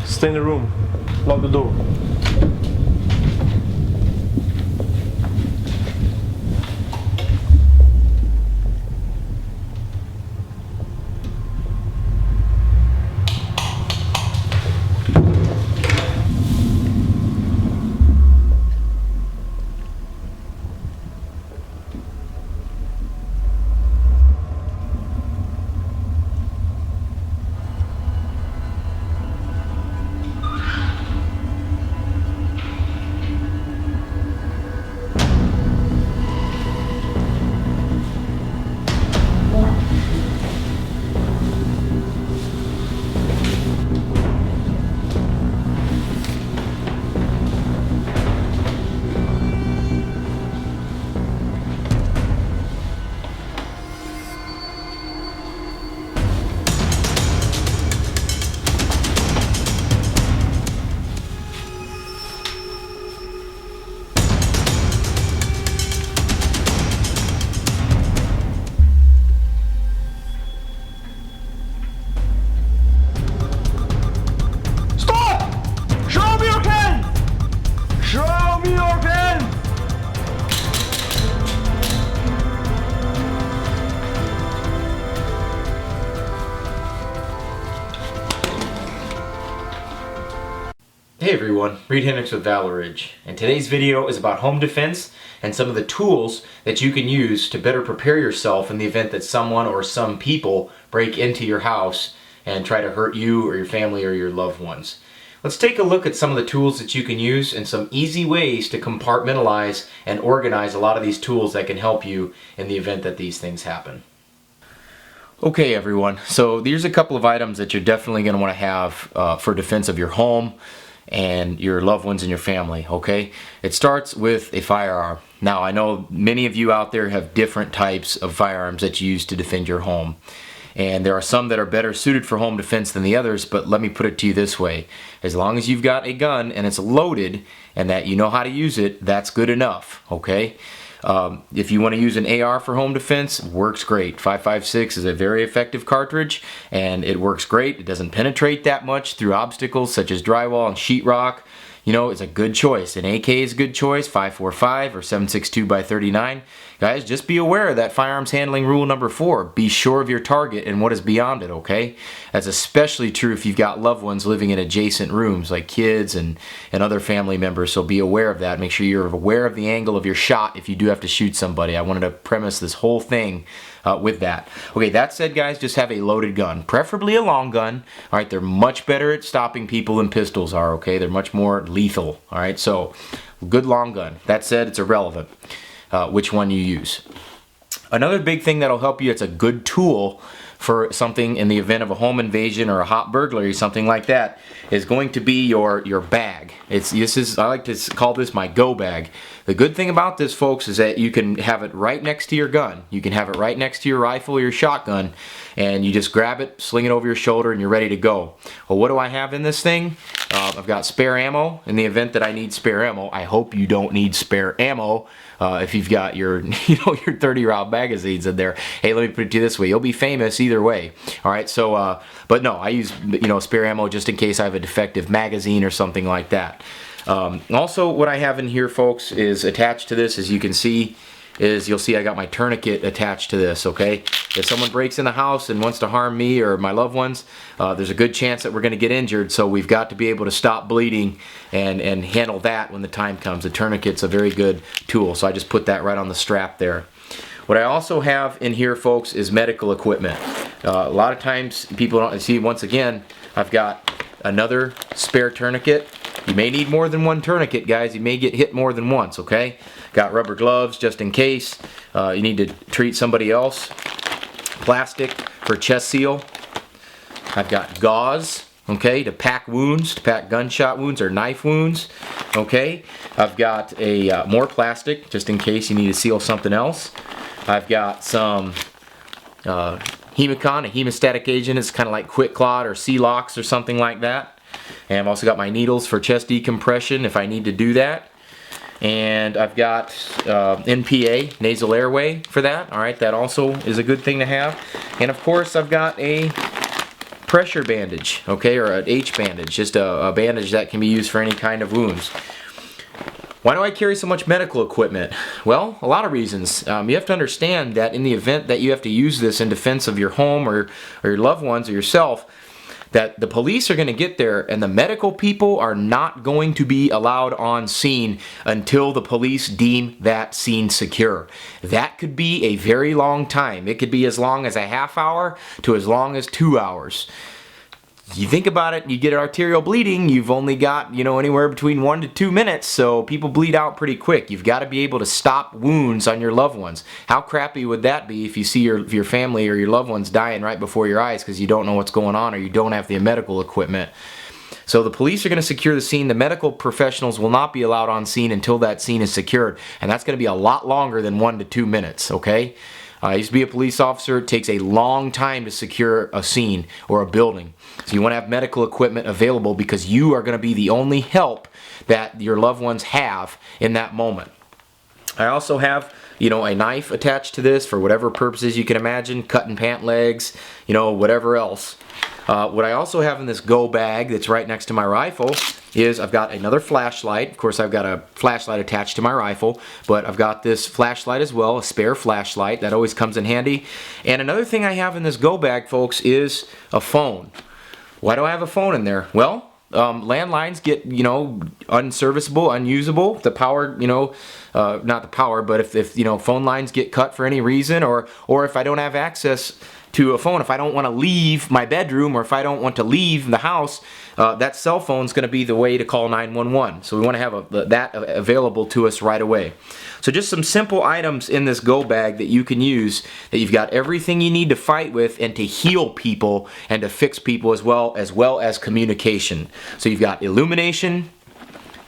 Stay in the room. Lock the door. Hey everyone, Reed Hendricks with Valor Ridge, and today's video is about home defense and some of the tools that you can use to better prepare yourself in the event that someone or some people break into your house and try to hurt you or your family or your loved ones. Let's take a look at some of the tools that you can use and some easy ways to compartmentalize and organize a lot of these tools that can help you in the event that these things happen. Okay everyone, so here's a couple of items that you're definitely going to want to have for defense of your home and your loved ones and your family, okay? It starts with a firearm. Now I know many of you out there have different types of firearms that you use to defend your home. And there are some that are better suited for home defense than the others, but let me put it to you this way. As long as you've got a gun and it's loaded and that you know how to use it, that's good enough, okay? If you want to use an AR for home defense, works great. 5.56 is a very effective cartridge and it works great. It doesn't penetrate that much through obstacles such as drywall and sheetrock. You know, it's a good choice. An AK is a good choice, 5.45 or 7.62x39. Guys, just be aware of that firearms handling rule number 4. Be sure of your target and what is beyond it, okay? That's especially true if you've got loved ones living in adjacent rooms like kids and other family members, so be aware of that. Make sure you're aware of the angle of your shot if you do have to shoot somebody. I wanted to premise this whole thing with that. Okay, that said guys, just have a loaded gun, preferably a long gun. Alright, they're much better at stopping people than pistols are, okay? They're much more lethal, alright? So, good long gun. That said, it's irrelevant which one you use. Another big thing that'll help you, it's a good tool for something in the event of a home invasion or a hot burglary, something like that, is going to be your bag. I like to call this my go bag. The good thing about this, folks, is that you can have it right next to your gun. You can have it right next to your rifle or your shotgun, and you just grab it, sling it over your shoulder, and you're ready to go. Well, what do I have in this thing? I've got spare ammo in the event that I need spare ammo. I hope you don't need spare ammo if you've got your, your 30-round magazines in there. Hey, let me put it to you this way: you'll be famous either way. All right, so but no, I use spare ammo just in case I have a defective magazine or something like that. Also, what I have in here, folks, is attached to this, as you can see, you'll see I got my tourniquet attached to this, okay? If someone breaks in the house and wants to harm me or my loved ones, there's a good chance that we're going to get injured, so we've got to be able to stop bleeding and handle that when the time comes. The tourniquet's a very good tool, so I just put that right on the strap there. What I also have in here, folks, is medical equipment. A lot of times people don't see, once again, I've got another spare tourniquet. You may need more than one tourniquet, guys. You may get hit more than once, okay? Got rubber gloves just in case you need to treat somebody else. Plastic for chest seal. I've got gauze, okay, to pack wounds, to pack gunshot wounds or knife wounds, okay? I've got a more plastic just in case you need to seal something else. I've got some Hemicon, a hemostatic agent. It's kind of like Quick Clot or Celox or something like that. And I've also got my needles for chest decompression if I need to do that. And I've got NPA, nasal airway, for that. Alright, that also is a good thing to have. And of course I've got a pressure bandage, okay, or an H bandage, just a bandage that can be used for any kind of wounds. Why do I carry so much medical equipment? Well, a lot of reasons. You have to understand that in the event that you have to use this in defense of your home or your loved ones or yourself, that the police are going to get there and the medical people are not going to be allowed on scene until the police deem that scene secure. That could be a very long time. It could be as long as a half hour to as long as 2 hours. You think about it, you get arterial bleeding, you've only got, anywhere between 1 to 2 minutes, so people bleed out pretty quick. You've got to be able to stop wounds on your loved ones. How crappy would that be if you see your family or your loved ones dying right before your eyes because you don't know what's going on or you don't have the medical equipment? So the police are going to secure the scene. The medical professionals will not be allowed on scene until that scene is secured, and that's going to be a lot longer than 1 to 2 minutes, okay? I used to be a police officer. It takes a long time to secure a scene or a building. So you want to have medical equipment available because you are going to be the only help that your loved ones have in that moment. I also have, a knife attached to this for whatever purposes you can imagine, cutting pant legs, whatever else. What I also have in this go bag that's right next to my rifle is I've got another flashlight. Of course, I've got a flashlight attached to my rifle, but I've got this flashlight as well, a spare flashlight. That always comes in handy. And another thing I have in this go bag, folks, is a phone. Why do I have a phone in there? Well, landlines get, you know, unserviceable, unusable. The power, you know, not the power, but if you know, phone lines get cut for any reason, or if I don't have access to a phone, if I don't want to leave my bedroom, or if I don't want to leave the house, that cell phone is going to be the way to call 911. So we want to have that available to us right away. So just some simple items in this go bag that you can use, that you've got everything you need to fight with and to heal people and to fix people, as well as communication. So you've got illumination,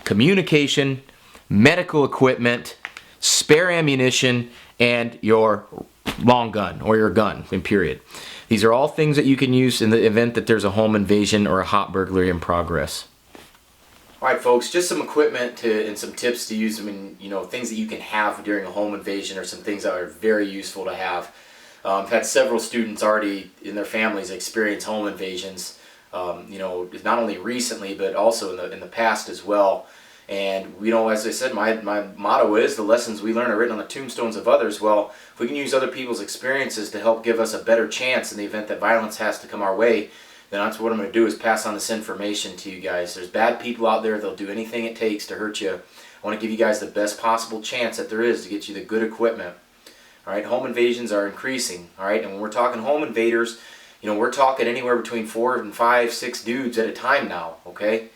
communication, medical equipment, spare ammunition, and your long gun, or your gun, in period. These are all things that you can use in the event that there's a home invasion or a hot burglary in progress. Alright folks, just some equipment and some tips to use. I mean, you know, things that you can have during a home invasion are some things that are very useful to have. I've had several students already in their families experience home invasions, you know, not only recently but also in the past as well. And, you know, as I said, my motto is, the lessons we learn are written on the tombstones of others. Well, if we can use other people's experiences to help give us a better chance in the event that violence has to come our way, then that's what I'm going to do, is pass on this information to you guys. There's bad people out there. They'll do anything it takes to hurt you. I want to give you guys the best possible chance that there is to get you the good equipment. All right, home invasions are increasing. All right, and when we're talking home invaders, you know, we're talking anywhere between 4 and 5, 6 dudes at a time now, okay?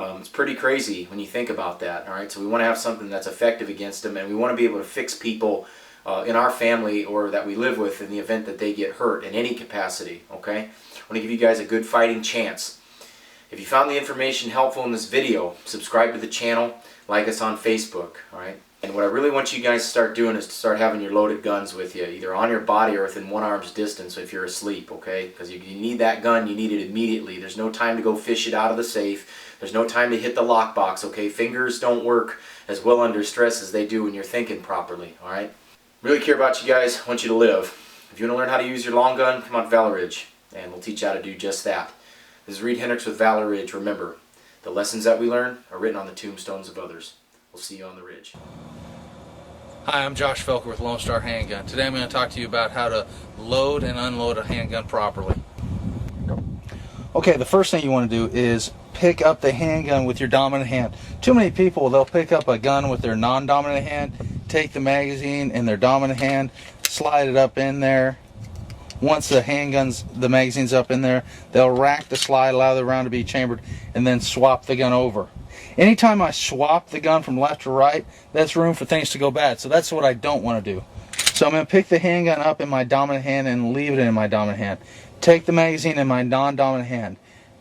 It's pretty crazy when you think about that. All right, so we want to have something that's effective against them, and we want to be able to fix people in our family or that we live with in the event that they get hurt in any capacity, okay? I want to give you guys a good fighting chance. If you found the information helpful in this video, subscribe to the channel, like us on Facebook, all right? And what I really want you guys to start doing is to start having your loaded guns with you, either on your body or within 1 arm's distance if you're asleep, okay? Because you need that gun, you need it immediately. There's no time to go fish it out of the safe. There's no time to hit the lockbox, okay? Fingers don't work as well under stress as they do when you're thinking properly, all right? Really care about you guys, want you to live. If you want to learn how to use your long gun, come out to Valor Ridge, and we'll teach you how to do just that. This is Reed Hendricks with Valor Ridge. Remember, the lessons that we learn are written on the tombstones of others. We'll see you on the ridge. Hi, I'm Josh Felker with Lone Star Handgun. Today I'm going to talk to you about how to load and unload a handgun properly. Okay, the first thing you want to do is pick up the handgun with your dominant hand. Too many people, they'll pick up a gun with their non-dominant hand, take the magazine in their dominant hand, slide it up in there. Once the magazine's up in there, they'll rack the slide, allow the round to be chambered, and then swap the gun over. Anytime I swap the gun from left to right, that's room for things to go bad. So that's what I don't want to do. So I'm going to pick the handgun up in my dominant hand and leave it in my dominant hand. Take the magazine in my non-dominant hand.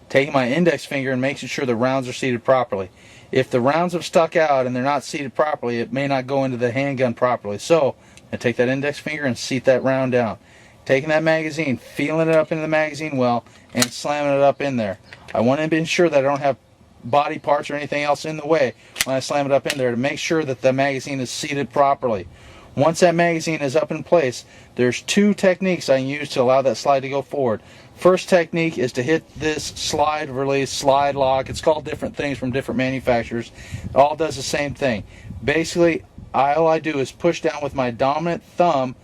Taking my index finger and making sure the rounds are seated properly. If the rounds have stuck out and they're not seated properly, it may not go into the handgun properly. So I take that index finger and seat that round down. Taking that magazine, feeling it up into the magazine well, and slamming it up in there. I want to ensure that I don't have body parts or anything else in the way when I slam it up in there, to make sure that the magazine is seated properly. Once that magazine is up in place, there's 2 techniques I can use to allow that slide to go forward. First technique is to hit this slide release, slide lock. It's called different things from different manufacturers. It all does the same thing. Basically, all I do is push down with my dominant thumb,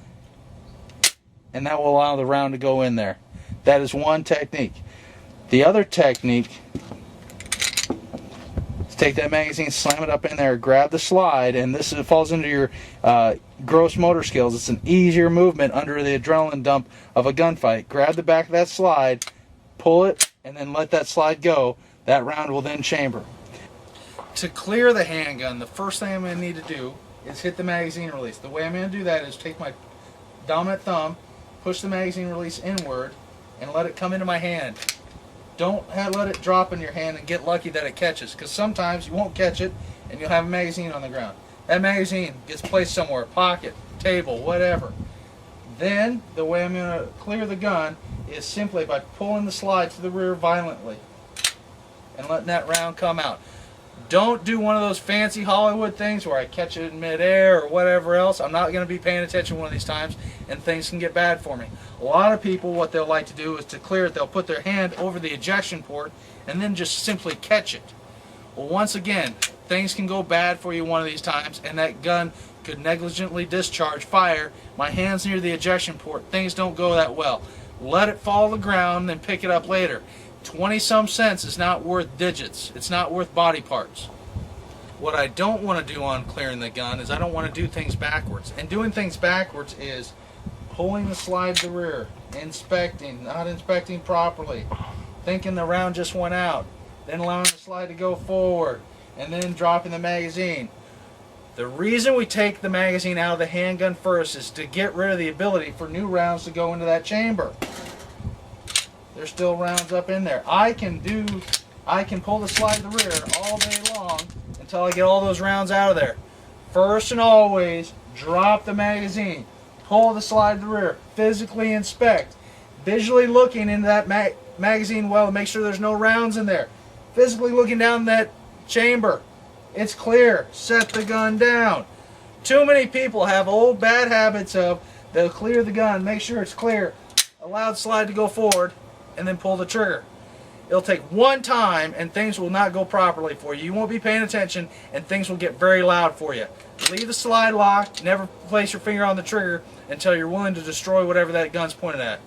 and that will allow the round to go in there. That is one technique. The other technique is take that magazine, slam it up in there, grab the slide, and this falls into your gross motor skills. It's an easier movement under the adrenaline dump of a gunfight. Grab the back of that slide, pull it, and then let that slide go. That round will then chamber. To clear the handgun, the first thing I'm going to need to do is hit the magazine release. The way I'm going to do that is take my dominant thumb, push the magazine release inward, and let it come into my hand. Don't let it drop in your hand and get lucky that it catches, because sometimes you won't catch it and you'll have a magazine on the ground. That magazine gets placed somewhere, pocket, table, whatever. Then the way I'm going to clear the gun is simply by pulling the slide to the rear violently and letting that round come out. Don't do one of those fancy Hollywood things where I catch it in midair or whatever else. I'm not going to be paying attention one of these times, and things can get bad for me. A lot of people, what they'll like to do is to clear it, they'll put their hand over the ejection port and then just simply catch it. Well, once again, things can go bad for you one of these times, and that gun could negligently discharge fire. My hand's near the ejection port. Things don't go that well. Let it fall to the ground, then pick it up later. 20-some cents is not worth digits. It's not worth body parts. What I don't want to do on clearing the gun is I don't want to do things backwards. And doing things backwards is pulling the slide to the rear, inspecting, not inspecting properly, thinking the round just went out, then allowing the slide to go forward, and then dropping the magazine. The reason we take the magazine out of the handgun first is to get rid of the ability for new rounds to go into that chamber. There's still rounds up in there. I can pull the slide to the rear all day long until I get all those rounds out of there. First and always, drop the magazine, pull the slide to the rear, physically inspect, visually looking into that magazine well to make sure there's no rounds in there, physically looking down that chamber. It's clear. Set the gun down. Too many people have old bad habits of they'll clear the gun, make sure it's clear, allow the slide to go forward, and then pull the trigger. It'll take one time and things will not go properly for you. You won't be paying attention and things will get very loud for you. Leave the slide locked, never place your finger on the trigger until you're willing to destroy whatever that gun's pointed at.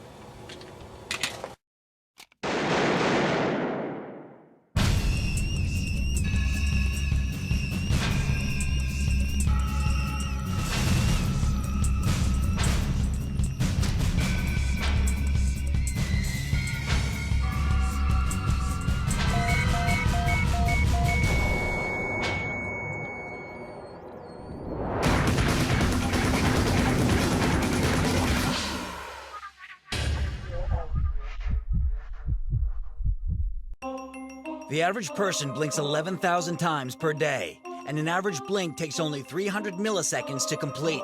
The average person blinks 11,000 times per day, and an average blink takes only 300 milliseconds to complete.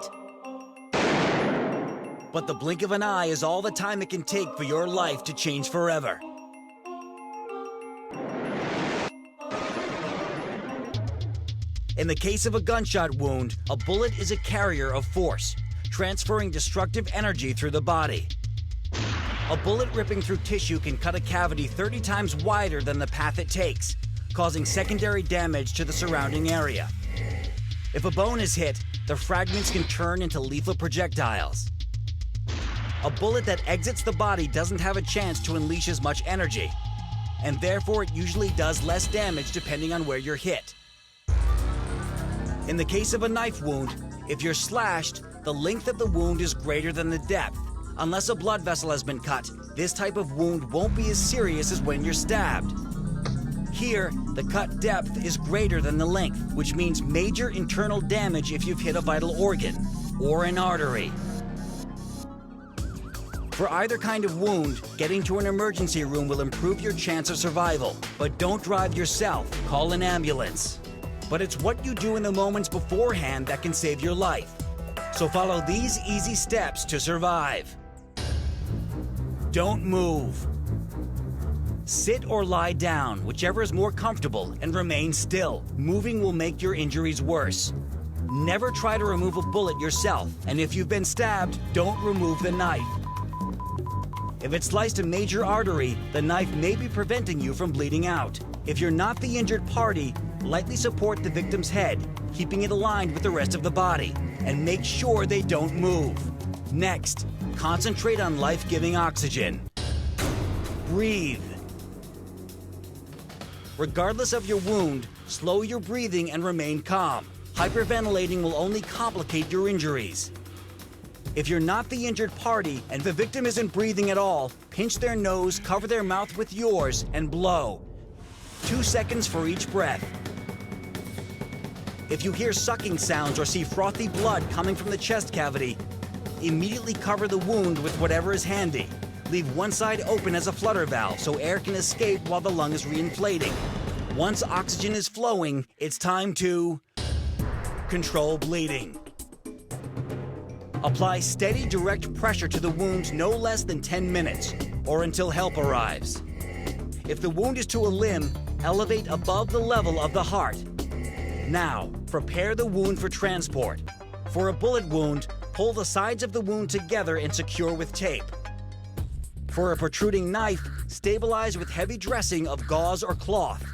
But the blink of an eye is all the time it can take for your life to change forever. In the case of a gunshot wound, a bullet is a carrier of force, transferring destructive energy through the body. A bullet ripping through tissue can cut a cavity 30 times wider than the path it takes, causing secondary damage to the surrounding area. If a bone is hit, the fragments can turn into lethal projectiles. A bullet that exits the body doesn't have a chance to unleash as much energy, and therefore it usually does less damage depending on where you're hit. In the case of a knife wound, if you're slashed, the length of the wound is greater than the depth. Unless a blood vessel has been cut, this type of wound won't be as serious as when you're stabbed. Here, the cut depth is greater than the length, which means major internal damage if you've hit a vital organ or an artery. For either kind of wound, getting to an emergency room will improve your chance of survival. But don't drive yourself, call an ambulance. But it's what you do in the moments beforehand that can save your life. So follow these easy steps to survive. Don't move. Sit or lie down, whichever is more comfortable, and remain still. Moving will make your injuries worse. Never try to remove a bullet yourself, and if you've been stabbed, don't remove the knife. If it sliced a major artery, the knife may be preventing you from bleeding out. If you're not the injured party, lightly support the victim's head, keeping it aligned with the rest of the body, and make sure they don't move. Next, concentrate on life-giving oxygen. Breathe. Regardless of your wound, slow your breathing and remain calm. Hyperventilating will only complicate your injuries. If you're not the injured party and the victim isn't breathing at all, pinch their nose, cover their mouth with yours, and blow. 2 seconds for each breath. If you hear sucking sounds or see frothy blood coming from the chest cavity, immediately cover the wound with whatever is handy. Leave one side open as a flutter valve so air can escape while the lung is reinflating. Once oxygen is flowing, it's time to control bleeding. Apply steady, direct pressure to the wound no less than 10 minutes, or until help arrives. If the wound is to a limb, elevate above the level of the heart. Now, prepare the wound for transport. For a bullet wound, pull the sides of the wound together and secure with tape. For a protruding knife, stabilize with heavy dressing of gauze or cloth.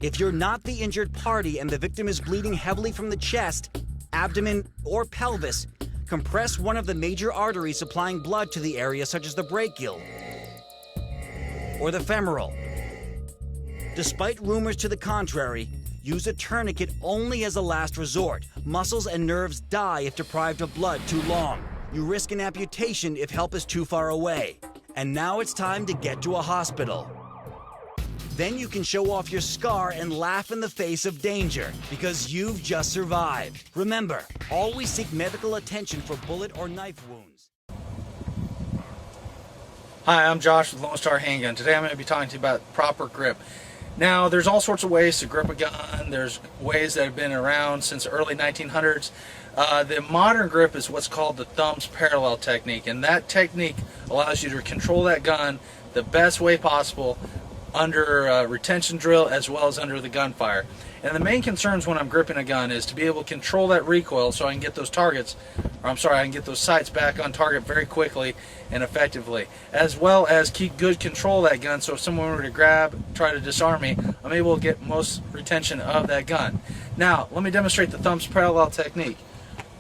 If you're not the injured party and the victim is bleeding heavily from the chest, abdomen, or pelvis, compress one of the major arteries supplying blood to the area, such as the brachial. or the femoral. Despite rumors to the contrary, use a tourniquet only as a last resort. Muscles and nerves die if deprived of blood too long. You risk an amputation if help is too far away. And now it's time to get to a hospital. Then you can show off your scar and laugh in the face of danger because you've just survived. Remember, always seek medical attention for bullet or knife wounds. Hi, I'm Josh with Lone Star Handgun. Today I'm going to be talking to you about proper grip. Now, there's all sorts of ways to grip a gun. There's ways that have been around since the early 1900s. The modern grip is what's called the thumbs parallel technique, and that technique allows you to control that gun the best way possible under retention drill as well as under the gunfire. And the main concerns when I'm gripping a gun is to be able to control that recoil so I can get those targets, or I'm sorry, I can get those sights back on target very quickly and effectively, as well as keep good control of that gun so if someone were to try to disarm me, I'm able to get most retention of that gun. Now, let me demonstrate the thumbs parallel technique.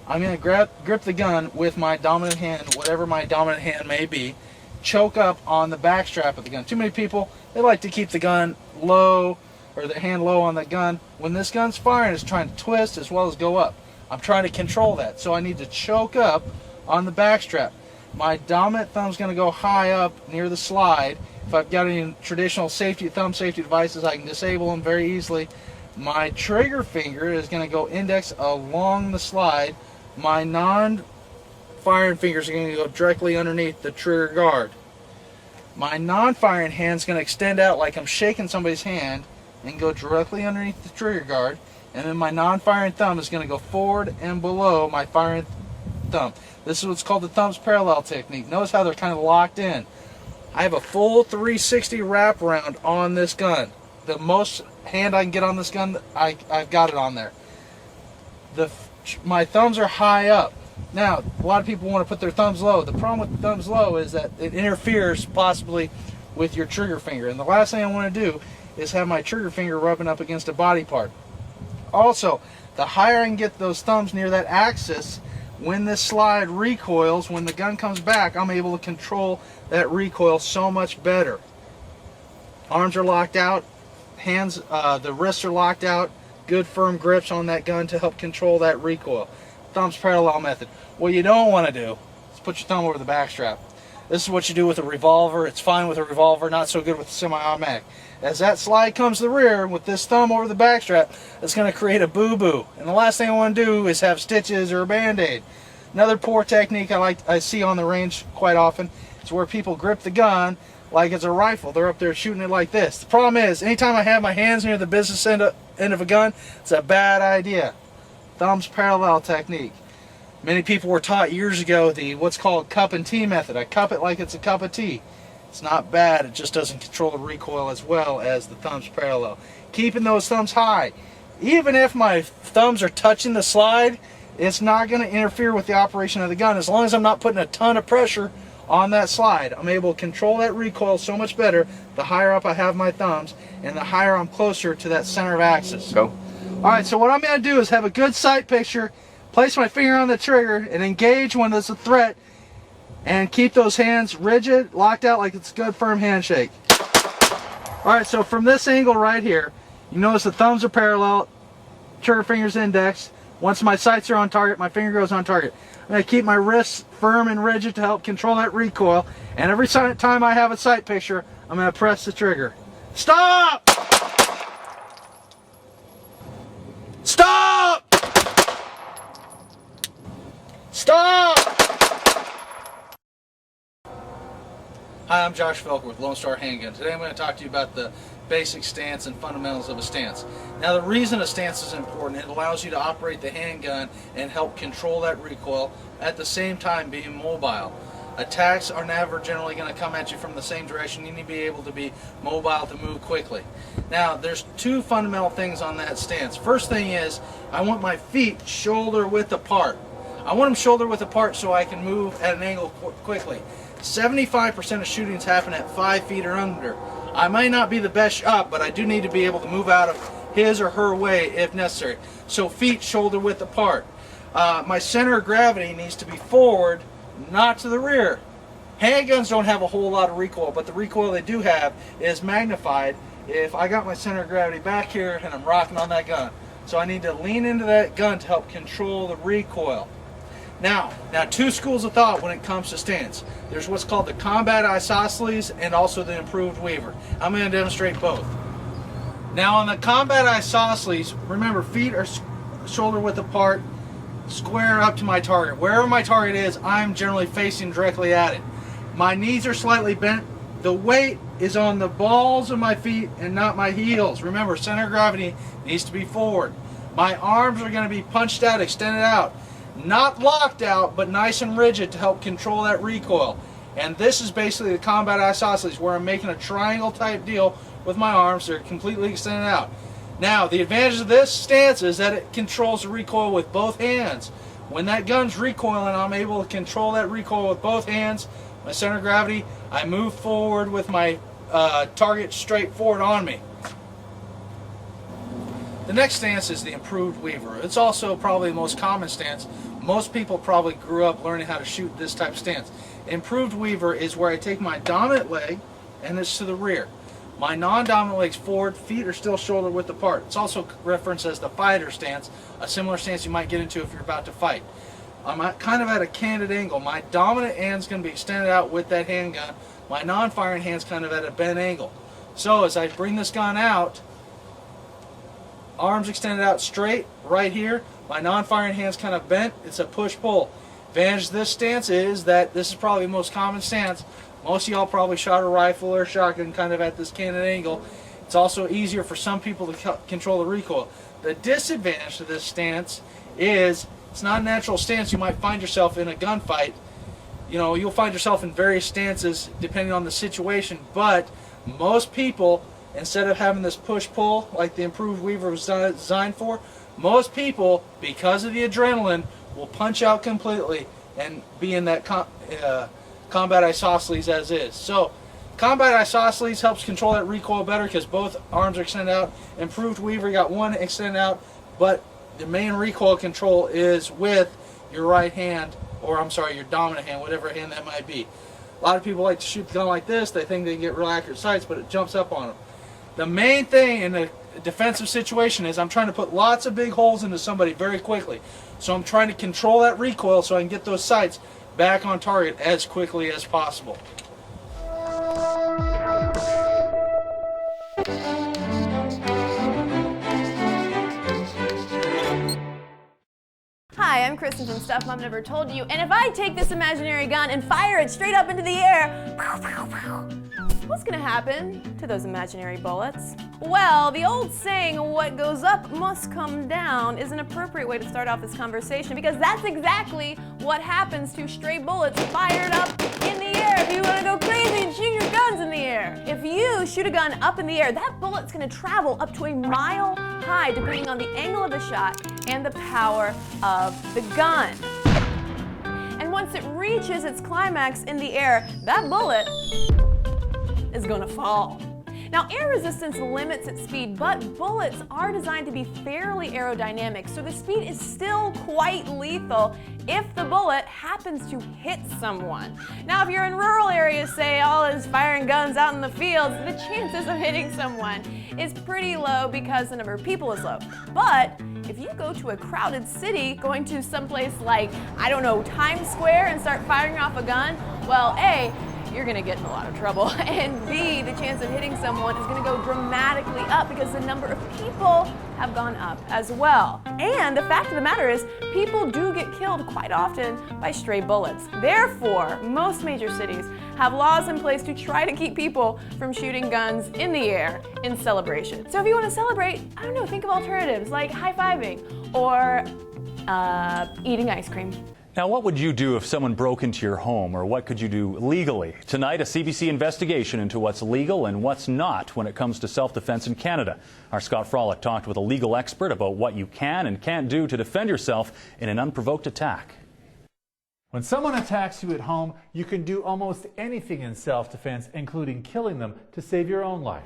I'm going to grip the gun with my dominant hand, whatever my dominant hand may be, choke up on the back strap of the gun. Too many people, they like to keep the gun low, or the hand low on the gun. When this gun's firing, it's trying to twist as well as go up. I'm trying to control that, so I need to choke up on the back strap. My dominant thumb's going to go high up near the slide. If I've got any traditional thumb safety devices, I can disable them very easily. My trigger finger is going to go index along the slide. My non-firing fingers are going to go directly underneath the trigger guard. My non-firing hand is going to extend out like I'm shaking somebody's hand and go directly underneath the trigger guard, and then my non-firing thumb is going to go forward and below my firing thumb. This is what's called the thumbs parallel technique. Notice how they're kind of locked in. I have a full 360 wraparound on this gun. The most hand I can get on this gun, I've got it on there. My thumbs are high up. Now, a lot of people want to put their thumbs low. The problem with the thumbs low is that it interferes possibly with your trigger finger. And the last thing I want to do is have my trigger finger rubbing up against a body part. Also, the higher I can get those thumbs near that axis, when this slide recoils, when the gun comes back, I'm able to control that recoil so much better. Arms are locked out, hands, the wrists are locked out, good firm grips on that gun to help control that recoil. Thumbs parallel method. What you don't want to do is put your thumb over the back strap. This is what you do with a revolver. It's fine with a revolver, not so good with a semi-automatic. As that slide comes to the rear with this thumb over the back strap, it's going to create a boo-boo. And the last thing I want to do is have stitches or a band-aid. Another poor technique I see on the range quite often is where people grip the gun like it's a rifle. They're up there shooting it like this. The problem is, anytime I have my hands near the business end of a gun, it's a bad idea. Thumbs parallel technique. Many people were taught years ago the what's called cup and tea method. I cup it like it's a cup of tea. It's not bad, it just doesn't control the recoil as well as the thumbs parallel. Keeping those thumbs high. Even if my thumbs are touching the slide, it's not going to interfere with the operation of the gun. As long as I'm not putting a ton of pressure on that slide, I'm able to control that recoil so much better the higher up I have my thumbs and the higher I'm closer to that center of axis. Go. Alright, so what I'm going to do is have a good sight picture, place my finger on the trigger, and engage when there's a threat, and keep those hands rigid, locked out like it's a good firm handshake. Alright, so from this angle right here, you notice the thumbs are parallel, trigger finger's indexed. Once my sights are on target, my finger goes on target. I'm going to keep my wrists firm and rigid to help control that recoil, and every time I have a sight picture, I'm going to press the trigger. Stop! Stop! Stop! Hi, I'm Josh Felker with Lone Star Handgun. Today I'm going to talk to you about the basic stance and fundamentals of a stance. Now, the reason a stance is important, it allows you to operate the handgun and help control that recoil at the same time being mobile. Attacks are never generally going to come at you from the same direction. You need to be able to be mobile to move quickly. Now, there's two fundamental things on that stance. First thing is, I want my feet shoulder width apart. I want them shoulder width apart so I can move at an angle quickly. 75% of shootings happen at 5 feet or under. I might not be the best shot, but I do need to be able to move out of his or her way if necessary. So feet shoulder width apart. My center of gravity needs to be forward, not to the rear. Handguns don't have a whole lot of recoil, but the recoil they do have is magnified if I got my center of gravity back here and I'm rocking on that gun. So I need to lean into that gun to help control the recoil. Now, two schools of thought when it comes to stance. There's what's called the combat isosceles and also the improved Weaver. I'm going to demonstrate both. Now on the combat isosceles, remember feet are shoulder width apart, square up to my target. Wherever my target is, I'm generally facing directly at it. My knees are slightly bent. The weight is on the balls of my feet and not my heels. Remember, center of gravity needs to be forward. My arms are going to be punched out, extended out. Not locked out, but nice and rigid to help control that recoil. And this is basically the combat isosceles, where I'm making a triangle type deal with my arms. They're completely extended out. Now, the advantage of this stance is that it controls the recoil with both hands. When that gun's recoiling, I'm able to control that recoil with both hands. My center of gravity, I move forward with my target straight forward on me. The next stance is the improved Weaver. It's also probably the most common stance. Most people probably grew up learning how to shoot this type of stance. Improved Weaver is where I take my dominant leg and it's to the rear. My non-dominant leg's forward, feet are still shoulder width apart. It's also referenced as the fighter stance, a similar stance you might get into if you're about to fight. I'm kind of at a candid angle. My dominant hand's going to be extended out with that handgun. My non-firing hand's kind of at a bent angle. So as I bring this gun out, arms extended out straight, right here. My non-firing hand's kind of bent. It's a push-pull. Advantage of this stance is that this is probably the most common stance. Most of y'all probably shot a rifle or a shotgun kind of at this candid angle. It's also easier for some people to control the recoil. The disadvantage to this stance is it's not a natural stance. You might find yourself in a gunfight. You know, you'll find yourself in various stances depending on the situation, but most people, instead of having this push-pull like the improved Weaver was designed for, most people, because of the adrenaline, will punch out completely and be in that combat isosceles as is. So, combat isosceles helps control that recoil better because both arms are extended out. Improved Weaver got one extended out, but the main recoil control is with your right hand, or I'm sorry, your dominant hand, whatever hand that might be. A lot of people like to shoot the gun like this. They think they can get real accurate sights, but it jumps up on them. The main thing in a defensive situation is I'm trying to put lots of big holes into somebody very quickly. So I'm trying to control that recoil so I can get those sights back on target as quickly as possible. Hi, I'm Kristen from Stuff Mom Never Told You, and if I take this imaginary gun and fire it straight up into the air, what's gonna happen to those imaginary bullets? Well, the old saying, what goes up must come down, is an appropriate way to start off this conversation, because that's exactly what happens to stray bullets fired up in the air if you want to go crazy and shoot your guns in the air. If you shoot a gun up in the air, that bullet's gonna travel up to a mile high, depending on the angle of the shot and the power of the gun. And once it reaches its climax in the air, that bullet is gonna fall. Now, air resistance limits its speed, but bullets are designed to be fairly aerodynamic, so the speed is still quite lethal if the bullet happens to hit someone. Now, if you're in rural areas, say, all is firing guns out in the fields, the chances of hitting someone is pretty low because the number of people is low. But if you go to a crowded city, going to someplace like, I don't know, Times Square and start firing off a gun, well, A, you're gonna get in a lot of trouble, and B, the chance of hitting someone is gonna go dramatically up because the number of people have gone up as well. And the fact of the matter is, people do get killed quite often by stray bullets. Therefore, most major cities have laws in place to try to keep people from shooting guns in the air in celebration. So if you wanna celebrate, I don't know, think of alternatives like high-fiving or eating ice cream. Now, what would you do if someone broke into your home, or what could you do legally? Tonight, a CBC investigation into what's legal and what's not when it comes to self-defense in Canada. Our Scott Frolick talked with a legal expert about what you can and can't do to defend yourself in an unprovoked attack. When someone attacks you at home, you can do almost anything in self-defense, including killing them to save your own life.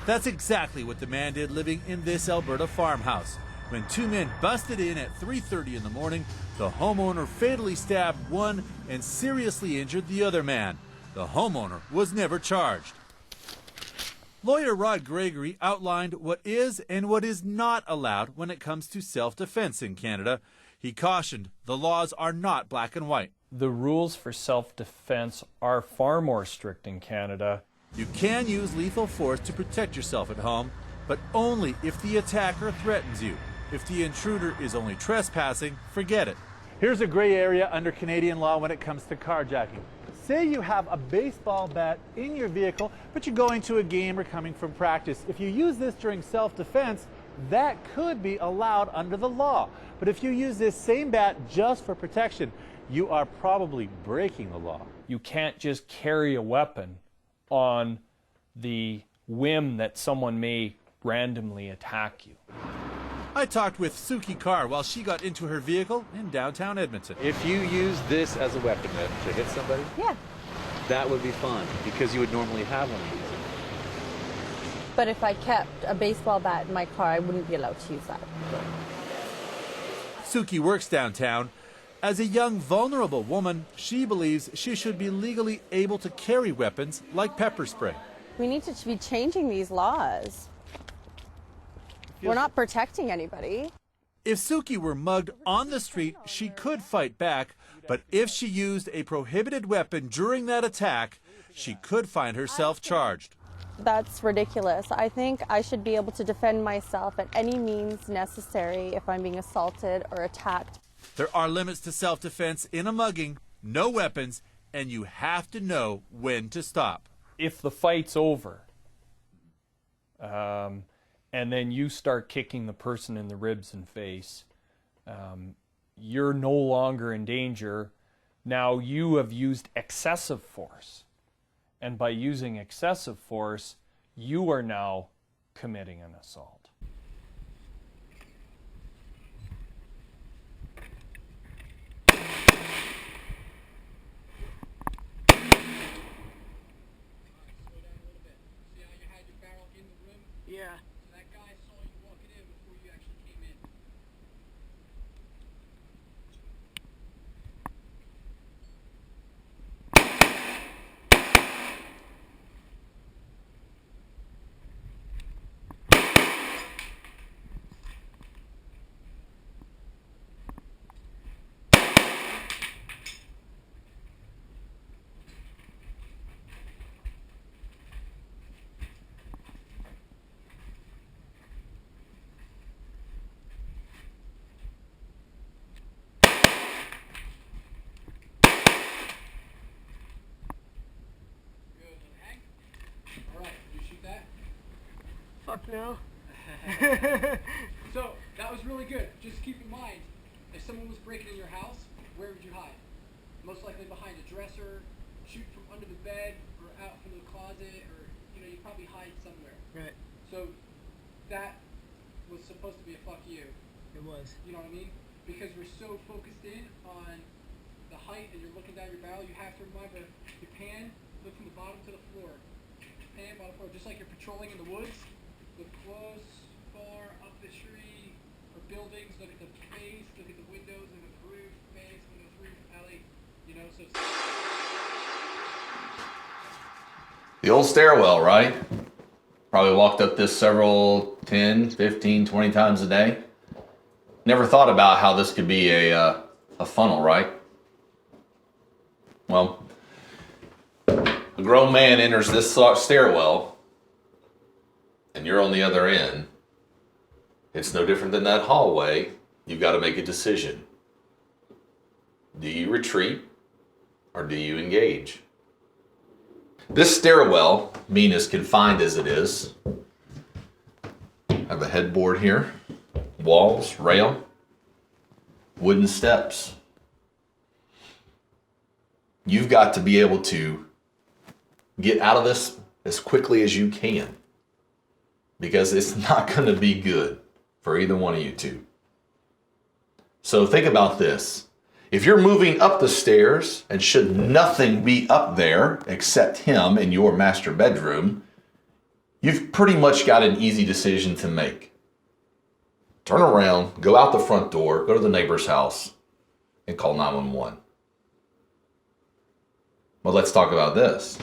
That's exactly what the man did living in this Alberta farmhouse. When two men busted in at 3:30 in the morning, the homeowner fatally stabbed one and seriously injured the other man. The homeowner was never charged. Lawyer Rod Gregory outlined what is and what is not allowed when it comes to self-defense in Canada. He cautioned the laws are not black and white. The rules for self-defense are far more strict in Canada. You can use lethal force to protect yourself at home, but only if the attacker threatens you. If the intruder is only trespassing, forget it. Here's a gray area under Canadian law when it comes to carjacking. Say you have a baseball bat in your vehicle, but you're going to a game or coming from practice. If you use this during self-defense, that could be allowed under the law. But if you use this same bat just for protection, you are probably breaking the law. You can't just carry a weapon on the whim that someone may randomly attack you. I talked with Suki Carr while she got into her vehicle in downtown Edmonton. If you use this as a weapon to hit somebody, yeah, that would be fun because you would normally have one of these. But if I kept a baseball bat in my car, I wouldn't be allowed to use that. Suki works downtown. As a young, vulnerable woman, she believes she should be legally able to carry weapons like pepper spray. We need to be changing these laws. We're not protecting anybody. If Suki were mugged on the street, she could fight back, but if she used a prohibited weapon during that attack, she could find herself charged. That's ridiculous. I think I should be able to defend myself at any means necessary if I'm being assaulted or attacked. There are limits to self-defense in a mugging, no weapons, and you have to know when to stop. If the fight's over, and then you start kicking the person in the ribs and face, you're no longer in danger. Now you have used excessive force. And by using excessive force, you are now committing an assault. Yeah. That guy saw you walking in before you actually came in. Fuck no. So, that was really good. Just keep in mind, if someone was breaking in your house, where would you hide? Most likely behind a dresser, shoot from under the bed, or out from the closet, or, you'd probably hide somewhere. Right. So, that was supposed to be a fuck you. It was. You know what I mean? Because we're so focused in on the height and you're looking down your barrel, you have to remember, you pan, look from the bottom to the floor. Pan, bottom, floor, just like you're patrolling in the woods. Look close, far, up the tree, or buildings, look at the face, look at the windows, look at the roof, face, windows, roof, alley, so it's... The old stairwell, right? Probably walked up this several 10, 15, 20 times a day. Never thought about how this could be a funnel, right? Well, a grown man enters this stairwell, and you're on the other end. It's no different than that hallway. You've got to make a decision. Do you retreat or do you engage? This stairwell, being as confined as it is, I have a headboard here, walls, rail, wooden steps. You've got to be able to get out of this as quickly as you can, because it's not going to be good for either one of you two. So think about this. If you're moving up the stairs, and should nothing be up there except him in your master bedroom, you've pretty much got an easy decision to make. turn around, go out the front door, go to the neighbor's house, and call 911. Well, let's talk about this.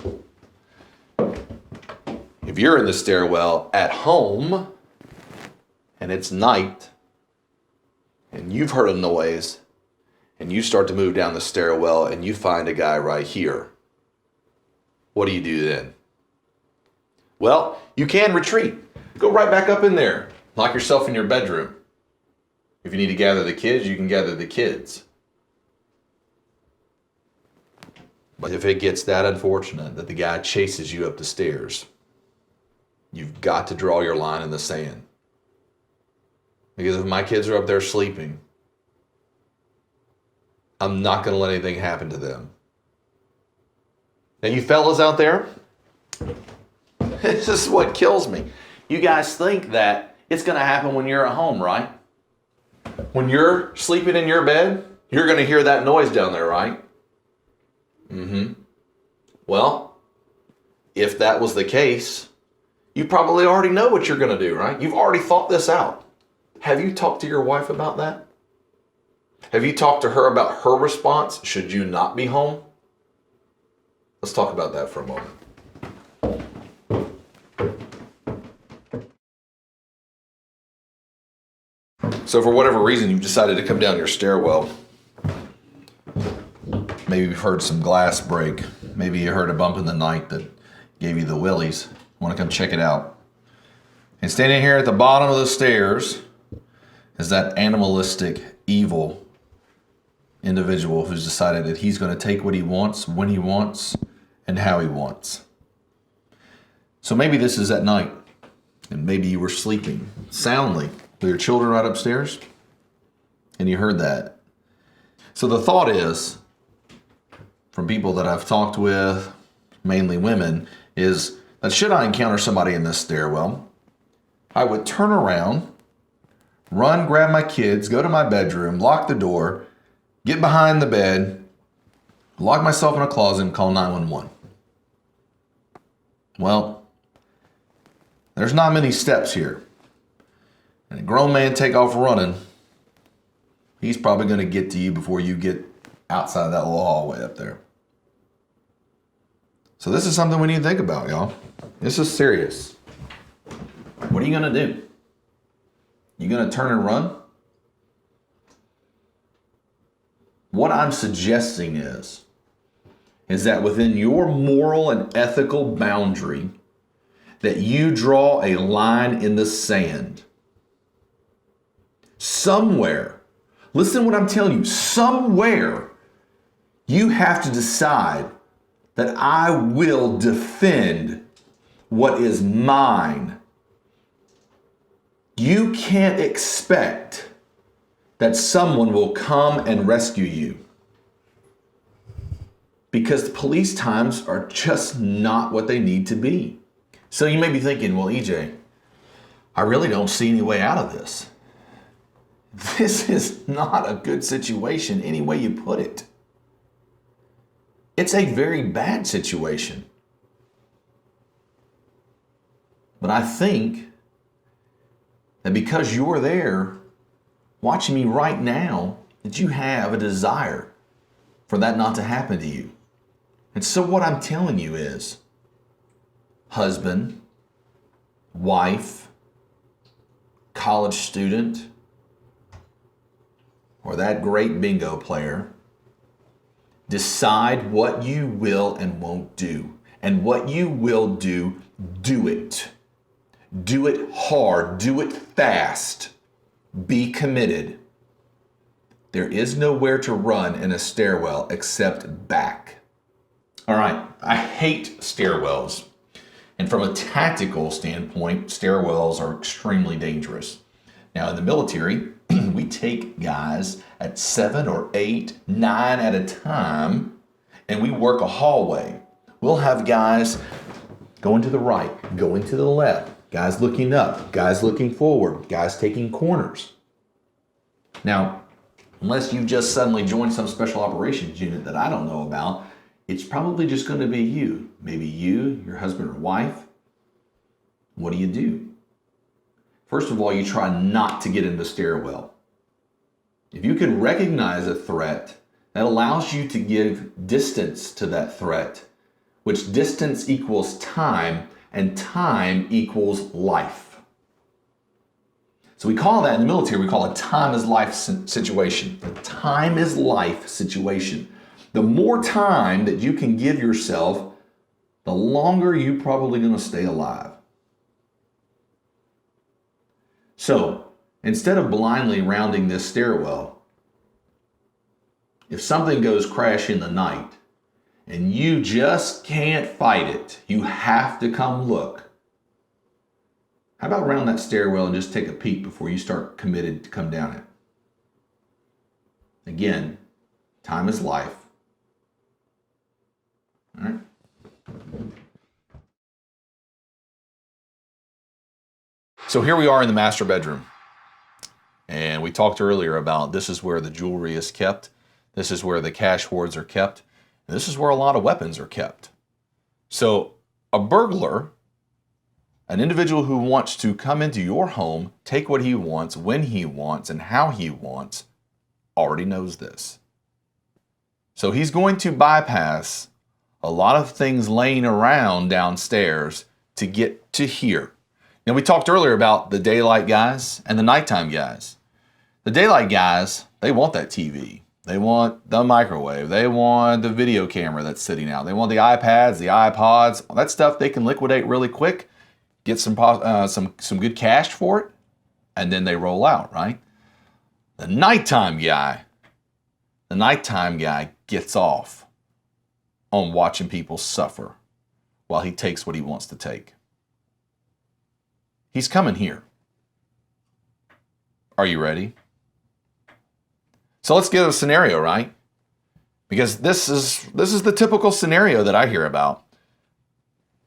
If you're in the stairwell at home and it's night and you've heard a noise and you start to move down the stairwell and you find a guy right here, what do you do then? Well, you can retreat. Go right back up in there. Lock yourself in your bedroom. If you need to gather the kids, you can gather the kids. But if it gets that unfortunate that the guy chases you up the stairs, you've got to draw your line in the sand. Because if my kids are up there sleeping, I'm not going to let anything happen to them. Now, you fellas out there, this is what kills me. You guys think that it's going to happen when you're at home, right? When you're sleeping in your bed, you're going to hear that noise down there, right? Well, if that was the case, you probably already know what you're going to do, right? You've already thought this out. Have you talked to your wife about that? Have you talked to her about her response should you not be home? Let's talk about that for a moment. So for whatever reason, you've decided to come down your stairwell. Maybe you've heard some glass break. Maybe you heard a bump in the night that gave you the willies. Want to come check it out. And standing here at the bottom of the stairs is that animalistic, evil individual who's decided that he's going to take what he wants, when he wants, and how he wants. So maybe this is at night, and maybe you were sleeping soundly with your children right upstairs, and you heard that. So the thought is, from people that I've talked with, mainly women, is that should I encounter somebody in this stairwell, I would turn around, run, grab my kids, go to my bedroom, lock the door, get behind the bed, lock myself in a closet, and call 911. Well, there's not many steps here. And a grown man take off running, he's probably going to get to you before you get outside that little hallway up there. So this is something we need to think about, y'all. This is serious. What are you going to do? You going to turn and run? What I'm suggesting is that within your moral and ethical boundary, that you draw a line in the sand. Somewhere, listen to what I'm telling you, somewhere you have to decide that I will defend what is mine. You can't expect that someone will come and rescue you, because the police times are just not what they need to be. So you may be thinking, well, EJ, I really don't see any way out of this. This is not a good situation any way you put it. It's a very bad situation. But I think that because you're there watching me right now, that you have a desire for that not to happen to you. And so what I'm telling you is, husband, wife, college student, or that great bingo player, decide what you will and won't do. And what you will do, do it. Do it hard. Do it fast. Be committed. There is nowhere to run in a stairwell except back. All right, I hate stairwells. And from a tactical standpoint, stairwells are extremely dangerous. Now in the military, we take guys at 7 or 8, 9 at a time, and we work a hallway. We'll have guys going to the right, going to the left, guys looking up, guys looking forward, guys taking corners. Now, unless you've just suddenly joined some special operations unit that I don't know about, it's probably just going to be you. Maybe you, your husband or wife. What do? First of all, you try not to get in the stairwell. If you can recognize a threat, that allows you to give distance to that threat, which distance equals time, and time equals life. So we call that in the military, we call it time is life situation. The time is life situation. The more time that you can give yourself, the longer you're probably going to stay alive. So instead of blindly rounding this stairwell, if something goes crash in the night and you just can't fight it, you have to come look. How about round that stairwell and just take a peek before you start committed to come down it? Again, time is life. All right. So here we are in the master bedroom. And we talked earlier about this is where the jewelry is kept. This is where the cash hoards are kept. And this is where a lot of weapons are kept. So a burglar, an individual who wants to come into your home, take what he wants, when he wants, and how he wants, already knows this. So he's going to bypass a lot of things laying around downstairs to get to here. Now, we talked earlier about the daylight guys and the nighttime guys. The daylight guys, they want that TV. They want the microwave. They want the video camera that's sitting out. They want the iPads, the iPods, all that stuff they can liquidate really quick, get some good cash for it, and then they roll out, right? The nighttime guy gets off on watching people suffer while he takes what he wants to take. He's coming here. Are you ready? So let's get a scenario, right? Because this is the typical scenario that I hear about.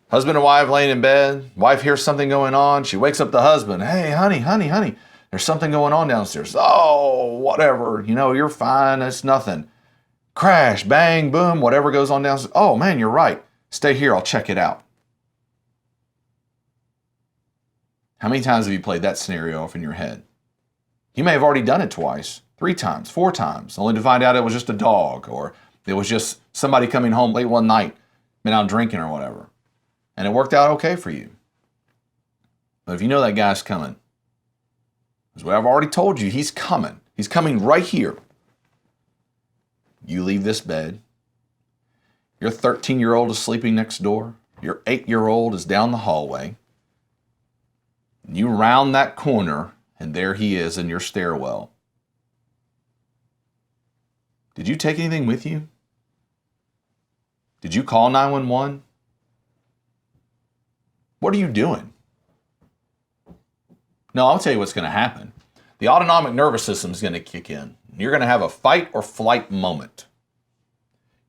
Husband and wife laying in bed. Wife hears something going on. She wakes up the husband. Hey, honey, there's something going on downstairs. Oh, whatever. You're fine. It's nothing. Crash, bang, boom, whatever goes on downstairs. Oh, man, you're right. Stay here. I'll check it out. How many times have you played that scenario off in your head? You may have already done it twice, 3 times, 4 times, only to find out it was just a dog or it was just somebody coming home late one night, been out drinking or whatever. And it worked out okay for you. But if you know that guy's coming, as what I've already told you, he's coming. He's coming right here. You leave this bed. Your 13-year-old is sleeping next door. Your 8-year-old is down the hallway. You round that corner, and there he is in your stairwell. Did you take anything with you? Did you call 911? What are you doing? No, I'll tell you what's going to happen. The autonomic nervous system is going to kick in. You're going to have a fight or flight moment.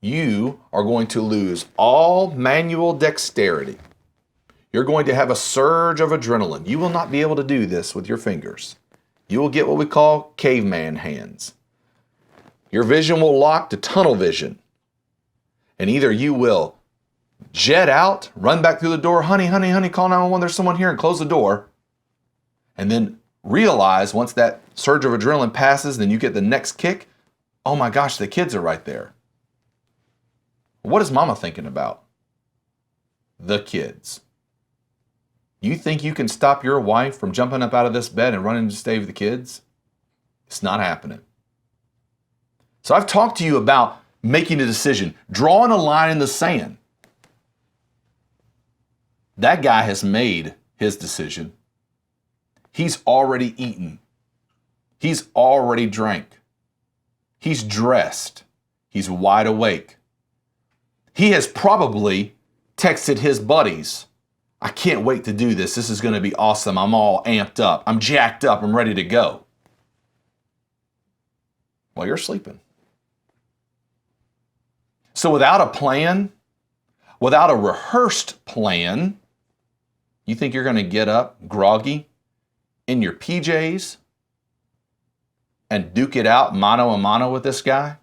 You are going to lose all manual dexterity. You're going to have a surge of adrenaline. You will not be able to do this with your fingers. You will get what we call caveman hands. Your vision will lock to tunnel vision. And either you will jet out, run back through the door, honey, call 911, there's someone here, and close the door. And then realize once that surge of adrenaline passes, then you get the next kick. Oh my gosh, the kids are right there. What is mama thinking about? The kids. You think you can stop your wife from jumping up out of this bed and running to save the kids? It's not happening. So I've talked to you about making a decision, drawing a line in the sand. That guy has made his decision. He's already eaten. He's already drank. He's dressed. He's wide awake. He has probably texted his buddies, I can't wait to do this. This is going to be awesome. I'm all amped up. I'm jacked up. I'm ready to go. While you're sleeping. So without a plan, without a rehearsed plan, you think you're going to get up groggy in your PJs and duke it out mano a mano with this guy?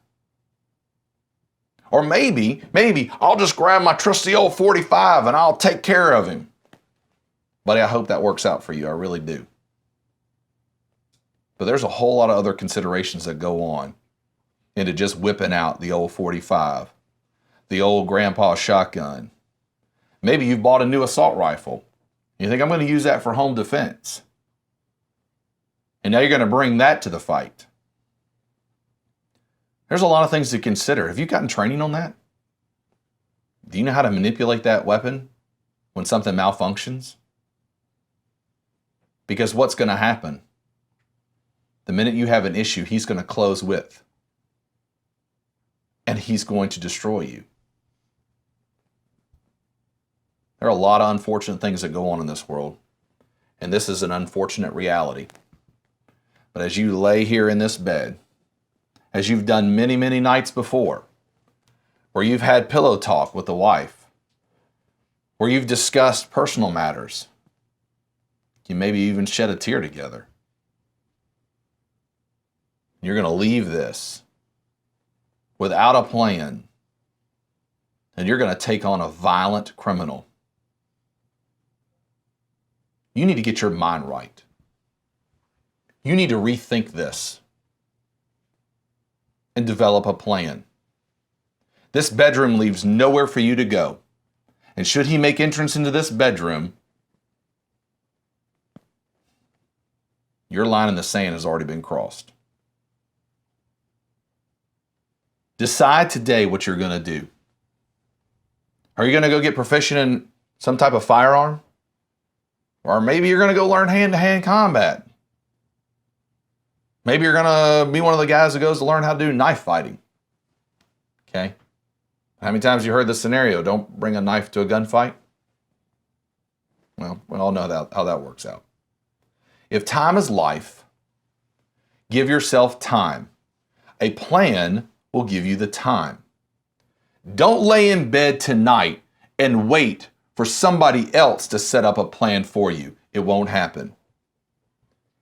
Or maybe I'll just grab my trusty old 45 and I'll take care of him. Buddy, I hope that works out for you. I really do. But there's a whole lot of other considerations that go on into just whipping out the old 45, the old grandpa shotgun. Maybe you've bought a new assault rifle. You think, I'm going to use that for home defense. And now you're going to bring that to the fight. There's a lot of things to consider. Have you gotten training on that? Do you know how to manipulate that weapon when something malfunctions? Because what's going to happen? The minute you have an issue, he's going to close with. And he's going to destroy you. There are a lot of unfortunate things that go on in this world. And this is an unfortunate reality. But as you lay here in this bed, as you've done many, many nights before, where you've had pillow talk with the wife, where you've discussed personal matters, you maybe even shed a tear together. You're going to leave this without a plan, and you're going to take on a violent criminal. You need to get your mind right. You need to rethink this and develop a plan. This bedroom leaves nowhere for you to go. And should he make entrance into this bedroom, your line in the sand has already been crossed. Decide today what you're going to do. Are you going to go get proficient in some type of firearm? Or maybe you're going to go learn hand-to-hand combat. Maybe you're going to be one of the guys that goes to learn how to do knife fighting. Okay? How many times have you heard this scenario? Don't bring a knife to a gunfight? Well, we all know how that works out. If time is life, give yourself time. A plan will give you the time. Don't lay in bed tonight and wait for somebody else to set up a plan for you. It won't happen.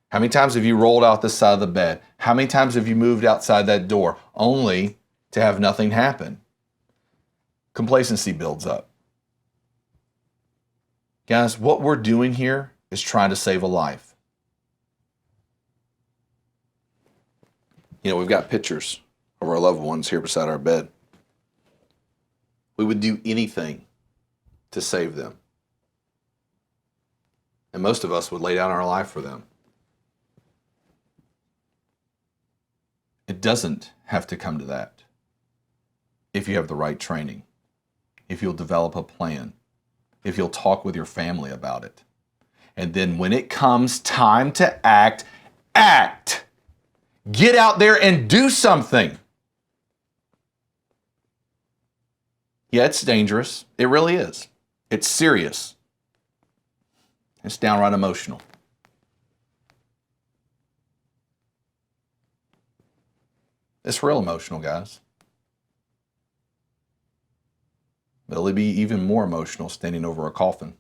How many times have you rolled out this side of the bed? How many times have you moved outside that door only to have nothing happen? Complacency builds up. Guys, what we're doing here is trying to save a life. You know, we've got pictures of our loved ones here beside our bed. We would do anything to save them. And most of us would lay down our life for them. It doesn't have to come to that if you have the right training, if you'll develop a plan, if you'll talk with your family about it. And then when it comes time to act, act. Get out there and do something. Yeah, it's dangerous. It really is. It's serious. It's downright emotional. It's real emotional, guys. But it'll be even more emotional standing over a coffin.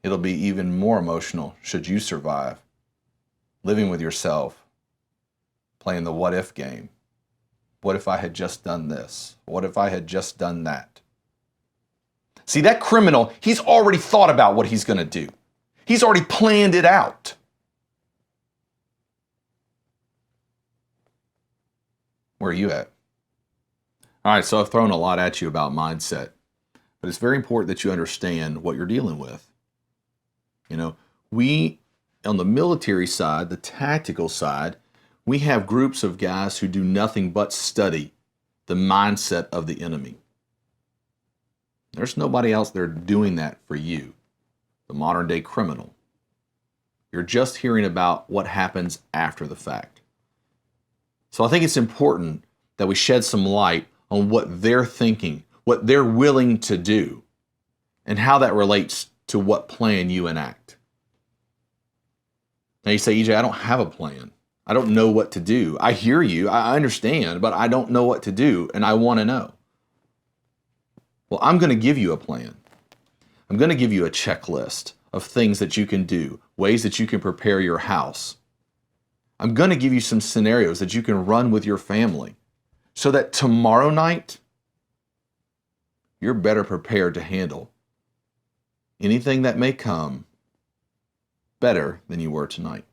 It'll be even more emotional should you survive, living with yourself, playing the what if game. What if I had just done this? What if I had just done that? See, that criminal, he's already thought about what he's going to do. He's already planned it out. Where are you at? All right, so I've thrown a lot at you about mindset, but it's very important that you understand what you're dealing with. You know, we, on the military side, the tactical side, we have groups of guys who do nothing but study the mindset of the enemy. There's nobody else there doing that for you, the modern day criminal. You're just hearing about what happens after the fact. So I think it's important that we shed some light on what they're thinking, what they're willing to do, and how that relates to what plan you enact. Now you say, EJ, I don't have a plan. I don't know what to do. I hear you, I understand, but I don't know what to do, and I want to know. Well, I'm going to give you a plan. I'm going to give you a checklist of things that you can do, ways that you can prepare your house. I'm going to give you some scenarios that you can run with your family so that tomorrow night, you're better prepared to handle anything that may come better than you were tonight.